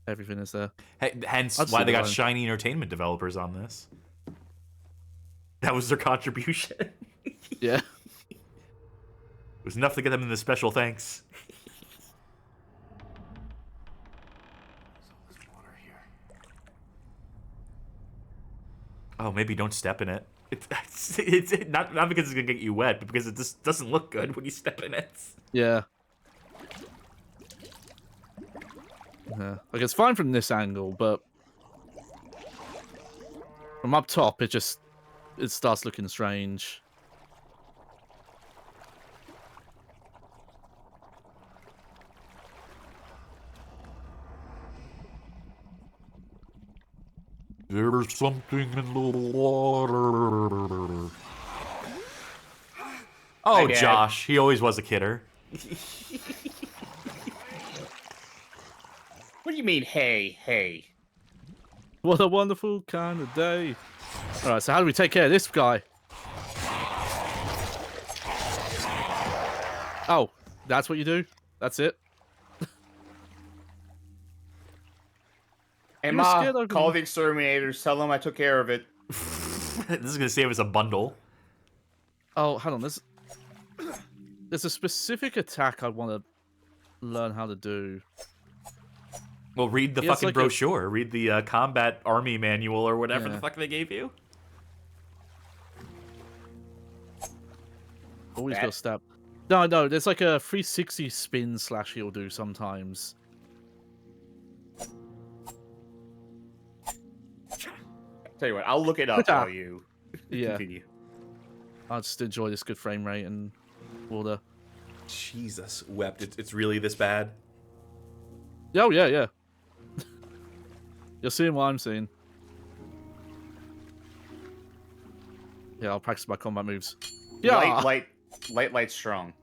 everything is there.
Hence
I'd
why
say
they got
that.
Shiny Entertainment developers on this. That was their contribution.
Yeah.
It was enough to get them in the special thanks.
There's water here.
Oh, maybe don't step in it. It's not because it's gonna get you wet, but because it just doesn't look good when you step in it.
Yeah. Yeah. Like, it's fine from this angle, but from up top, it starts looking strange.
There's something in the water. Oh,
Hi, Dad.
Josh. He always was a kidder.
What do you mean, hey?
What a wonderful kind of day. Alright, so how do we take care of this guy? Oh, that's what you do? That's it?
Hey,
You were
Ma,
scared of
call
him.
the exterminators. Tell them I took care of it.
This is gonna save us a bundle.
Oh, hold on. There's a specific attack I want to learn how to do.
Well, read the
He has
fucking
like a-
brochure. Read the combat army manual or whatever
Yeah.
the fuck they gave you.
Always
That-
got to stab. No, there's like a 360 spin / he'll do sometimes.
Tell you what, I'll look it up while you
Yeah.
continue.
I just enjoy this good frame rate and water.
Jesus, wept. It's really this bad?
Oh, yeah. You're seeing what I'm seeing. Yeah, I'll practice my combat moves. Yeah.
Light, strong.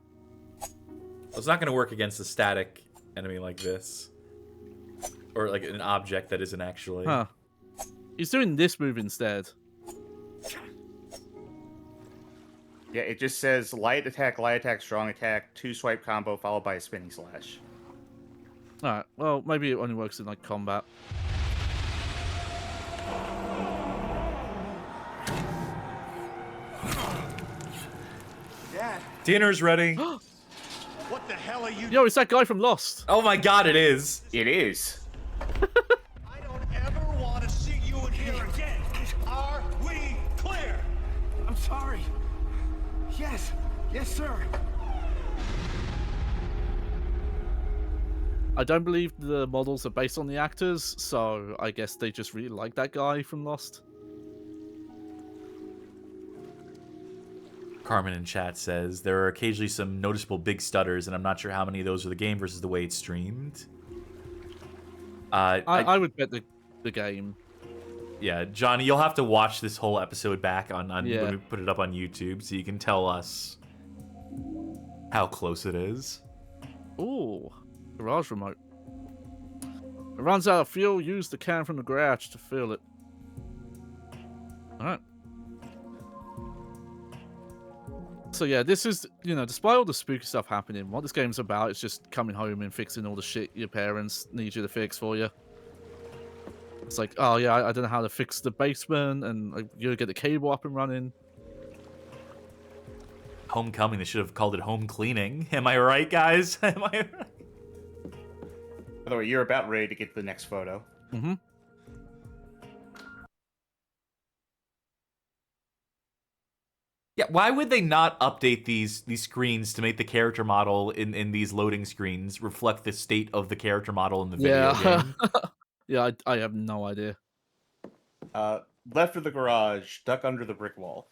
It's not going to work against a static enemy like this. Or like an object that isn't actually.
Huh. He's doing this move instead.
Yeah, it just says light attack, strong attack, 2-swipe combo followed by a spinning slash.
Alright, well, maybe it only works in, like, combat.
Dad,
Dinner's ready.
what the hell are you?
Yo, it's that guy from Lost.
Oh my god, it is.
It is.
I don't ever want to see you in here again. Are we clear? I'm sorry. Yes, sir.
I don't believe the models are based on the actors, so I guess they just really like that guy from Lost.
Carmen in chat says, there are occasionally some noticeable big stutters, and I'm not sure how many of those are the game versus the way it's streamed.
I would bet the game.
Yeah, Johnny, you'll have to watch this whole episode back on
Yeah.
when we put it up on YouTube, so you can tell us how close it is.
Ooh, garage remote. It runs out of fuel, use the can from the garage to fill it. Alright. So yeah, this is, you know, despite all the spooky stuff happening, what this game's about is just coming home and fixing all the shit your parents need you to fix for you. It's like, oh yeah, I don't know how to fix the basement, and like, you get the cable up and running.
Homecoming, they should have called it home cleaning. Am I right, guys? Am I right?
By the way, you're about ready to get to the next photo.
Mm-hmm.
Yeah, why would they not update these screens to make the character model in these loading screens reflect the state of the character model in the video game?
Yeah, I have no idea.
Left of the garage, duck under the brick wall.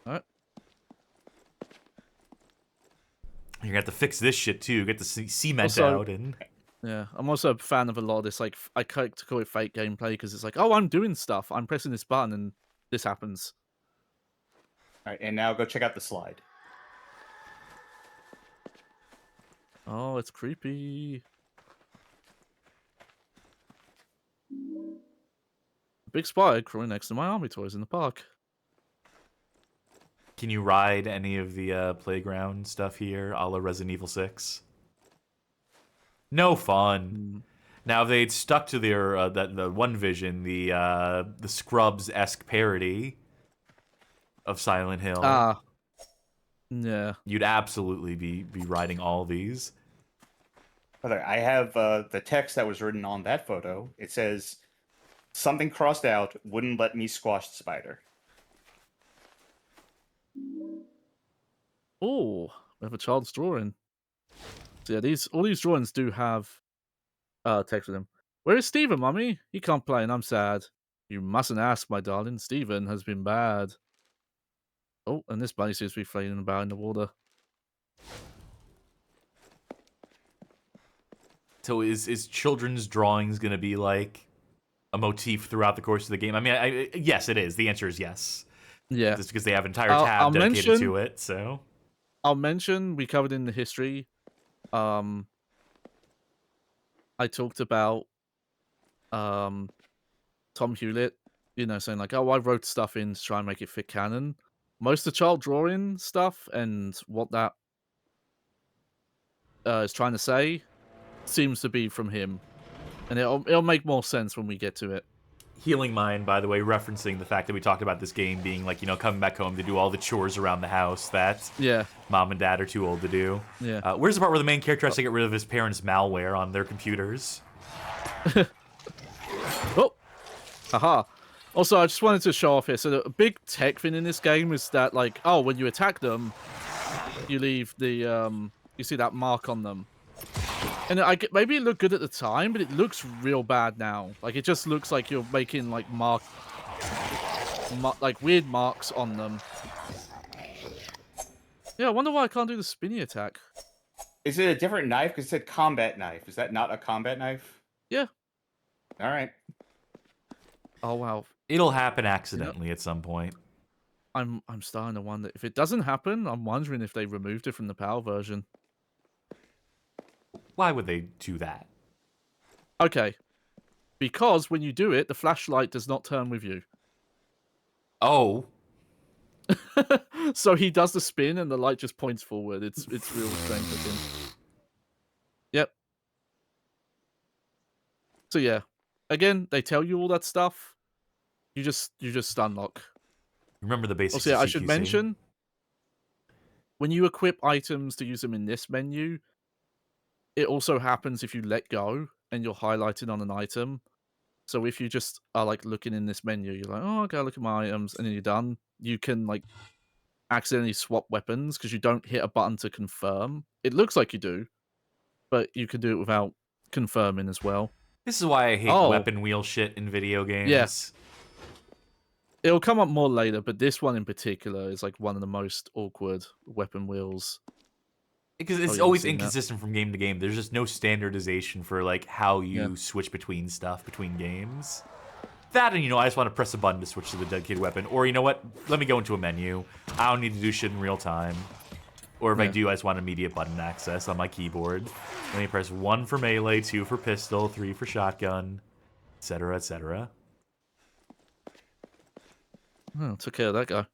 Alright.
You're gonna have to fix this shit too. Get the cement
Also-
out and.
Yeah, I'm also a fan of a lot of this, like, I like to call it fake gameplay, because it's like, oh, I'm doing stuff, I'm pressing this button, and this happens.
All right, and now go check out the slide.
Oh, it's creepy. A big spider crawling next to my army toys in the park.
Can you ride any of the playground stuff here, a la Resident Evil 6? No fun. Now, if they'd stuck to their the one vision, the Scrubs-esque parody of Silent Hill,
Yeah.
you'd absolutely be riding all these.
By the way, I have the text that was written on that photo. It says, something crossed out, wouldn't let me squash the spider.
Oh, we have a child's drawing. So yeah, all these drawings do have text with them. Where is Steven, Mummy? He can't play and I'm sad. You mustn't ask, my darling. Steven has been bad. Oh, and this bunny seems to be floating about in the water.
So is children's drawings going to be like a motif throughout the course of the game? I mean, yes, it is. The answer is yes.
Yeah.
Just because they have an entire tab dedicated to it, so...
I'll mention, we covered in the history, I talked about Tom Hewlett, you know, saying like, oh, I wrote stuff in to try and make it fit canon. Most of the child drawing stuff and what that is trying to say seems to be from him. And it'll make more sense when we get to it.
Healing Mind, by the way, referencing the fact that we talked about this game being like, you know, coming back home to do all the chores around the house that mom and dad are too old to do.
Yeah.
Where's the part where the main character has to get rid of his parents' malware on their computers?
Oh! Haha. Also, I just wanted to show off here. So the big tech thing in this game is that, like, oh, when you attack them, you leave the, you see that mark on them. And maybe it looked good at the time, but it looks real bad now. Like, it just looks like you're making, like, like, weird marks on them. Yeah, I wonder why I can't do the spinny attack.
Is it a different knife? Because it said combat knife. Is that not a combat knife?
Yeah.
All right.
Oh, wow.
It'll happen accidentally at some point.
I'm starting to wonder if it doesn't happen. I'm wondering if they removed it from the PAL version.
Why would they do that?
Okay, because when you do it, the flashlight does not turn with you.
Oh,
So he does the spin and the light just points forward. It's real strange looking. Yep. So yeah, again, they tell you all that stuff. You just unlock.
remember the basics
Also, yeah,
of
I should
CQC?
mention when you equip items to use them in this menu, it also happens if you let go and you're highlighted on an item. So if you just are like looking in this menu, you're like, oh, okay, look at my items, and then you're done. You can like accidentally swap weapons because you don't hit a button to confirm. It looks like you do, but you can do it without confirming as well.
This is why I hate
Oh.
weapon wheel shit in video games.
Yeah. It'll come up more later, but this one in particular is like one of the most awkward weapon wheels.
Because it's
you've
always
seen that.
inconsistent from game to game. There's just no standardization for like how you switch between stuff between games. That and I just want to press a button to switch to the dedicated weapon. Or you know what? Let me go into a menu. I don't need to do shit in real time. Or if I do, I just want immediate button access on my keyboard. Let me press 1 for melee, 2 for pistol, 3 for shotgun, etc., etc.
Oh, took care of that guy.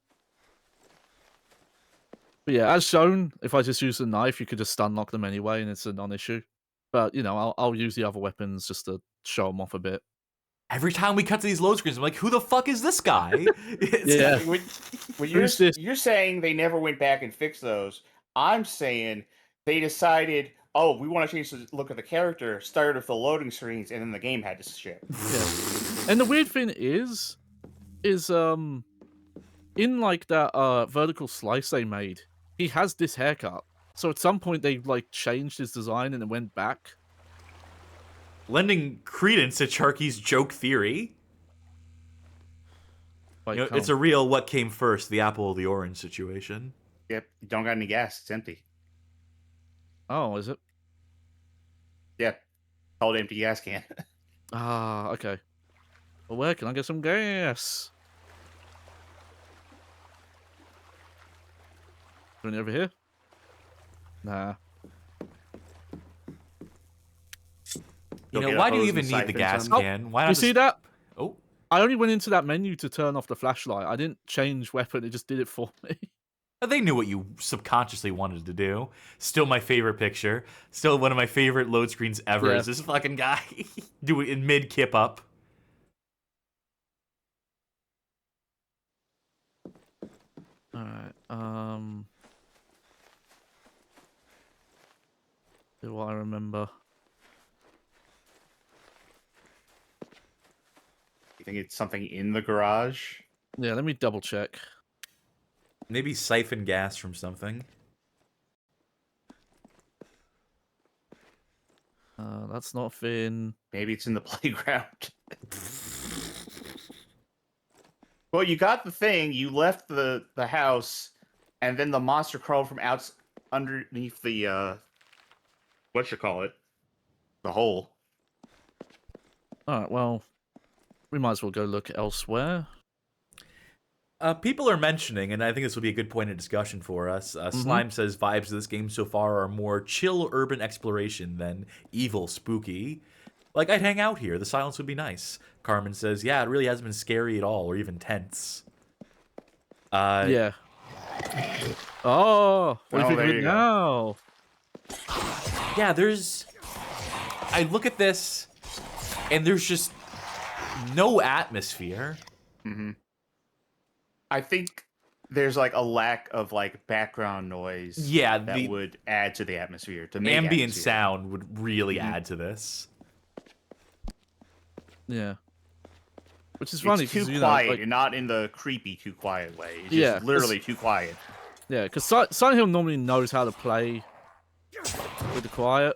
But yeah, as shown, if I just use the knife, you could just stun lock them anyway, and it's a non-issue. But I'll use the other weapons just to show them off a bit.
Every time we cut to these load screens, I'm like, who the fuck is this guy?
Yeah.
When you're saying they never went back and fixed those, I'm saying they decided, oh, we want to change the look of the character, started with the loading screens, and then the game had to ship.
Yeah. And the weird thing is in like that vertical slice they made, he has this haircut. So at some point they like changed his design and it went back.
Lending credence to Charky's joke theory. It's a real what came first, the apple or the orange situation.
Yep, you don't got any gas, it's empty.
Oh, is it?
Yeah, cold empty gas can.
Ah, okay. Well, where can I get some gas? Any over here? Nah.
Why do you even need the gas can? Why not
you see that?
Oh.
I only went into that menu to turn off the flashlight. I didn't change weapon, it just did it for me.
They knew what you subconsciously wanted to do. Still my favorite picture. Still one of my favorite load screens ever is this fucking guy do it in mid-kip up.
Alright, do what I remember.
You think it's something in the garage?
Yeah, let me double check.
Maybe siphon gas from something.
That's not Finn.
Maybe it's in the playground. Well, you got the thing, you left the house, and then the monster crawled from underneath the, the hole.
Alright, well, we might as well go look elsewhere.
People are mentioning, and I think this will be a good point of discussion for us. Slime says vibes of this game so far are more chill urban exploration than evil spooky. Like, I'd hang out here. The silence would be nice. Carmen says, yeah, it really hasn't been scary at all, or even tense.
Yeah. Oh, what do you think of it now?
Yeah, I look at this, and there's just no atmosphere.
Mm-hmm. I think there's like a lack of like background noise.
Yeah,
that would add to the atmosphere. To make
ambient
atmosphere.
sound would really add to this.
Yeah. Which is funny.
It's too quiet, and not in the creepy too quiet way. It's just literally too quiet.
Yeah, because Silent Hill normally knows how to play with the quiet.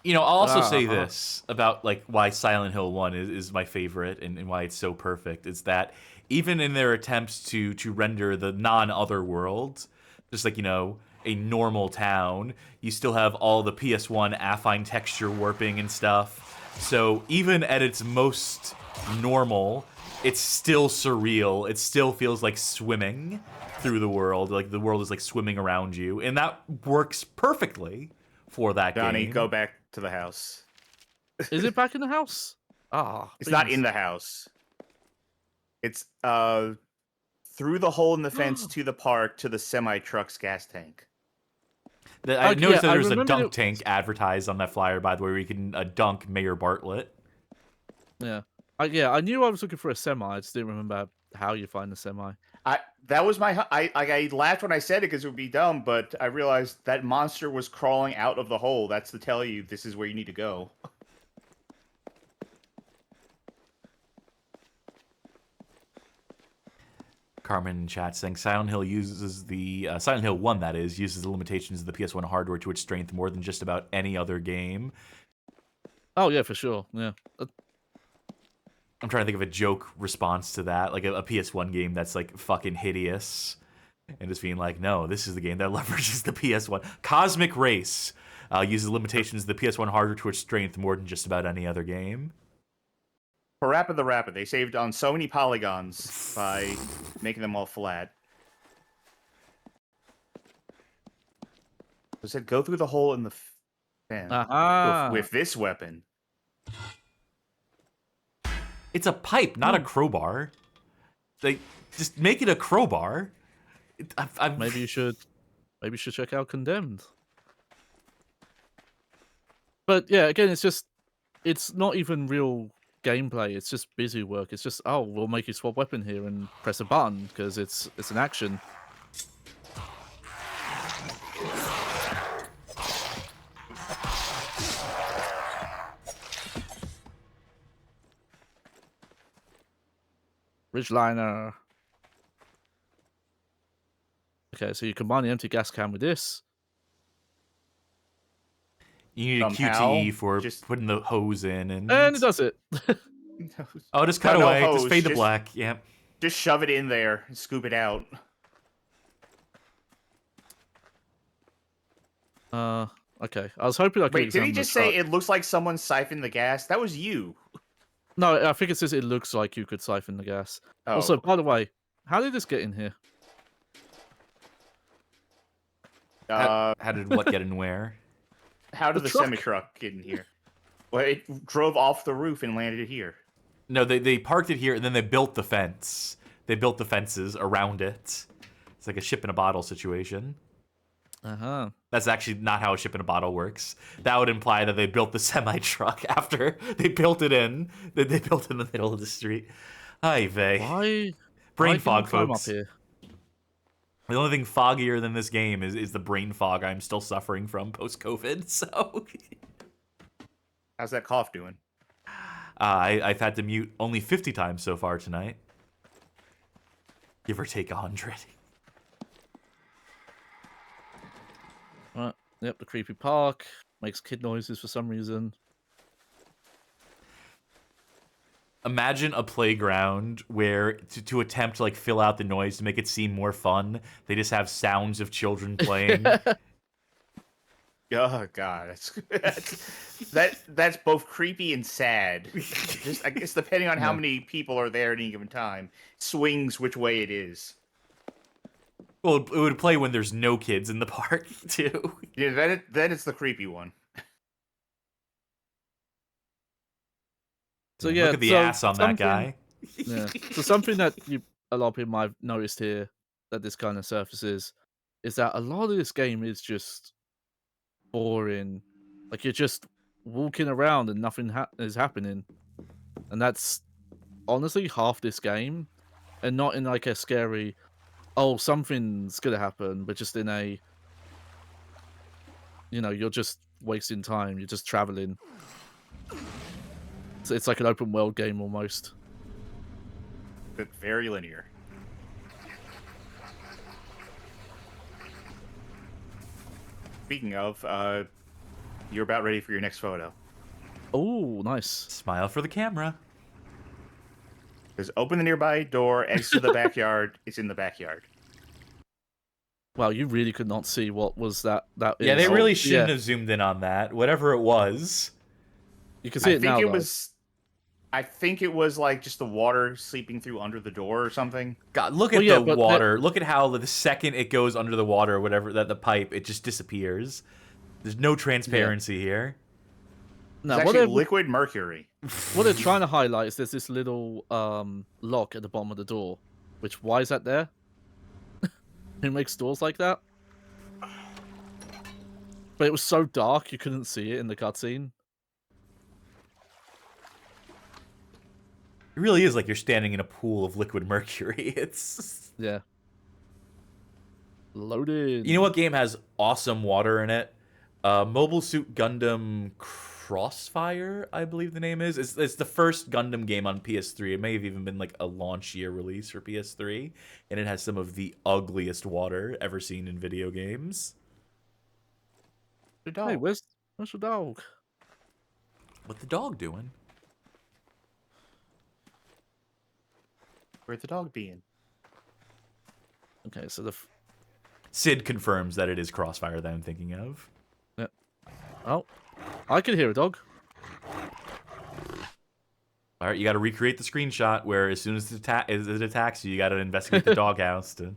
I'll also say this about like why Silent Hill 1 is my favorite and why it's so perfect. It's that even in their attempts to render the non-other world, just like, a normal town, you still have all the PS1 affine texture warping and stuff. So even at its most normal, it's still surreal. It still feels like swimming through the world. Like the world is like swimming around you, and that works perfectly for that
Donnie,
game.
go back to the house.
Is it back in the house? Ah,
It's not
beans.
in the house. It's through the hole in the fence to the park to the semi truck's gas tank.
I noticed that
I
there was a
remembered
dunk
it-
tank advertised on that flyer, by the way, where you can dunk Mayor Bartlett.
Yeah. I knew I was looking for a semi. I just didn't remember how you find the semi.
That was my I laughed when I said it because it would be dumb, but I realized that monster was crawling out of the hole. That's to tell you this is where you need to go.
Carmen in chat saying Silent Hill uses the Silent Hill 1, that is, uses the limitations of the PS1 hardware to its strength more than just about any other game.
Oh yeah, for sure. Yeah.
I'm trying to think of a joke response to that, like a PS1 game that's like fucking hideous, and just being like, no, this is the game that leverages the PS1. Cosmic Race uses limitations of the PS1 hardware to its strength more than just about any other game.
Parappa the Rapper, they saved on so many polygons by making them all flat. I said, go through the hole in the fence with this weapon.
It's a pipe, not a crowbar. Like, just make it a crowbar.
Maybe you should check out Condemned. But yeah, again, it's not even real gameplay. It's just busy work. It's just, oh, we'll make you swap weapon here and press a button because it's an action. Ridgeliner. Okay, so you combine the empty gas can with this.
You need a
Somehow,
QTE for
just-
putting the hose in, and
And it does it.
oh, just cut
No
away,
hose,
just fade to
just-
black. Yep.
Just shove it in there and scoop it out.
Okay. I was hoping I could
Wait, did he
examine the
just say
truck.
it looks like someone siphoned the gas? That was you.
No, I think it says it looks like you could siphon the gas.
Oh.
Also, by the way, how did this get in here?
How did what get in where?
How did
the
the
truck.
semi-truck get in here? Well, it drove off the roof and landed it here.
No, they parked it here, and then they built the fence. They built the fences around it. It's like a ship in a bottle situation.
Uh-huh.
That's actually not how a ship in a bottle works. That would imply that they built the semi-truck after they built it in. They built it in the middle of the street. Ay vey.
Why?
Brain
why
fog,
can you climb
folks.
Up here?
The only thing foggier than this game is the brain fog I'm still suffering from post-COVID. So
How's that cough doing?
I've had to mute only 50 times so far tonight. Give or take 100.
Right. Yep, the creepy park makes kid noises for some reason.
Imagine a playground where to attempt to like fill out the noise to make it seem more fun, they just have sounds of children playing.
Oh god, that's both creepy and sad. Just I guess depending on how many people are there at any given time, swings which way it is.
Well, it would play when there's no kids in the park too.
Yeah, then it's the creepy one.
So yeah,
look at the
so
ass on that
something-
guy.
Yeah. So something that a lot of people might have noticed here that this kind of surfaces is that a lot of this game is just boring. Like you're just walking around and nothing is happening, and that's honestly half this game, and not in like a scary, oh something's gonna happen, but just in a, you're just wasting time. You're just traveling. So it's like an open world game almost.
But very linear. Speaking of, you're about ready for your next photo.
Oh, nice.
Smile for the camera.
Just open the nearby door, exit the backyard. It's in the backyard.
Wow, you really could not see what was that.
Yeah,
is.
they really
Oh,
shouldn't
yeah.
have zoomed in on that. Whatever it was.
You can see
I
it
think
now.
it
though.
was. I think it was like just the water seeping through under the door or something.
God, look at the water. Look at how the second it goes under the water, whatever that the pipe, it just disappears. There's no transparency here.
No, it's actually liquid mercury.
What they're trying to highlight is there's this little lock at the bottom of the door. Which, why is that there? Who makes doors like that? But it was so dark you couldn't see it in the cutscene.
It really is like you're standing in a pool of liquid mercury. It's...
Yeah. Loaded.
You know what game has awesome water in it? Mobile Suit Gundam Crossfire, I believe the name is. It's the first Gundam game on PS3. It may have even been like a launch year release for PS3. And it has some of the ugliest water ever seen in video games.
Hey, where's the dog?
What's the dog doing?
Where'd the dog be in?
Okay, so the...
Sid confirms that it is Crossfire that I'm thinking of.
Yep. Oh, I can hear a dog.
All right, you got to recreate the screenshot where as soon as it attacks you, you got to investigate the doghouse to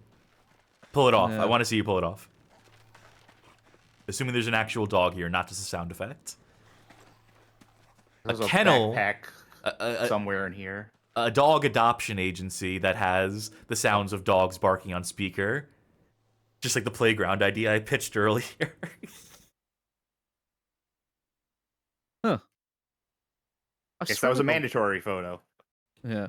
pull it off.
Yeah.
I want to see you pull it off. Assuming there's an actual dog here, not just a sound effect.
There's
a kennel,
backpack somewhere in here.
A dog adoption agency that has the sounds of dogs barking on speaker. Just like the playground idea I pitched earlier.
Huh.
I guess that was a mandatory photo.
Yeah.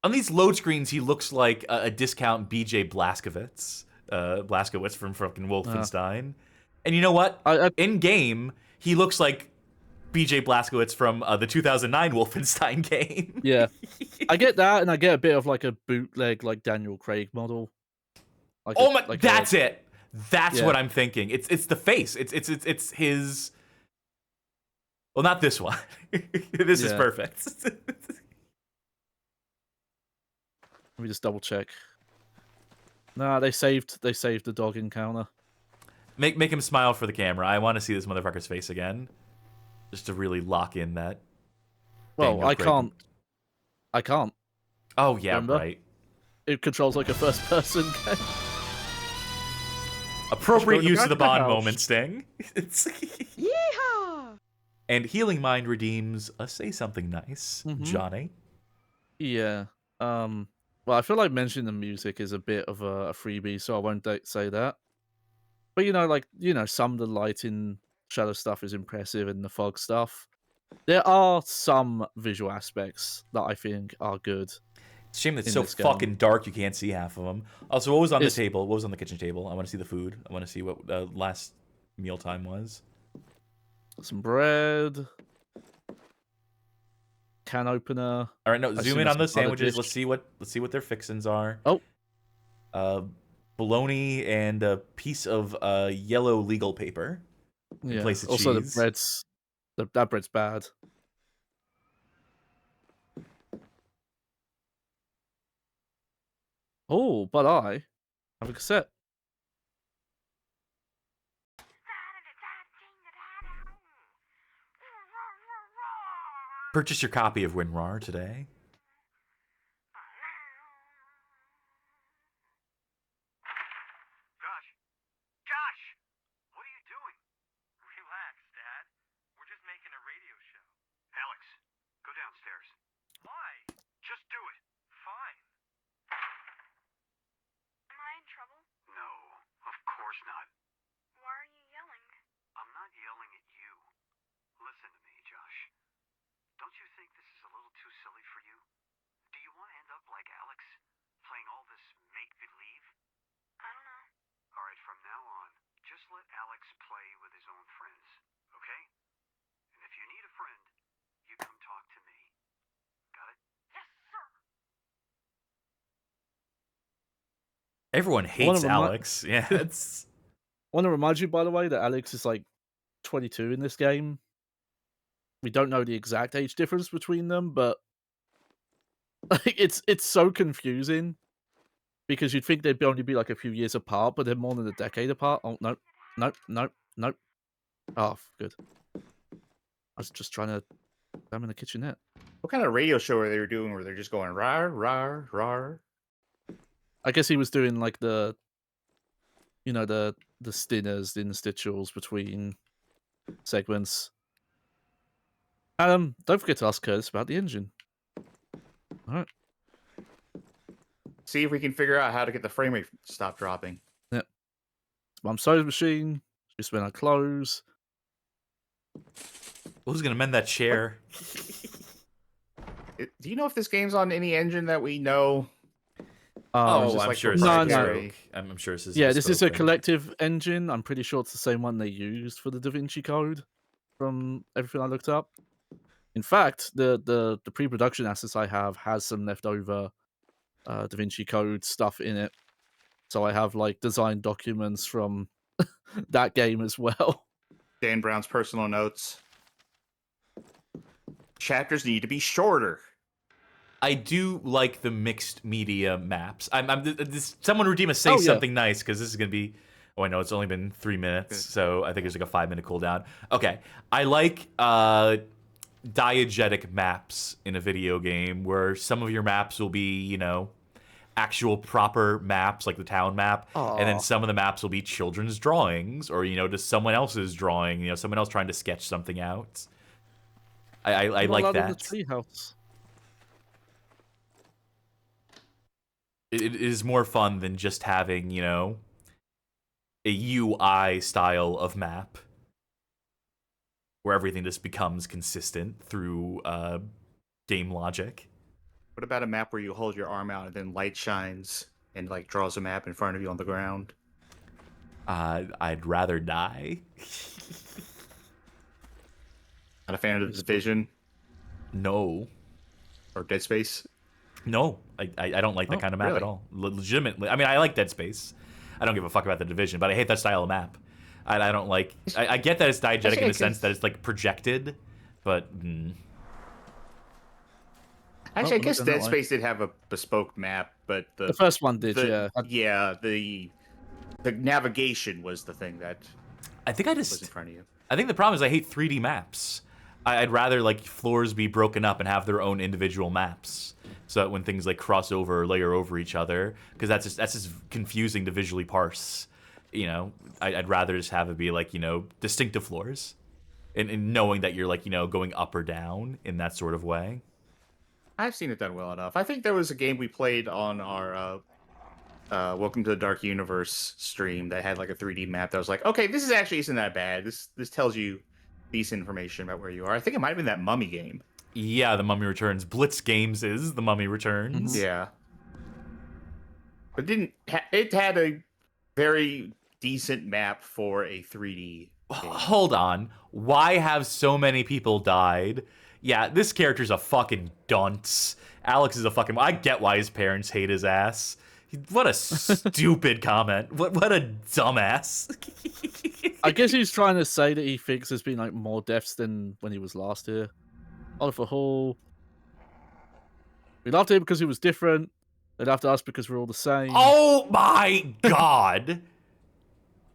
On these load screens, he looks like a discount BJ Blazkowicz from fucking Wolfenstein. And you know what? In game, he looks like BJ Blazkowicz from the 2009 Wolfenstein game.
Yeah, I get that, and I get a bit of like a bootleg, like Daniel Craig model. Like
that's it. That's what I'm thinking. It's the face. It's his. Well, not this one. This is perfect.
Let me just double check. Nah, they saved the dog encounter.
Make him smile for the camera. I want to see this motherfucker's face again. Just to really lock in that.
Well, I can't.
Oh, yeah,
remember?
right.
It controls like a first-person game.
Appropriate use of the Bond moment, Sting.
Yeehaw!
And Healing Mind redeems a Say Something Nice, Johnny.
Yeah. Well, I feel like mentioning the music is a bit of a freebie, so I won't say that. But, some of the lighting shadow stuff is impressive and the fog stuff. There are some visual aspects that I think are good.
It's a shame it's so fucking dark you can't see half of them. Also, what was on the table? What was on the kitchen table? I want to see the food. I want to see what last mealtime was.
Some bread. Can opener.
All right, no, zoom in on those sandwiches. Let's see what their fixins are.
Oh.
Bologna and a piece of yellow legal paper.
Yeah.
Place of
Also,
cheese.
that bread's bad. Oh, but I have a cassette.
Purchase your copy of WinRAR today.
Josh! What are you doing? Relax, Dad. We're just making a radio show. Alex, go downstairs. Why? Just do it. Fine.
Am I in trouble?
No, of course not.
Why are you yelling?
I'm not yelling at you. Listen to me, Josh. Don't you think this is a little too silly for you? Do you want to end up like Alex, playing all this make-believe?
I don't know.
All right, from now on, just let Alex play with his own friends, okay? And if you need a friend, you come talk to me. Got it?
Yes, sir.
Everyone hates Alex. Yeah, it's.
I want to remind you, by the way, that Alex is like 22 in this game. We don't know the exact age difference between them, but it's so confusing because you'd think they'd only be like a few years apart, but they're more than a decade apart. Oh, no. Oh, good. I was just trying to... I'm in the kitchenette.
What kind of radio show are they doing where they're just going rar, rar, rar?
I guess he was doing like the stinners, the interstitials between segments. Don't forget to ask Curtis about the engine. All right.
See if we can figure out how to get the frame rate to stop dropping.
Yep. Mum's sewing machine. Just when I close.
Who's gonna mend that chair?
Do you know if this game's on any engine that we know?
Oh,
just
I'm
like
sure it's
proprietary?
I'm sure this is
Yeah, this is a
bespoke thing.
collective engine. I'm pretty sure it's the same one they used for the Da Vinci Code from everything I looked up. In fact, the pre-production assets I have has some leftover Da Vinci Code stuff in it. So I have like design documents from that game as well.
Dan Brown's personal notes. Chapters need to be shorter.
I do like the mixed media maps. Someone redeem us say
Oh, yeah.
something nice because this is gonna be. Oh, I know it's only been 3 minutes, so I think there's like a 5-minute cooldown. Okay, I like diegetic maps in a video game where some of your maps will be, you know, actual proper maps like the town map, and then some of the maps will be children's drawings or, you know, just someone else's drawing, you know, someone else trying to sketch something out. I like that.
The treehouse.
It is more fun than just having, you know, a UI style of map where everything just becomes consistent through game logic.
What about a map where you hold your arm out and then light shines and like draws a map in front of you on the ground?
I'd rather die.
Not a fan of the Division
No.
or Dead Space?
No, I don't like that kind of map at all. Legitimately. I mean, I like Dead Space. I don't give a fuck about the Division, but I hate that style of map. I don't like... I get that it's diegetic in the sense that it's like projected, but...
Actually, I guess Dead Space did have a bespoke map, but
the first one did, yeah.
Yeah, the navigation was the thing that
I think I
was
just...
in front of you.
I think the problem is I hate 3D maps. I'd rather like floors be broken up and have their own individual maps, so that when things like cross over or layer over each other, because that's just confusing to visually parse. You know, I'd rather just have it be like, you know, distinctive floors, and knowing that you're like, you know, going up or down in that sort of way.
I've seen it done well enough. I think there was a game we played on our Welcome to the Dark Universe stream that had like a 3D map that was like, okay, this isn't that bad. This tells you decent information about where you are. I think it might have been that Mummy game.
Yeah, The Mummy Returns. Blitz Games is The Mummy Returns.
Yeah. But it had a very decent map for a 3D game.
Hold on. Why have so many people died? Yeah, this character's a fucking dunce. Alex is a fucking... I get why his parents hate his ass. What a stupid comment. What a dumbass.
I guess he's trying to say that he thinks there's been like more deaths than when he was last here. Oliver Hall. We loved him because he was different. They loved us because we're all the same.
Oh my god.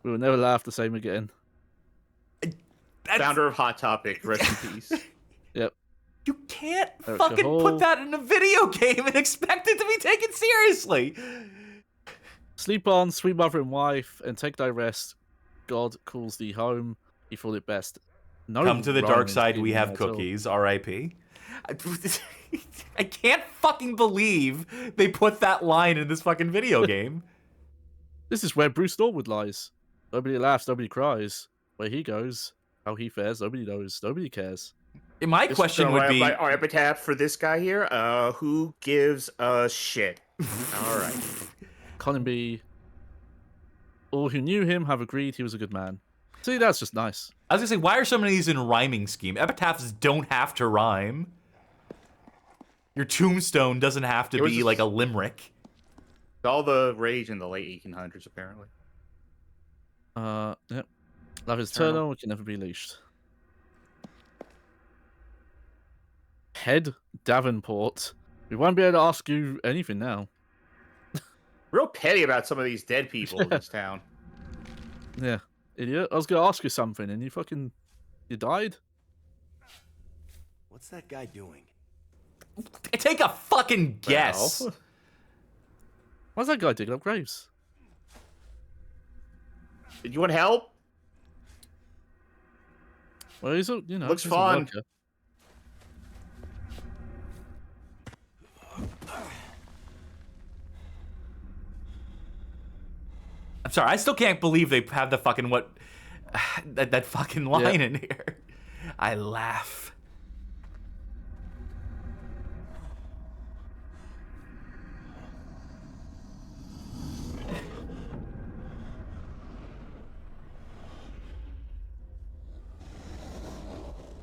We will never laugh the same again.
Founder of Hot Topic, rest in peace.
Yep.
You can't
Eric
fucking
Hall.
put that in a video game and expect it to be taken seriously.
Sleep on, sweet mother and wife, and take thy rest. God calls thee home. He thought it best. No
Come to the dark
rhyme
side,
in
we have
there at all.
cookies. R.I.P. I can't fucking believe they put that line in this fucking video game.
This is where Bruce Norwood lies. Nobody laughs, nobody cries. Where he goes, how he fares, nobody knows, nobody cares.
My question would be...
Our epitaph for this guy here, who gives a shit? All right.
Columby. All who knew him have agreed he was a good man. See, that's just nice.
I was gonna say, why are so many of these in rhyming scheme? Epitaphs don't have to rhyme. Your tombstone doesn't have to be like a limerick.
All the rage in the late 1800s, apparently.
Yep. Love is eternal, it can never be leashed. Head Davenport. We won't be able to ask you anything now.
Real petty about some of these dead people in this town.
Yeah, idiot. I was gonna ask you something, and you died.
What's that guy doing?
Take a fucking guess.
Well,
Why's that guy digging up graves?
you want help?
Well, he's a, you know,
Looks
he's
fun.
A worker.
I'm sorry, I still can't believe they have the fucking that fucking line in here. I laugh.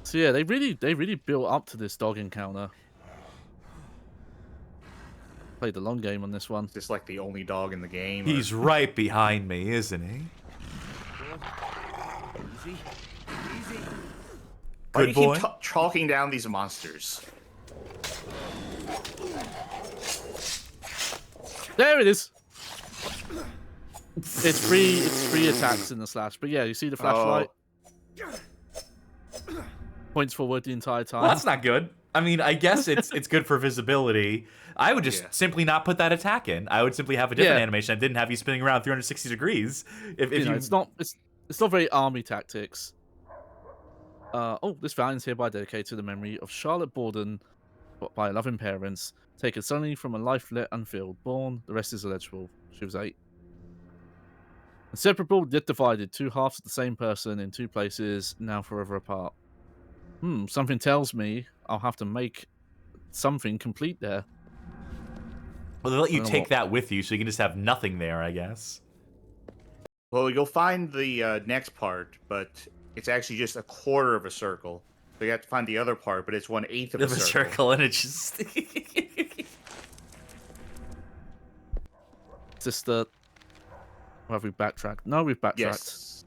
So yeah, they really built up to this dog encounter. Played the long game on this one.
Just like the only dog in the game.
He's right behind me, isn't he?
Easy. Easy.
Why
Good
do you
boy.
keep chalking down these monsters?
There it is. It's free attacks in the slash, but yeah, you see the flashlight. Points forward the entire time.
Well, that's not good. I mean, I guess it's good for visibility. I would just simply not put that attack in. I would simply have a different animation. I didn't have you spinning around 360 degrees. If you know,
it's not very army tactics. This fountain's hereby dedicated to the memory of Charlotte Borden by loving parents, taken suddenly from a life let unfilled, born. The rest is illegible. She was 8. Inseparable yet divided, two halves of the same person in two places, now forever apart. Something tells me I'll have to make something complete there.
Well, they let you take that with you, so you can just have nothing there, I guess.
Well, you'll find the next part, but it's actually just a quarter of a circle. So you have to find the other part, but it's 1/8 of a circle.
And it's just...
Sister, have we backtracked? No, we've backtracked.
Yes.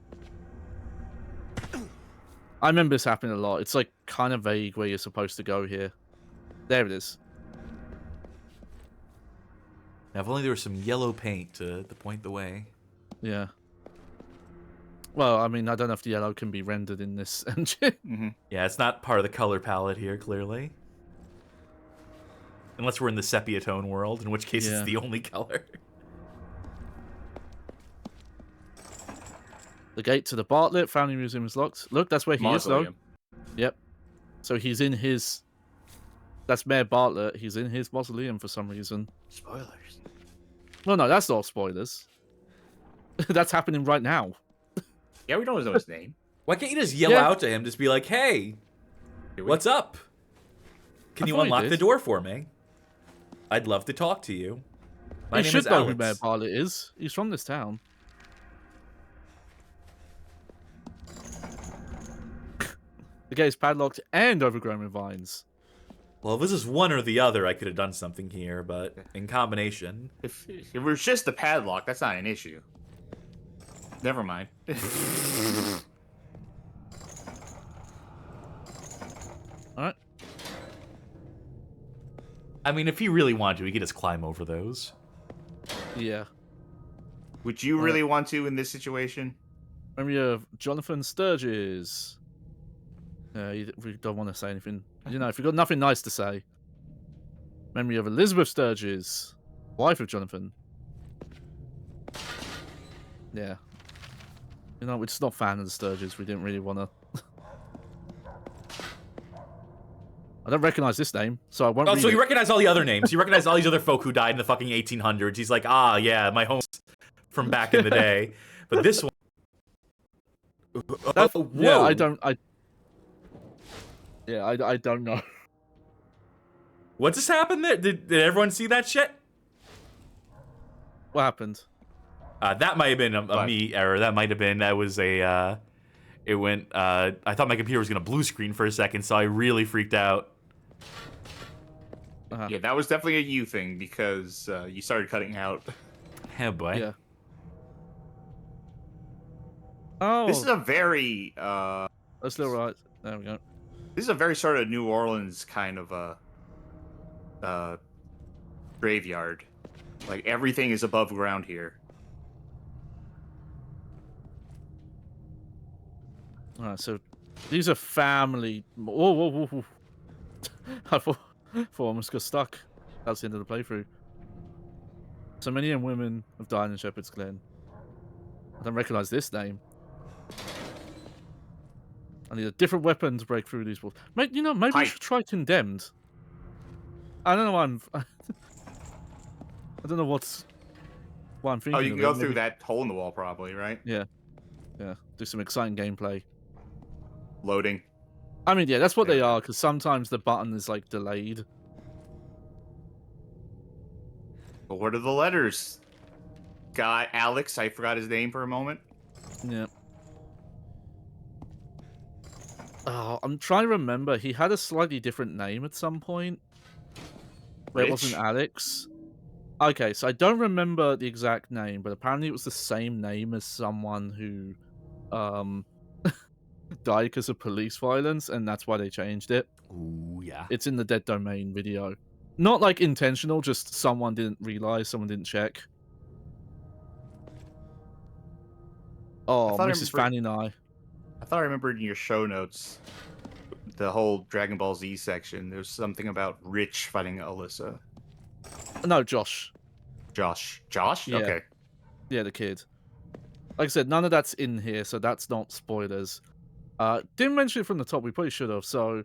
I remember this happening a lot. It's like kind of vague where you're supposed to go here. There it is.
Now, if only there was some yellow paint to point the way.
Yeah. Well, I mean, I don't know if the yellow can be rendered in this engine.
Yeah, it's not part of the color palette here, clearly. Unless we're in the sepia tone world, in which case it's the only color.
The gate to the Bartlett Family Museum is locked. Look, that's where he is, though. Yep. So he's in his... That's Mayor Bartlett. He's in his mausoleum for some reason.
Spoilers.
Well, no, that's not spoilers. That's happening right now.
Yeah, we don't know his name.
Why can't you just yell out to him? Just be like, hey, what's up? Can you unlock the door for me? I'd love to talk to you. My name is
know
Alex.
who Mayor Bartlett is. He's from this town. The gate is padlocked and overgrown with vines.
Well, if this is one or the other, I could have done something here, but in combination...
If it was just the padlock, that's not an issue. Never mind.
Alright.
I mean, if he really wanted to, he could just climb over those.
Yeah.
Would you really want to in this situation?
Memory of Jonathan Sturges. We don't want to say anything. You know, if you've got nothing nice to say. Memory of Elizabeth Sturges, wife of Jonathan. Yeah. You know, we're just not fan of the Sturges. We didn't really want to... I don't recognize this name, so I won't read
so you
it.
recognize all the other names. You recognize all these other folk who died in the fucking 1800s. He's like, ah, yeah, my home from back in the day. But this one...
Yeah, I don't know.
What just happened there? Did everyone see that shit?
What happened?
That might have been a me error. That might have been, that was a, it went, I thought my computer was going to blue screen for a second, so I really freaked out.
Yeah, that was definitely a you thing, because you started cutting out.
Yeah, boy.
Yeah. Oh.
This is a very,
That's still right. There we go.
This is a very sort of New Orleans kind of graveyard. Like, everything is above ground here.
Alright, so these are family... Whoa. Thought I almost got stuck. That's the end of the playthrough. So many young women have died in Shepherd's Glen. I don't recognize this name. I need a different weapon to break through these walls. Maybe we
Pipe.
should try Condemned. I don't know why I don't know why I'm thinking.
Oh, you
of
can go
it.
through
Maybe...
that hole in the wall, probably, right?
Yeah. Do some exciting gameplay.
Loading.
I mean, yeah, that's what
There
they
we go.
are. Because sometimes the button is like delayed.
But what are the letters? Guy Alex, I forgot his name for a moment.
Yeah. Oh, I'm trying to remember. He had a slightly different name at some point. Where it wasn't
Rich?
Alex. Okay, so I don't remember the exact name, but apparently it was the same name as someone who died because of police violence, and that's why they changed it.
Ooh, yeah.
It's in the Dead Domain video. Not like intentional, just someone didn't realize, someone didn't check. Oh, Mrs. Fanny and I.
I thought I remembered in your show notes, the whole Dragon Ball Z section, there's something about Rich fighting Alyssa.
No, Josh.
Josh? Josh?
Yeah.
Okay.
Yeah, the kid. Like I said, none of that's in here, so that's not spoilers. Didn't mention it from the top, we probably should have. So,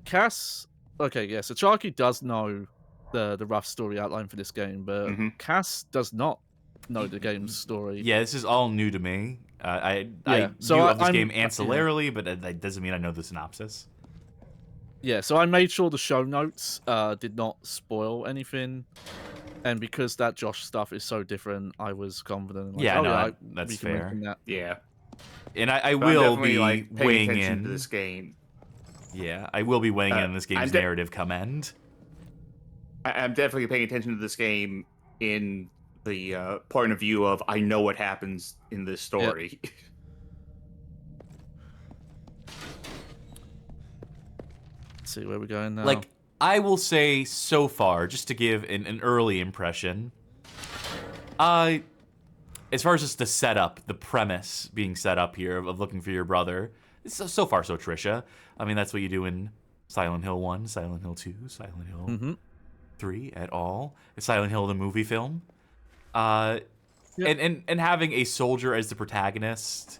Cass... Okay, yeah, so Charky does know the rough story outline for this game, but Cass does not know the game's story.
Yeah, this is all new to me. I
so
knew of this
I'm-
game
yeah.
ancillarily, but that doesn't mean I know the synopsis.
Yeah, so I made sure the show notes did not spoil anything. And because that Josh stuff is so different, I was confident. Like,
Yeah,
oh,
no,
yeah,
that's
we can
fair.
mention that.
Yeah.
And I
But I'm
will
definitely,
be
like, paying
weighing
attention
in
to this game.
Yeah, I will be weighing in on this game's
I'm de-
narrative come end.
I'm definitely paying attention to this game in the point of view of I know what happens in this story.
Let's see where we're going now.
Like, I will say so far, just to give an early impression, as far as just the setup, the premise being set up here of looking for your brother, it's so far so Trisha. I mean, that's what you do in Silent Hill 1, Silent Hill 2, Silent Hill 3 at all. Silent Hill the movie film. And having a soldier as the protagonist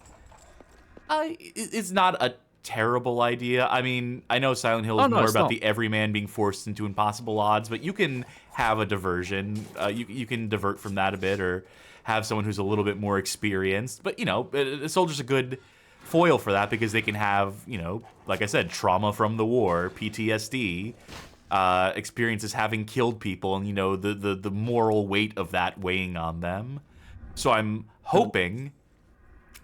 is not a terrible idea. I mean, I know Silent Hill is more about the everyman being forced into impossible odds, but you can have a diversion. You can divert from that a bit, or have someone who's a little bit more experienced. But, you know, a soldier's a good foil for that because they can have, you know, like I said, trauma from the war, PTSD, experiences having killed people, and, you know, the moral weight of that weighing on them. So I'm hoping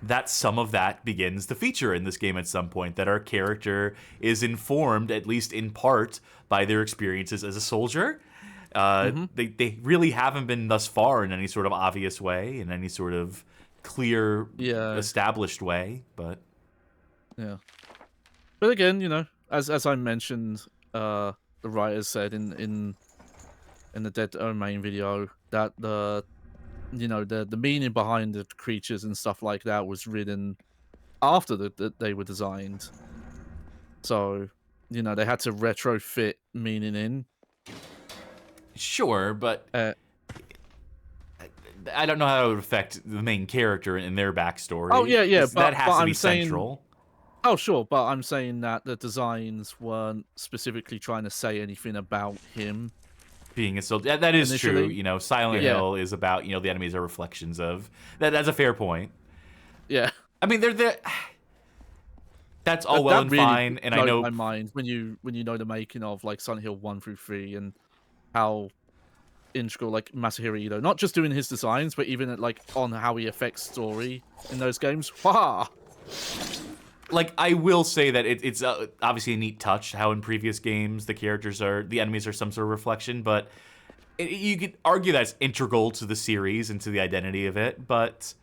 that some of that begins to feature in this game at some point, that our character is informed, at least in part, by their experiences as a soldier. They really haven't been thus far in any sort of obvious way, in any sort of clear, established way, but...
Yeah. But again, you know, as I mentioned, the writers said in the Dead Domain video, that the meaning behind the creatures and stuff like that was written after they were designed. So, you know, they had to retrofit meaning in.
Sure, but I don't know how it would affect the main character in their backstory.
Oh, yeah, but
that has to be
I'm saying,
central.
Oh, sure, but I'm saying that the designs weren't specifically trying to say anything about him
being a soldier. That is
initially.
true. You know, Silent Hill is about, you know, the enemies are reflections of. That's a fair point.
Yeah.
I mean, that's all well and
really
fine, and I know
my mind when you know the making of like Silent Hill 1 through 3 and how integral like Masahiro Ito, not just doing his designs, but even like on how he affects story in those games. Wow.
Like, I will say that it's obviously a neat touch how in previous games the enemies are some sort of reflection, but you could argue that's integral to the series and to the identity of it, but,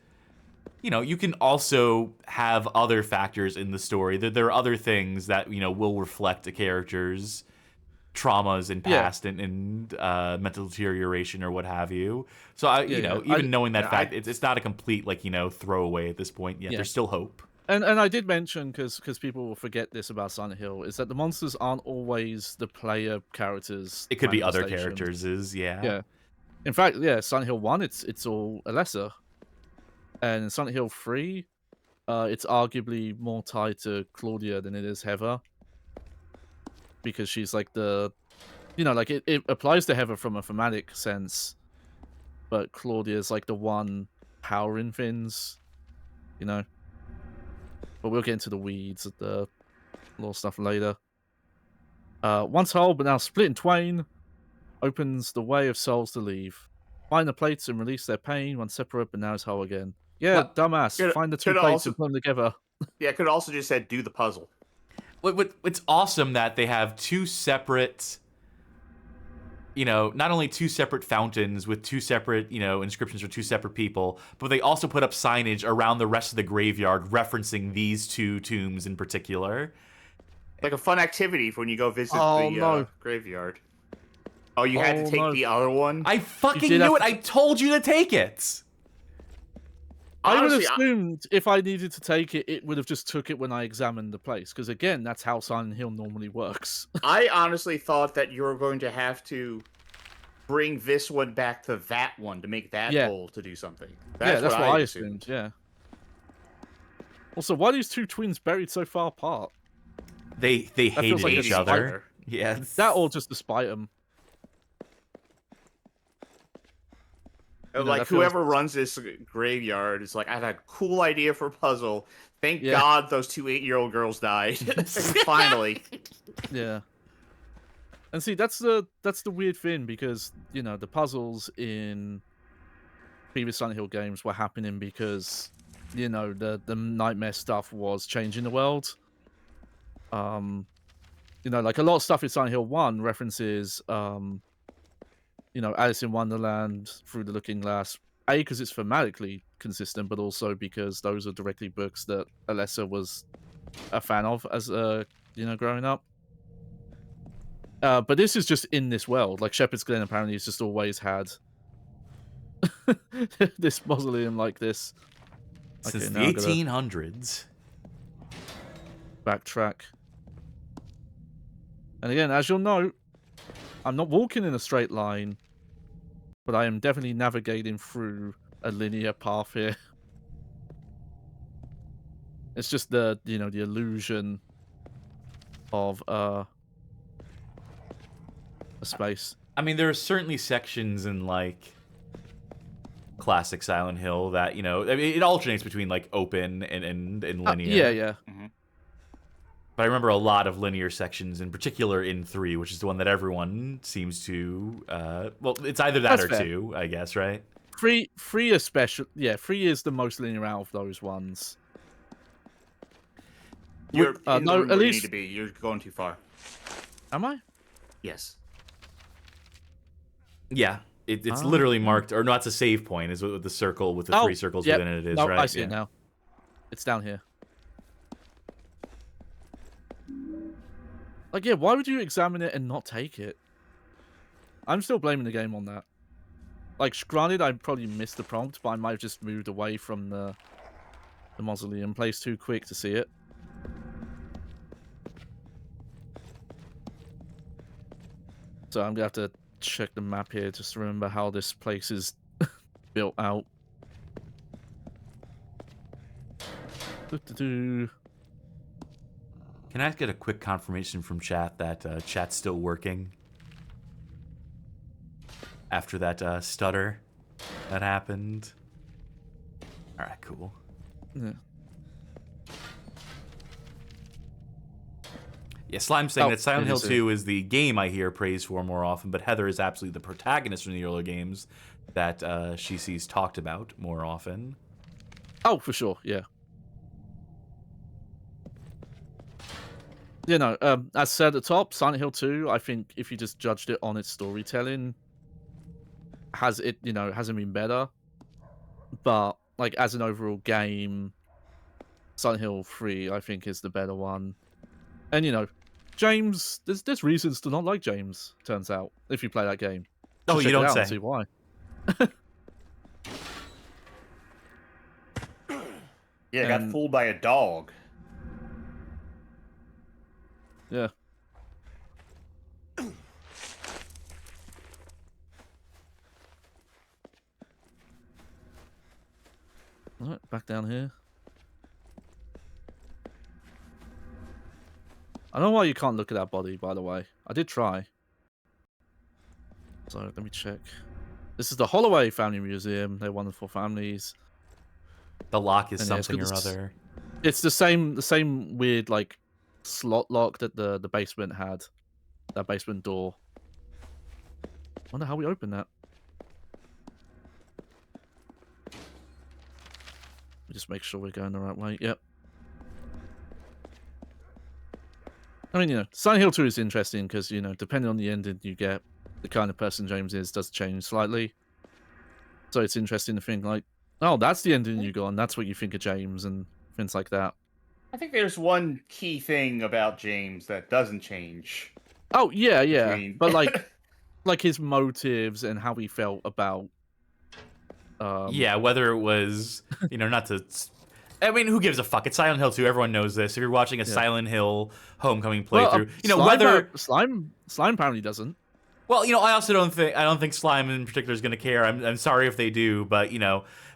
you know, you can also have other factors in the story. There are other things that, you know, will reflect a character's traumas and past and mental deterioration or what have you. So, knowing that fact, it's not a complete, like, you know, throwaway at this point. Yeah, there's still hope.
And I did mention, because people will forget this about Silent Hill, is that the monsters aren't always the player characters.
It could be other
manifestations.
characters,
Yeah. In fact, yeah, Silent Hill 1, it's all Alessa. And in Silent Hill 3, it's arguably more tied to Claudia than it is Heather. Because she's like the... You know, like, it applies to Heather from a thematic sense, but Claudia's like the one powering things, you know? But we'll get into the weeds of the lore stuff later. Once whole, but now split in twain, opens the way of souls to leave. Find the plates and release their pain, once separate, but now is whole again. Yeah,
What?
dumbass. Find the two plates and put them together.
Yeah, it could also just said do the puzzle.
It's awesome that they have two separate, you know, not only two separate fountains with two separate, you know, inscriptions for two separate people, but they also put up signage around the rest of the graveyard referencing these two tombs in particular.
Like a fun activity for when you go visit the graveyard. Oh, you had to take the other one?
I fucking knew it. I told you to take it.
I would have assumed if I needed to take it, it would have just took it when I examined the place. Because again, that's how Silent Hill normally works.
I honestly thought that you were going to have to bring this one back to that one to make that goal to do something.
That's what I assumed. Yeah. Also, why are these two twins buried so far apart?
They hated
like
each other. Yeah.
That or just to spite them.
Like, whoever runs this graveyard is like, I had a cool idea for a puzzle. Thank God those two 8-year-old girls died. Finally.
Yeah. And see, that's the weird thing, because, you know, the puzzles in previous Silent Hill games were happening because, you know, the nightmare stuff was changing the world. You know, like a lot of stuff in Silent Hill 1 references, you know, Alice in Wonderland, Through the Looking Glass. A, because it's thematically consistent, but also because those are directly books that Alessa was a fan of as, you know, growing up. But this is just in this world. Like, Shepherd's Glen apparently has just always had this mausoleum like this.
Since the 1800s.
Backtrack. And again, as you'll note, I'm not walking in a straight line, but I am definitely navigating through a linear path here. It's just the, you know, the illusion of a space.
I mean, there are certainly sections in, like, classic Silent Hill that, you know, I mean, it alternates between, like, open and linear.
Yeah.
Mm-hmm.
But I remember a lot of linear sections, in particular in 3, which is the one that everyone seems to... well, it's either that or
fair.
2, I guess, right?
3 especially... Yeah, 3 is the most linear out of those ones.
You're
no, at
you
least...
need to be. You're going too far.
Am I?
Yes.
Yeah. It's literally marked... Or no, it's a save point, is what the circle with the 3 circles within it is, right?
I see it now. It's down here. Like, yeah, why would you examine it and not take it? I'm still blaming the game on that. Like, granted, I probably missed the prompt, but I might have just moved away from the mausoleum place too quick to see it. So I'm going to have to check the map here just to remember how this place is built out.
Can I get a quick confirmation from chat that chat's still working? After that stutter that happened? Alright, cool.
Yeah.
Yeah, Slime's saying that Silent Hill 2 is the game I hear praised for more often, but Heather is absolutely the protagonist from the earlier games that she sees talked about more often.
Oh, for sure, yeah. You know, as said at the top, Silent Hill 2, I think if you just judged it on its storytelling, hasn't been better. But, like, as an overall game, Silent Hill 3, I think, is the better one. And, you know, James, there's reasons to not like James, turns out, if you play that game.
Oh, you don't say.
And see why.
Yeah, got
And-
fooled by a dog.
Yeah. Alright, back down here. I don't know why you can't look at that body, by the way. I did try. So let me check. This is the Holloway Family Museum. They're wonderful families.
The lock is
And yeah, it's
something
got
or
this-
other.
It's the same weird like slot lock that the basement had. That basement door. Wonder how we open that. Just make sure we're going the right way. Yep. I mean, Silent Hill 2 is interesting because, depending on the ending you get, the kind of person James is does change slightly. So it's interesting to think like, oh, that's the ending you got, and that's what you think of James and things like that.
I think there's one key thing about James that doesn't change.
Oh, yeah.
Between-
But like his motives and how he felt about
Yeah, whether it was, not to... I mean, who gives a fuck? It's Silent Hill 2. Everyone knows this. If you're watching a Silent Hill Homecoming playthrough,
Slime apparently doesn't.
Well, I also don't think Slime in particular is going to care. I'm sorry if they do, but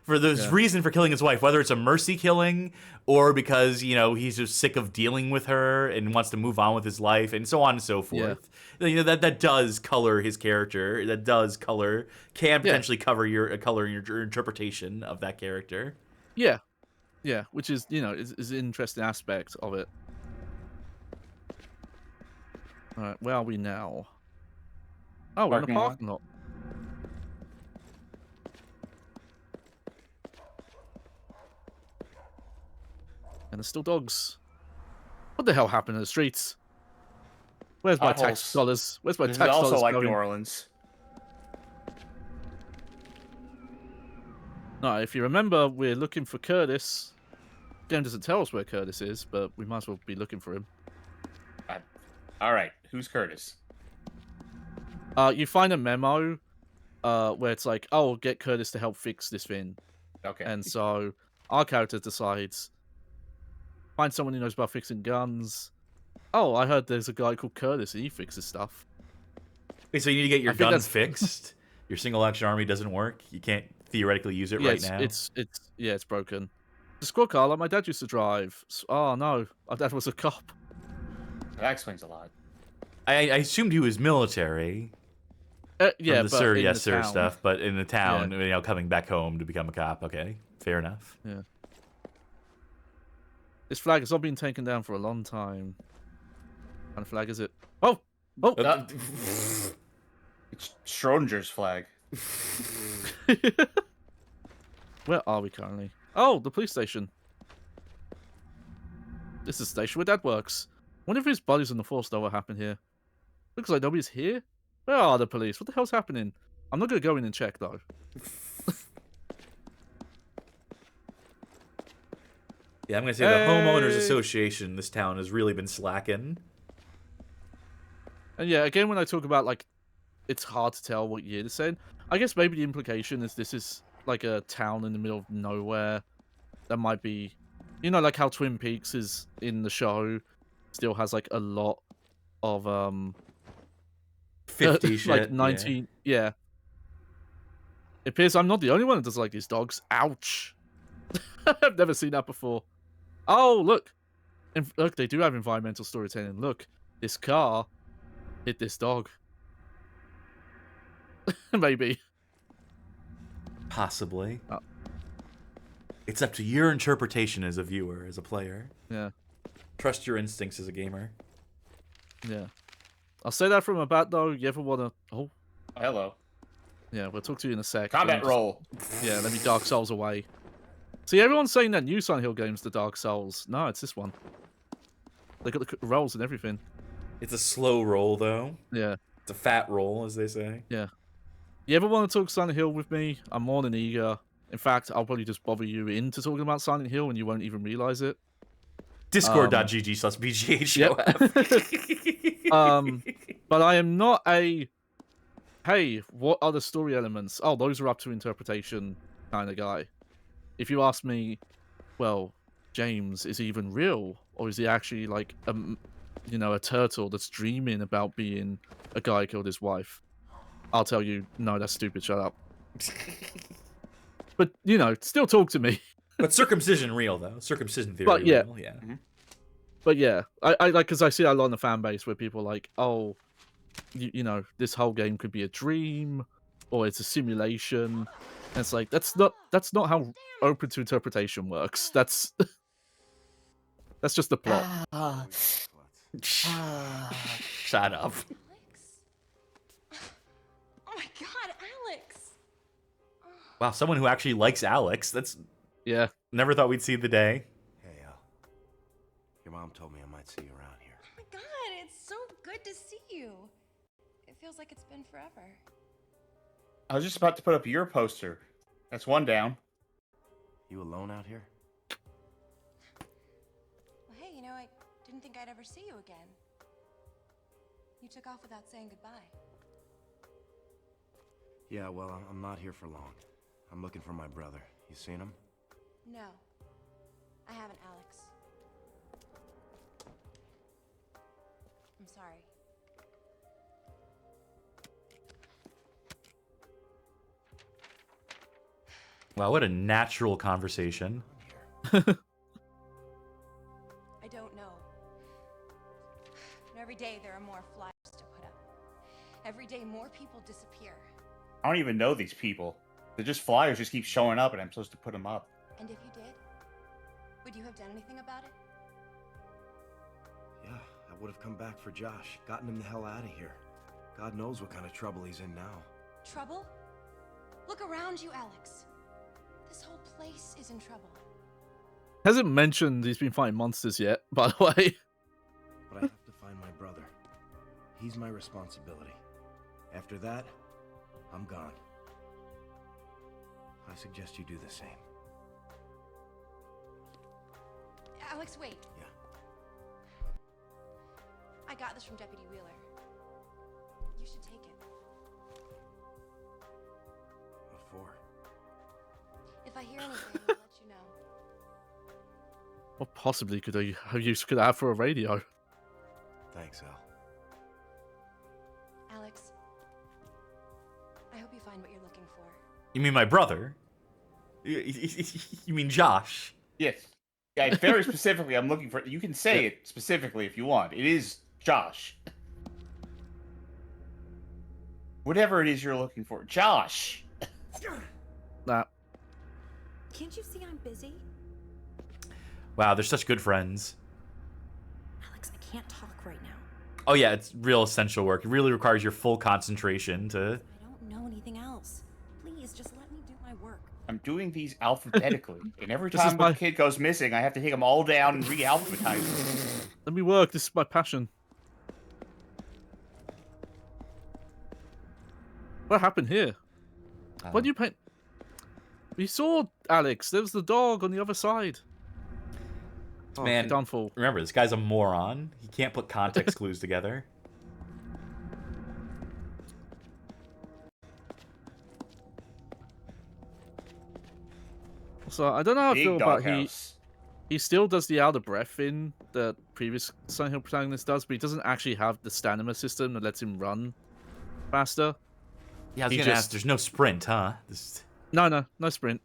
for this reason for killing his wife, whether it's a mercy killing or because he's just sick of dealing with her and wants to move on with his life and so on and so forth. That does color his character. That does can potentially color your interpretation of that character.
Yeah, which is is an interesting aspect of it. All right, where are we now? Oh, we're in a parking lot. And there's still dogs. What the hell happened in the streets? Where's my tax dollars? Where's my
This
tax
is also
dollars
like
going?
New Orleans.
No, if you remember, we're looking for Curtis. Game doesn't tell us where Curtis is, but we might as well be looking for him.
All right, who's Curtis?
You find a memo where it's like, oh, get Curtis to help fix this thing.
Okay.
And so our character decides, find someone who knows about fixing guns. Oh, I heard there's a guy called Curtis and he fixes stuff.
Wait, so you need to get your
I think
guns
that's-
fixed? Your single action army doesn't work? You can't theoretically use it right now?
It's broken. The squad car like my dad used to drive. Oh no, my dad was a cop.
That explains a lot.
I assumed he was military.
Yeah,
from the
but
sir,
in
yes,
the
sir
town.
stuff, but in the town, coming back home to become a cop. Okay, fair enough.
Yeah. This flag has not been taken down for a long time. What kind of flag is it? Oh!
It's Schrodinger's flag.
Where are we currently? Oh, the police station. This is the station where Dad works. Wonder if his buddies in the force know what happened here. Looks like nobody's here. Where are the police? What the hell's happening? I'm not gonna go in and check though.
Yeah, I'm gonna say the homeowners association in this town has really been slacking.
And yeah, again, when I talk about like, it's hard to tell what year this in. I guess maybe the implication is this is like a town in the middle of nowhere. That might be, like how Twin Peaks is in the show, still has like a lot of
50 shit.
like 19. Yeah. It appears I'm not the only one that doesn't like these dogs. Ouch. I've never seen that before. Oh, look. And look, they do have environmental storytelling. Look, this car hit this dog. Maybe.
Possibly. It's up to your interpretation as a viewer, as a player.
Yeah.
Trust your instincts as a gamer.
Yeah. I'll say that from a bat, though. You ever want to... Oh.
Hello.
Yeah, we'll talk to you in a sec.
Combat roll.
Yeah, let me Dark Souls away. See, everyone's saying that new Silent Hill game's the Dark Souls. No, it's this one. They got the rolls and everything.
It's a slow roll, though.
Yeah.
It's a fat roll, as they say.
Yeah. You ever want to talk Silent Hill with me? I'm more than eager. In fact, I'll probably just bother you into talking about Silent Hill and you won't even realize it.
Discord.gg/BGH.
But I am not a, hey, what are the story elements? Oh, those are up to interpretation kind of guy. If you ask me, well, James is even real, or is he actually like a turtle that's dreaming about being a guy who killed his wife? I'll tell you, no, that's stupid. Shut up. But still talk to me.
But circumcision real though. Circumcision theory
But yeah.
real. Yeah.
But yeah, I like, because I see a lot in the fan base where people are like, oh, this whole game could be a dream, or it's a simulation. And it's like, that's not how open to interpretation works. That's just the plot.
Shut up.
Alex? Oh my god, Alex!
Wow, someone who actually likes Alex. That's
Yeah.
never thought we'd see the day.
Hey, Al. Your mom told me I might see you around here.
Oh my god, it's so good to see you. It feels like it's been forever.
I was just about to put up your poster. That's one down.
You alone out here?
Well, hey, I didn't think I'd ever see you again. You took off without saying goodbye.
Yeah, well, I'm not here for long. I'm looking for my brother. You seen him?
No, I haven't, Alex. I'm sorry.
Wow, what a natural conversation.
I don't know. And every day there are more flyers to put up. Every day more people disappear.
I don't even know these people. They're just flyers, just keep showing up, and I'm supposed to put them up.
And if you did, would you have done anything about it?
Yeah, I would have come back for Josh, gotten him the hell out of here. God knows what kind of trouble he's in now.
Trouble? Look around you, Alex. This whole place is in trouble.
Hasn't mentioned he's been fighting monsters yet, by the way.
But I have to find my brother. He's my responsibility. After that, I'm gone. I suggest you do the same.
Alex, wait.
Yeah.
I got this from Deputy Wheeler. You should take it.
What for?
If I hear anything, I'll let you know.
What possibly could I have for a radio?
Thanks, Al.
Alex, I hope you find what you're looking for.
You mean my brother? You mean Josh?
Yes. Yeah, very specifically, I'm looking for... You can say it specifically if you want. It is Josh. Whatever it is you're looking for. Josh!
Nah.
Can't you see I'm busy?
Wow, they're such good friends.
Alex, I can't talk right now.
Oh yeah, it's real essential work. It really requires your full concentration to...
I don't know anything else. Please, just let me do my work.
I'm doing these alphabetically. And every
This is
time
my-
a kid goes missing, I have to take them all down and re-alphabetize them.
Let me work. This is my passion. What happened here? What do you paint? We saw Alex. There was the dog on the other side.
Man,
done for.
remember, this guy's a moron. He can't put context clues together.
So I don't know how I
Big
feel about
doghouse.
he still does the out of breath thing that previous Silent Hill protagonist does, but he doesn't actually have the stamina system that lets him run faster.
Yeah, I was
He
gonna
just-
ask, there's no sprint, huh? This...
No sprint.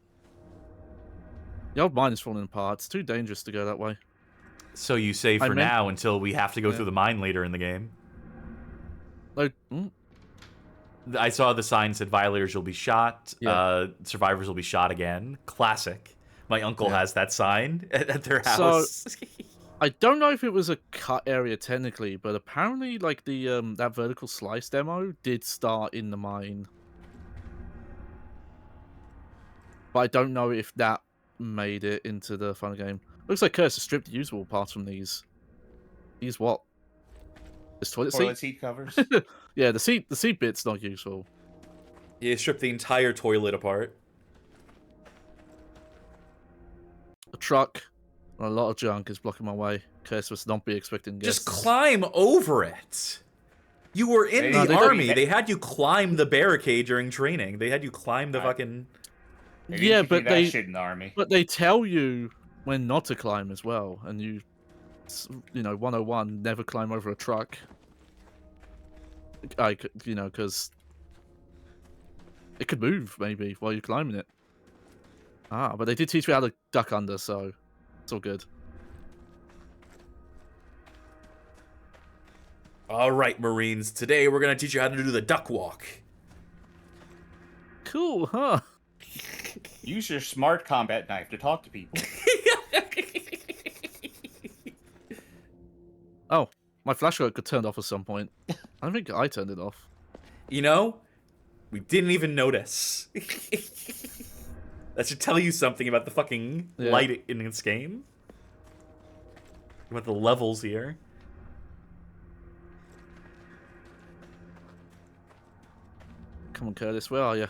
The old mine is falling apart. It's too dangerous to go that way.
So you say for
meant-
now until we have to go
Yeah.
through the mine later in the game.
Like,
I saw the sign said violators will be shot,
Yeah.
survivors will be shot again. Classic. My uncle
Yeah.
has that sign at their
So-
house.
I don't know if it was a cut area technically, but apparently, like the that vertical slice demo did start in the mine. But I don't know if that made it into the final game. Looks like Curse has stripped the usable parts from these. These what? This toilet
Toilet
seat?
seat covers.
Yeah, the seat bit's not useful.
He stripped the entire toilet apart.
A truck and a lot of junk is blocking my way. Curse must not be expecting guests.
Just climb over it. You were in
No,
the
they don't-
army. They had you climb the barricade during training. They had you climb the
Right.
fucking...
They didn't
Yeah,
teach me
but
that
they
shit in the army.
But they tell you when not to climb as well, and you know, 101, never climb over a truck. You know, because it could move maybe while you're climbing it. Ah, but they did teach me how to duck under, so it's all good.
All right, Marines. Today we're gonna teach you how to do the duck walk.
Cool, huh?
Use your smart combat knife to talk to people.
Oh, my flashlight got turned off at some point. I don't think I turned it off.
You know, we didn't even notice. That should tell you something about the fucking light in this game. About the levels here.
Come on, Curtis, where are you?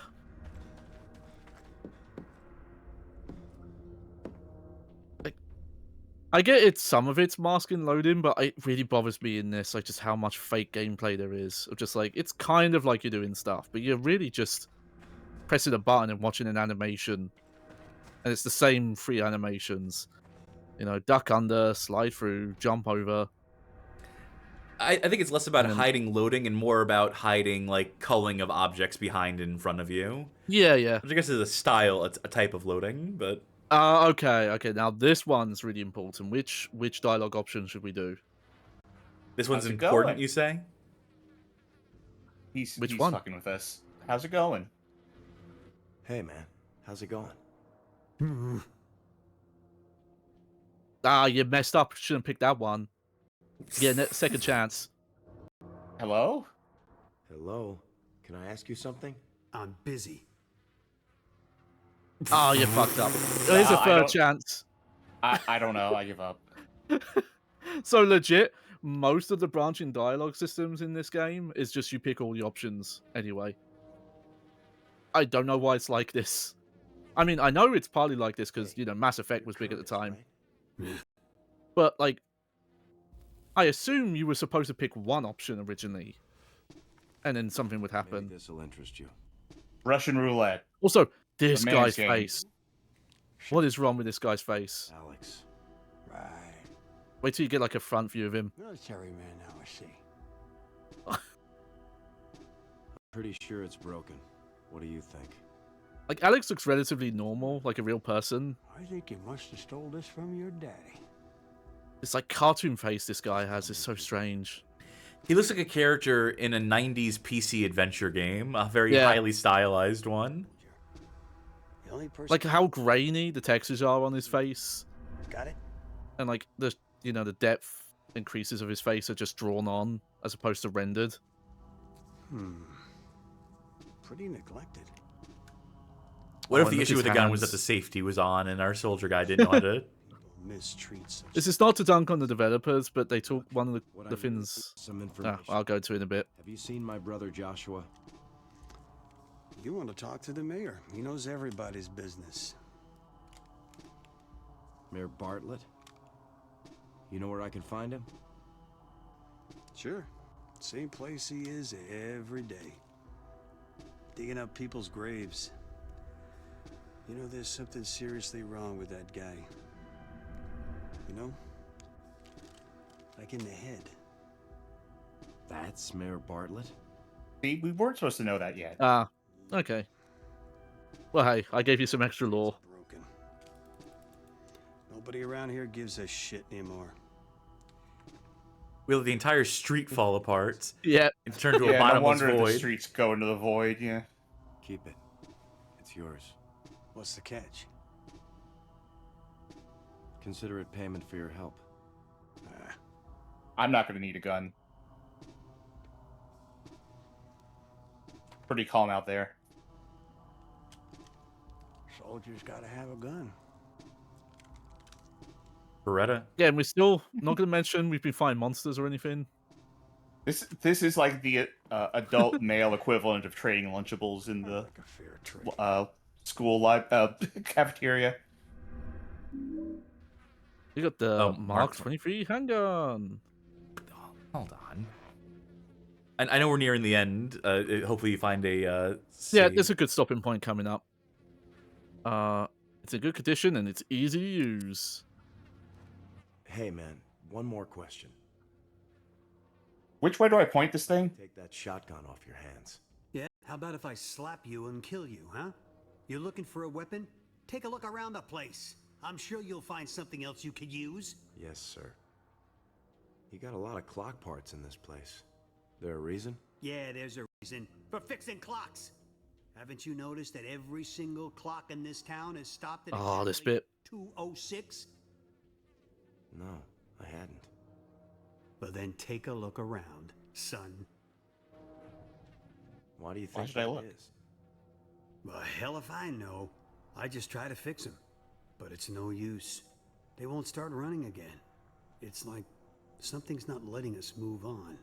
I get it, some of it's masking loading, but it really bothers me in this, like, just how much fake gameplay there is. Of just, like, it's kind of like you're doing stuff, but you're really just pressing a button and watching an animation. And it's the same 3 animations. You know, duck under, slide through, jump over.
I think it's less about hiding loading and more about hiding, like, culling of objects behind and in front of you.
Yeah, yeah.
Which I guess is a style, a type of loading, but...
Okay. Now this one's really important. Which dialogue option should we do?
This one's important, you say?
He's
one?
fucking with us. How's it going?
Hey, man. How's it going?
You messed up. Shouldn't pick that one. Yeah, second chance.
Hello?
Hello? Can I ask you something?
I'm busy.
Oh, you fucked up. Here's a third chance.
I don't know. I give up.
So legit, most of the branching dialogue systems in this game is just you pick all the options anyway. I don't know why it's like this. I mean, I know it's partly like this because, you know, Mass Effect was big at the time. But, like, I assume you were supposed to pick one option originally. And then something would happen.
Maybe this'll interest you.
Russian roulette.
Also, this
The
guy's
man's game.
face. What is wrong with this guy's face?
Alex.
Right.
Wait till you get, like, a front view of him.
Military man now, I see.
I'm pretty sure it's broken. What do you think?
Like, Alex looks relatively normal, like a real person.
I think you must have stole this from your daddy.
This, like, cartoon face this guy has is so strange.
He looks like a character in a 90s PC adventure game, a very highly stylized one.
The only person...
Like, how grainy the textures are on his face.
Got it?
And, like, the, you know, the depth and creases of his face are just drawn on, as opposed to rendered.
Pretty neglected.
What if the issue with the gun was that the safety was on and our soldier guy didn't know how to...
This is not to dunk on the developers, but they took one of the things...
Some information.
I'll go to it in a bit.
Have you seen my brother Joshua?
You want to talk to the mayor. He knows everybody's business.
Mayor Bartlett? You know where I can find him?
Sure. Same place he is every day. Digging up people's graves. You know, there's something seriously wrong with that guy. You know? Like in the head.
That's Mayor Bartlett?
See, we weren't supposed to know that yet.
Okay. Well, hey, I gave you some extra lore.
Broken. Nobody around here gives a shit anymore.
We let the entire street fall apart.
Yeah.
It turned to a
No
bottomless
wonder the
void.
streets go into the void, yeah.
Keep it. It's yours.
What's the catch?
Consider it payment for your help.
I'm not going to need a gun. Pretty calm out there.
Soldiers gotta have a gun.
Beretta?
Yeah, and we're still not going to mention we've been fighting monsters or anything.
This is like the adult male equivalent of trading Lunchables in the
Like a fair trade.
school cafeteria.
You got the
Mark
Mark 23 handgun.
Hold on. I know we're nearing the end. Hopefully you find a
Yeah,
save.
there's a good stopping point coming up. It's in good condition and it's easy to use.
Hey, man, one more question.
Which way do I point this thing?
Take that shotgun off your hands.
Yeah? How about if I slap you and kill you, huh? You're looking for a weapon? Take a look around the place. I'm sure you'll find something else you could use.
Yes, sir. You got a lot of clock parts in this place. There a reason?
Yeah, there's a reason. For fixing clocks. Haven't you noticed that every single clock in this town is stopped at
Oh, this
exactly
bit.
2:06?
No, I hadn't.
Well, then take a look around, son.
Why do you
Why
think
should I
that
look?
is?
Well, hell if I know. I just try to fix them. But it's no use. They won't start running again. It's like something's not letting us move on.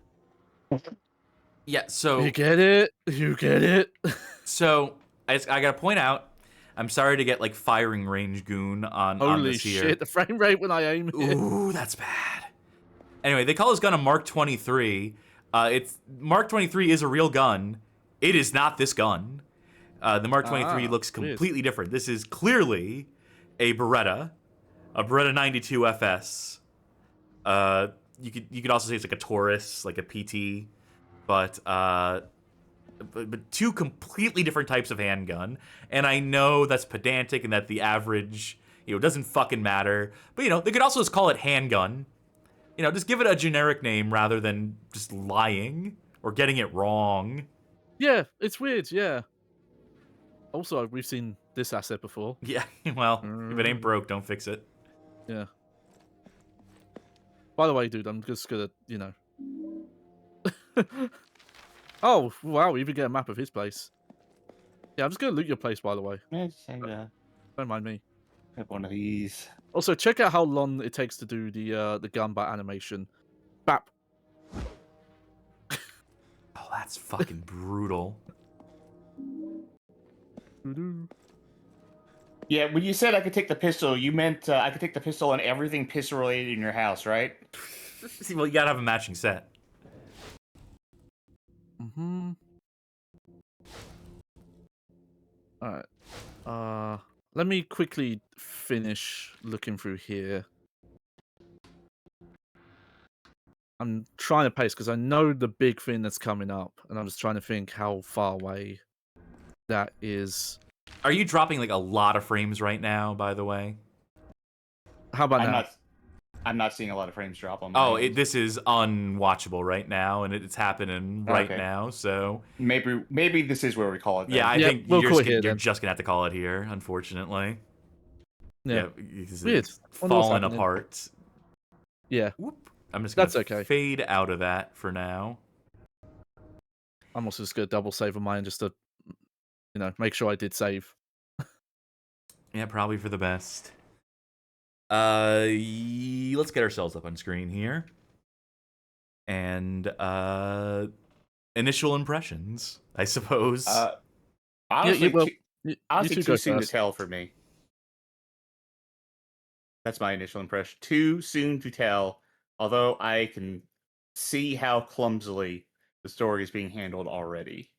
Yeah, so
You get it? You get it?
so I gotta point out, I'm sorry to get like firing range goon on
Holy
this here.
shit, the frame rate when I aim it.
Ooh, that's bad. Anyway, they call this gun a Mark 23. It's Mark 23 is a real gun. It is not this gun. The Mark 23 looks completely different. This is clearly a Beretta 92 FS. You could also say it's like a Taurus, like a PT, but two completely different types of handgun. And I know that's pedantic and that the average, doesn't fucking matter. But they could also just call it handgun. Just give it a generic name rather than just lying or getting it wrong.
Yeah, it's weird, yeah. Also, we've seen this asset before.
Yeah, well, if it ain't broke, don't fix it.
Yeah. By the way, dude, I'm just gonna, Oh, wow, we even get a map of his place. Yeah, I'm just gonna loot your place, by the way. Don't mind me.
Have one of these.
Also, check out how long it takes to do the gun bat animation. Bap.
Oh, that's fucking brutal.
Yeah, when you said I could take the pistol, you meant I could take the pistol and everything pistol related in your house, right?
See, well, you gotta have a matching set.
Mm-hmm. Alright. Let me quickly finish looking through here. I'm trying to pace because I know the big thing that's coming up, and I'm just trying to think how far away that is.
Are you dropping like a lot of frames right now, by the way?
How about now?
I'm not seeing a lot of frames drop on
Oh, this is unwatchable right now, and it's happening right now. So
maybe this is where we call it. Then.
Yeah, I think
we'll
you're just gonna have to call it here, unfortunately.
Yeah,
weird. It's falling apart.
Yeah,
Whoop. I'm just gonna
okay.
fade out of that for now.
I'm also just gonna double save on mine just to, make sure I did save.
Yeah, probably for the best. Let's get ourselves up on screen here. And initial impressions, I suppose.
Honestly,
honestly
too soon to tell for me. That's my initial impression. Too soon to tell, although I can see how clumsily the story is being handled already.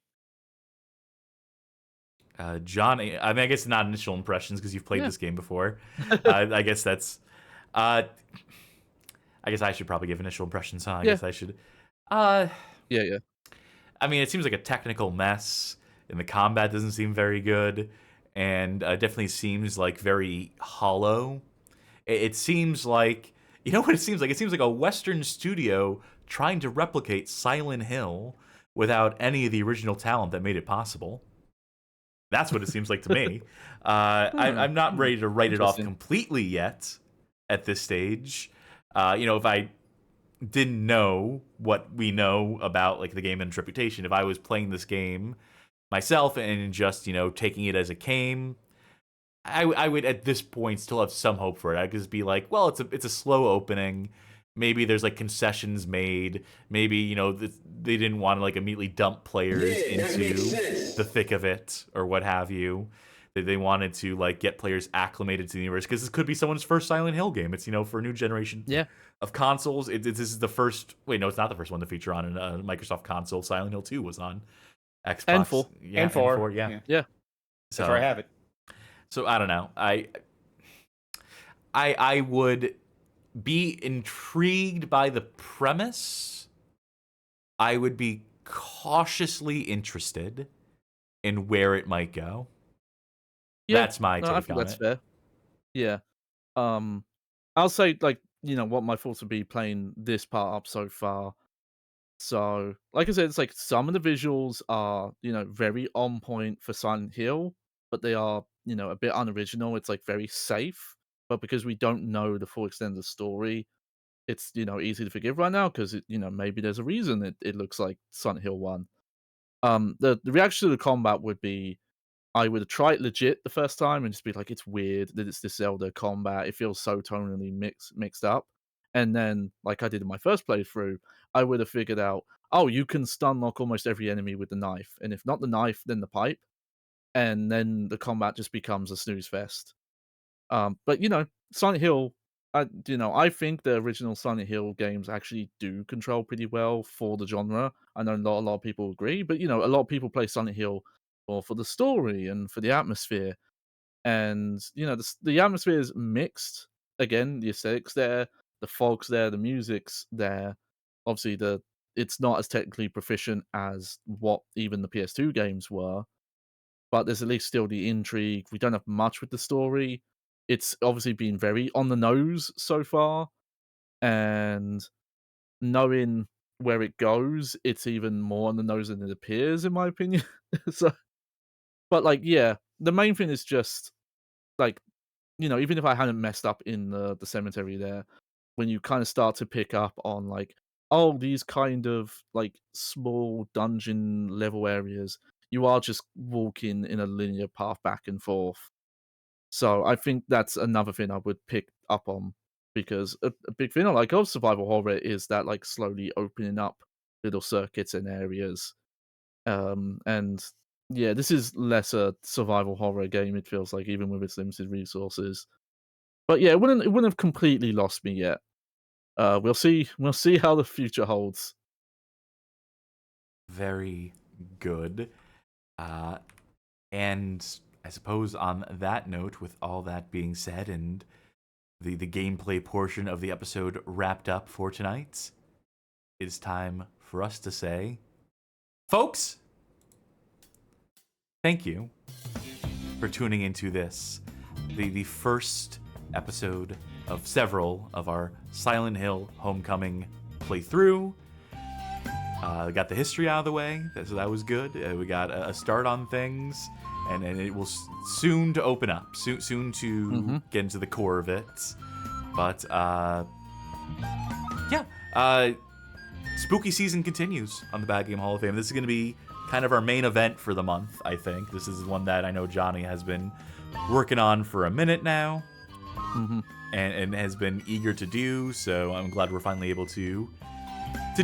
John, I mean, I guess not initial impressions because you've played this game before. I guess that's. I guess I should probably give initial impressions, huh? I guess I should.
Yeah.
I mean, it seems like a technical mess, and the combat doesn't seem very good, and definitely seems like very hollow. It seems like, you know what it seems like? It seems like a Western studio trying to replicate Silent Hill without any of the original talent that made it possible. That's what it seems like to me. I'm not ready to write it off completely yet at this stage. If I didn't know what we know about like the game and its reputation, if I was playing this game myself and just, taking it as it came, I would at this point still have some hope for it. I'd just be like, well, it's a slow opening. Maybe there's like concessions made. Maybe, they didn't want to like immediately dump players into the thick of it or what have you. They wanted to like get players acclimated to the universe because this could be someone's first Silent Hill game. It's, for a new generation of consoles. This is the first. Wait, no, it's not the first one to feature on a Microsoft console. Silent Hill 2 was on Xbox.
And 4.
And 4.
Yeah.
Yeah.
So
that's where I have it.
So I don't know. I would be intrigued by the premise. I would be cautiously interested in where it might go.
Yeah,
That's my
no, I
take
think
on
that's
it.
fair. Yeah. Um, I'll say like what my thoughts would be playing this part up so far. So, like I said, it's like some of the visuals are very on point for Silent Hill, but they are a bit unoriginal. It's like very safe, but because we don't know the full extent of the story, it's easy to forgive right now because maybe there's a reason it looks like Silent Hill 1. The reaction to the combat would be I would try it legit the first time and just be like, it's weird that it's this Zelda combat. It feels so tonally mixed up. And then, like I did in my first playthrough, I would have figured out, oh, you can stun lock almost every enemy with the knife, and if not the knife, then the pipe, and then the combat just becomes a snooze fest. But Silent Hill, I think the original Silent Hill games actually do control pretty well for the genre. I know not a lot of people agree, but a lot of people play Silent Hill for the story and for the atmosphere. And the atmosphere is mixed. Again, the aesthetics there, the fog's there, the music's there. Obviously, it's not as technically proficient as what even the PS2 games were, but there's at least still the intrigue. We don't have much with the story. It's obviously been very on the nose so far, and knowing where it goes, it's even more on the nose than it appears, in my opinion. So, but like, yeah, the main thing is just like, even if I hadn't messed up in the cemetery there, when you kind of start to pick up on like, oh, these kind of like small dungeon level areas, you are just walking in a linear path back and forth. So I think that's another thing I would pick up on because a big thing I like of survival horror is that like slowly opening up little circuits and areas. And yeah, this is less a survival horror game. It feels like even with its limited resources. But yeah, it wouldn't have completely lost me yet. We'll see. We'll see how the future holds.
Very good. And I suppose on that note, with all that being said and the gameplay portion of the episode wrapped up for tonight, it's time for us to say, folks, thank you for tuning into this, the first episode of several of our Silent Hill Homecoming playthrough. We got the history out of the way, so that was good. We got a start on things, and it will soon to open up, soon to get into the core of it. But yeah, spooky season continues on the Bad Game Hall of Fame. This is going to be kind of our main event for the month, I think. This is one that I know Johnny has been working on for a minute now, and has been eager to do, so I'm glad we're finally able to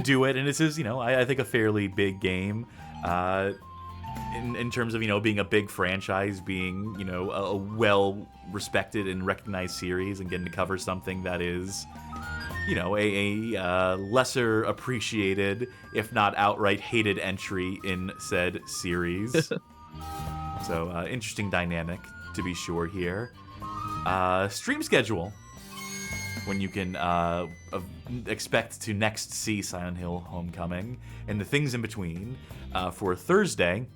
do it. And this is, I think a fairly big game in terms of, being a big franchise, being, a well-respected and recognized series, and getting to cover something that is, a lesser appreciated, if not outright hated entry in said series. So, interesting dynamic, to be sure here. Stream schedule. When you can expect to next see Silent Hill Homecoming, and the things in between. For Thursday,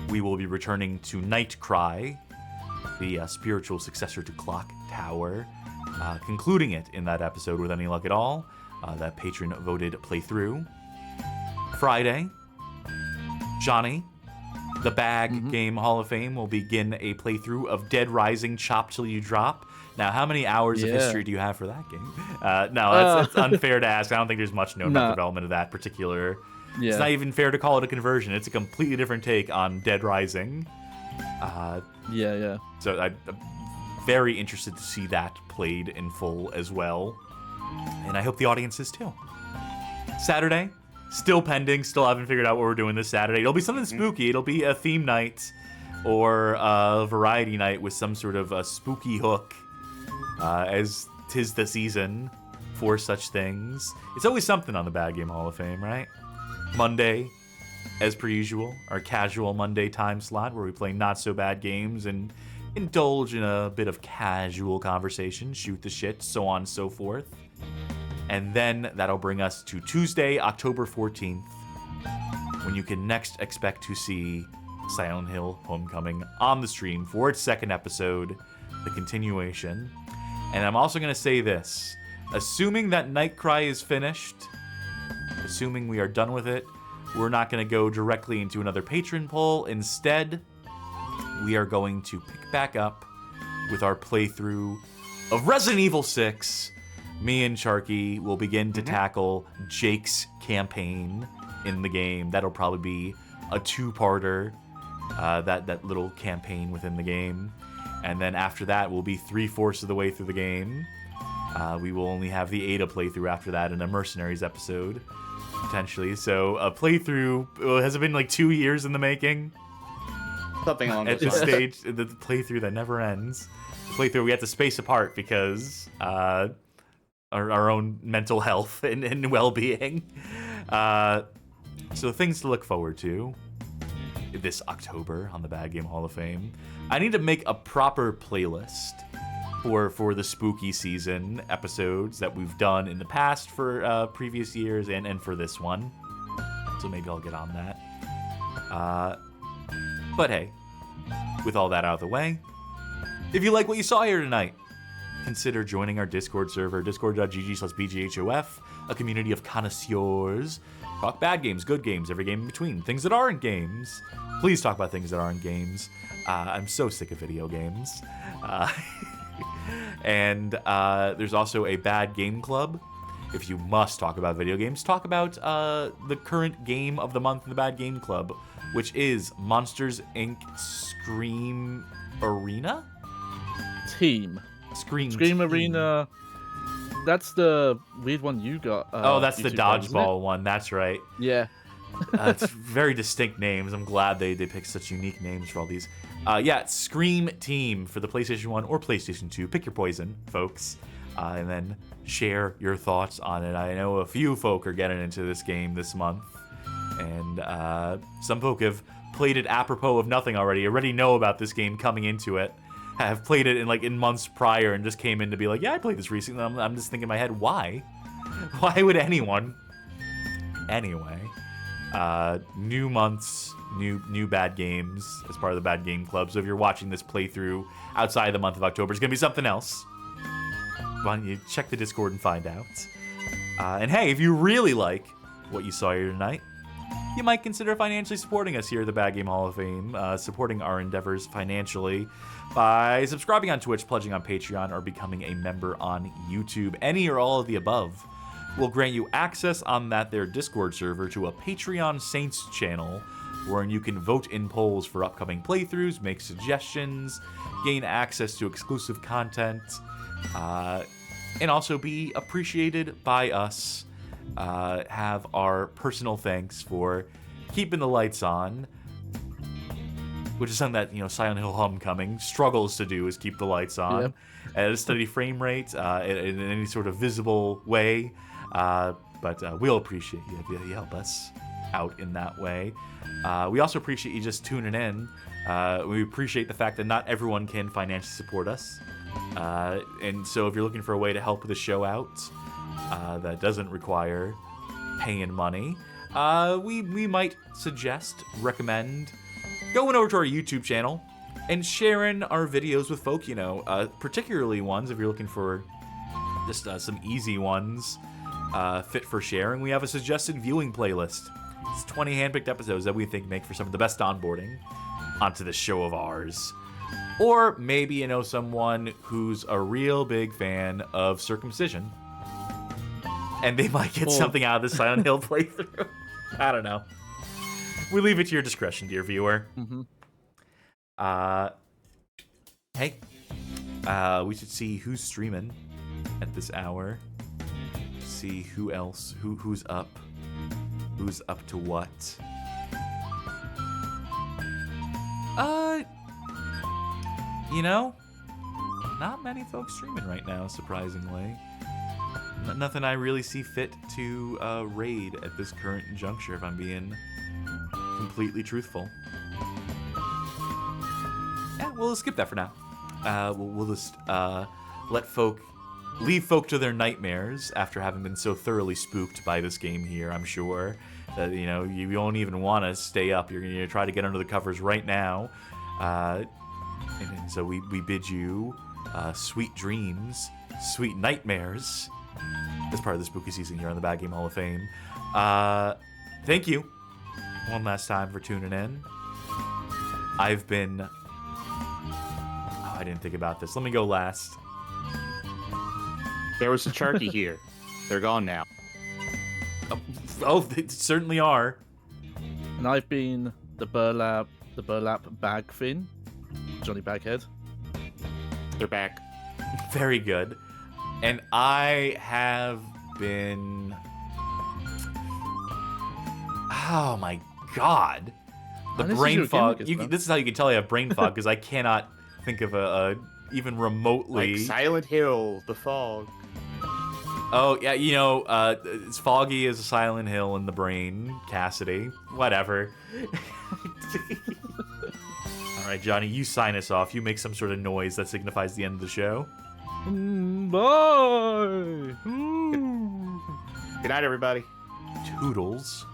we will be returning to Night Cry, the spiritual successor to Clock Tower, concluding it in that episode with any luck at all, that patron-voted playthrough. Friday, Johnny, the Bag Game Hall of Fame, will begin a playthrough of Dead Rising Chop Till You Drop. Now, how many hours of history do you have for that game? No, that's unfair to ask. I don't think there's much known about the development of that particular. Yeah. It's not even fair to call it a conversion. It's a completely different take on Dead Rising.
Yeah.
So I'm very interested to see that played in full as well. And I hope the audience is too. Saturday, still pending. Still haven't figured out what we're doing this Saturday. It'll be something spooky. It'll be a theme night or a variety night with some sort of a spooky hook. As 'tis the season for such things. It's always something on the Bad Game Hall of Fame, right? Monday, as per usual, our casual Monday time slot where we play not so bad games and indulge in a bit of casual conversation, shoot the shit, so on and so forth. And then that'll bring us to Tuesday, October 14th, when you can next expect to see Silent Hill Homecoming on the stream for its second episode, the continuation. And I'm also going to say this. Assuming that Nightcry is finished, assuming we are done with it, we're not going to go directly into another patron poll. Instead, we are going to pick back up with our playthrough of Resident Evil 6. Me and Sharky will begin to tackle Jake's campaign in the game. That'll probably be a two-parter, that little campaign within the game. And then after that, we'll be 3/4 of the way through the game. We will only have the Ada playthrough after that in a Mercenaries episode, potentially. So a playthrough, has it been like 2 years in the making?
Something along
at
those
this
lines.
stage, the playthrough that never ends. The playthrough we have to space apart because our own mental health and well-being. So things to look forward to this October on the Bad Game Hall of Fame. I need to make a proper playlist for the spooky season episodes that we've done in the past for previous years and for this one. So maybe I'll get on that. But hey, with all that out of the way, if you like what you saw here tonight, consider joining our Discord server, discord.gg/bghof, a community of connoisseurs. Talk bad games, good games, every game in between, things that aren't games. Please talk about things that aren't games. I'm so sick of video games. And there's also a bad game club. If you must talk about video games, talk about the current game of the month in the Bad Game Club, which is Monsters, Inc. Scream Arena?
Team.
Scream
Team.
Arena.
That's the weird one you got.
Oh, that's the
YouTube one, isn't it?
dodgeball one. That's right.
Yeah.
It's very distinct names. I'm glad they picked such unique names for all these. Yeah, Scream Team for the PlayStation 1 or PlayStation 2. Pick your poison, folks. And then share your thoughts on it. I know a few folk are getting into this game this month. And some folk have played it apropos of nothing already know about this game coming into it. Have played it in months prior and just came in to be like, yeah, I played this recently. I'm just thinking in my head, why? Why would anyone? Anyway, new months, new bad games as part of the Bad Game Club. So if you're watching this playthrough outside the month of October, it's gonna be something else. Why don't you check the Discord and find out? And hey, if you really like what you saw here tonight, you might consider financially supporting us here at the Bad Game Hall of Fame, supporting our endeavors financially by subscribing on Twitch, pledging on Patreon, or becoming a member on YouTube. Any or all of the above will grant you access on their Discord server to a Patreon Saints channel, wherein you can vote in polls for upcoming playthroughs, make suggestions, gain access to exclusive content, and also be appreciated by us. Have our personal thanks for keeping the lights on, which is something that Silent Hill Homecoming struggles to do, is keep the lights on at a steady frame rate in any sort of visible way. But we'll appreciate you if you help us out in that way. We also appreciate you just tuning in. We appreciate the fact that not everyone can financially support us. And so if you're looking for a way to help the show out that doesn't require paying money, we might recommend going over to our YouTube channel and sharing our videos with folk, particularly ones if you're looking for just some easy ones fit for sharing. We have a suggested viewing playlist. It's 20 handpicked episodes that we think make for some of the best onboarding onto this show of ours. Or maybe someone who's a real big fan of circumcision, and they might get something out of the Silent Hill playthrough. I don't know. We leave it to your discretion, dear viewer.
Mm-hmm.
Hey, we should see who's streaming at this hour. See who else, who's up to what. Not many folks streaming right now, surprisingly. Nothing I really see fit to raid at this current juncture, if I'm being completely truthful. Yeah, we'll skip that for now. we'll just leave folk to their nightmares after having been so thoroughly spooked by this game here. I'm sure that you won't even want to stay up. You're gonna try to get under the covers right now, and so we bid you sweet dreams, sweet nightmares. As part of the spooky season here on the Bad Game Hall of Fame. Thank you one last time for tuning in. I've been... Oh, I didn't think about this. Let me go last.
There was a Charky here. They're gone now.
Oh, they certainly are.
And I've been the burlap bag fin, Johnny Baghead.
They're back.
Very good. And I have been... Oh my god. The brain fog. This is how you can tell I have brain fog, because I cannot think of a even remotely...
Like Silent Hill, the fog.
Oh, yeah, it's foggy as a Silent Hill in the brain, Cassidy. Whatever. All right, Johnny, you sign us off. You make some sort of noise that signifies the end of the show.
Bye.
Good night, everybody.
Toodles.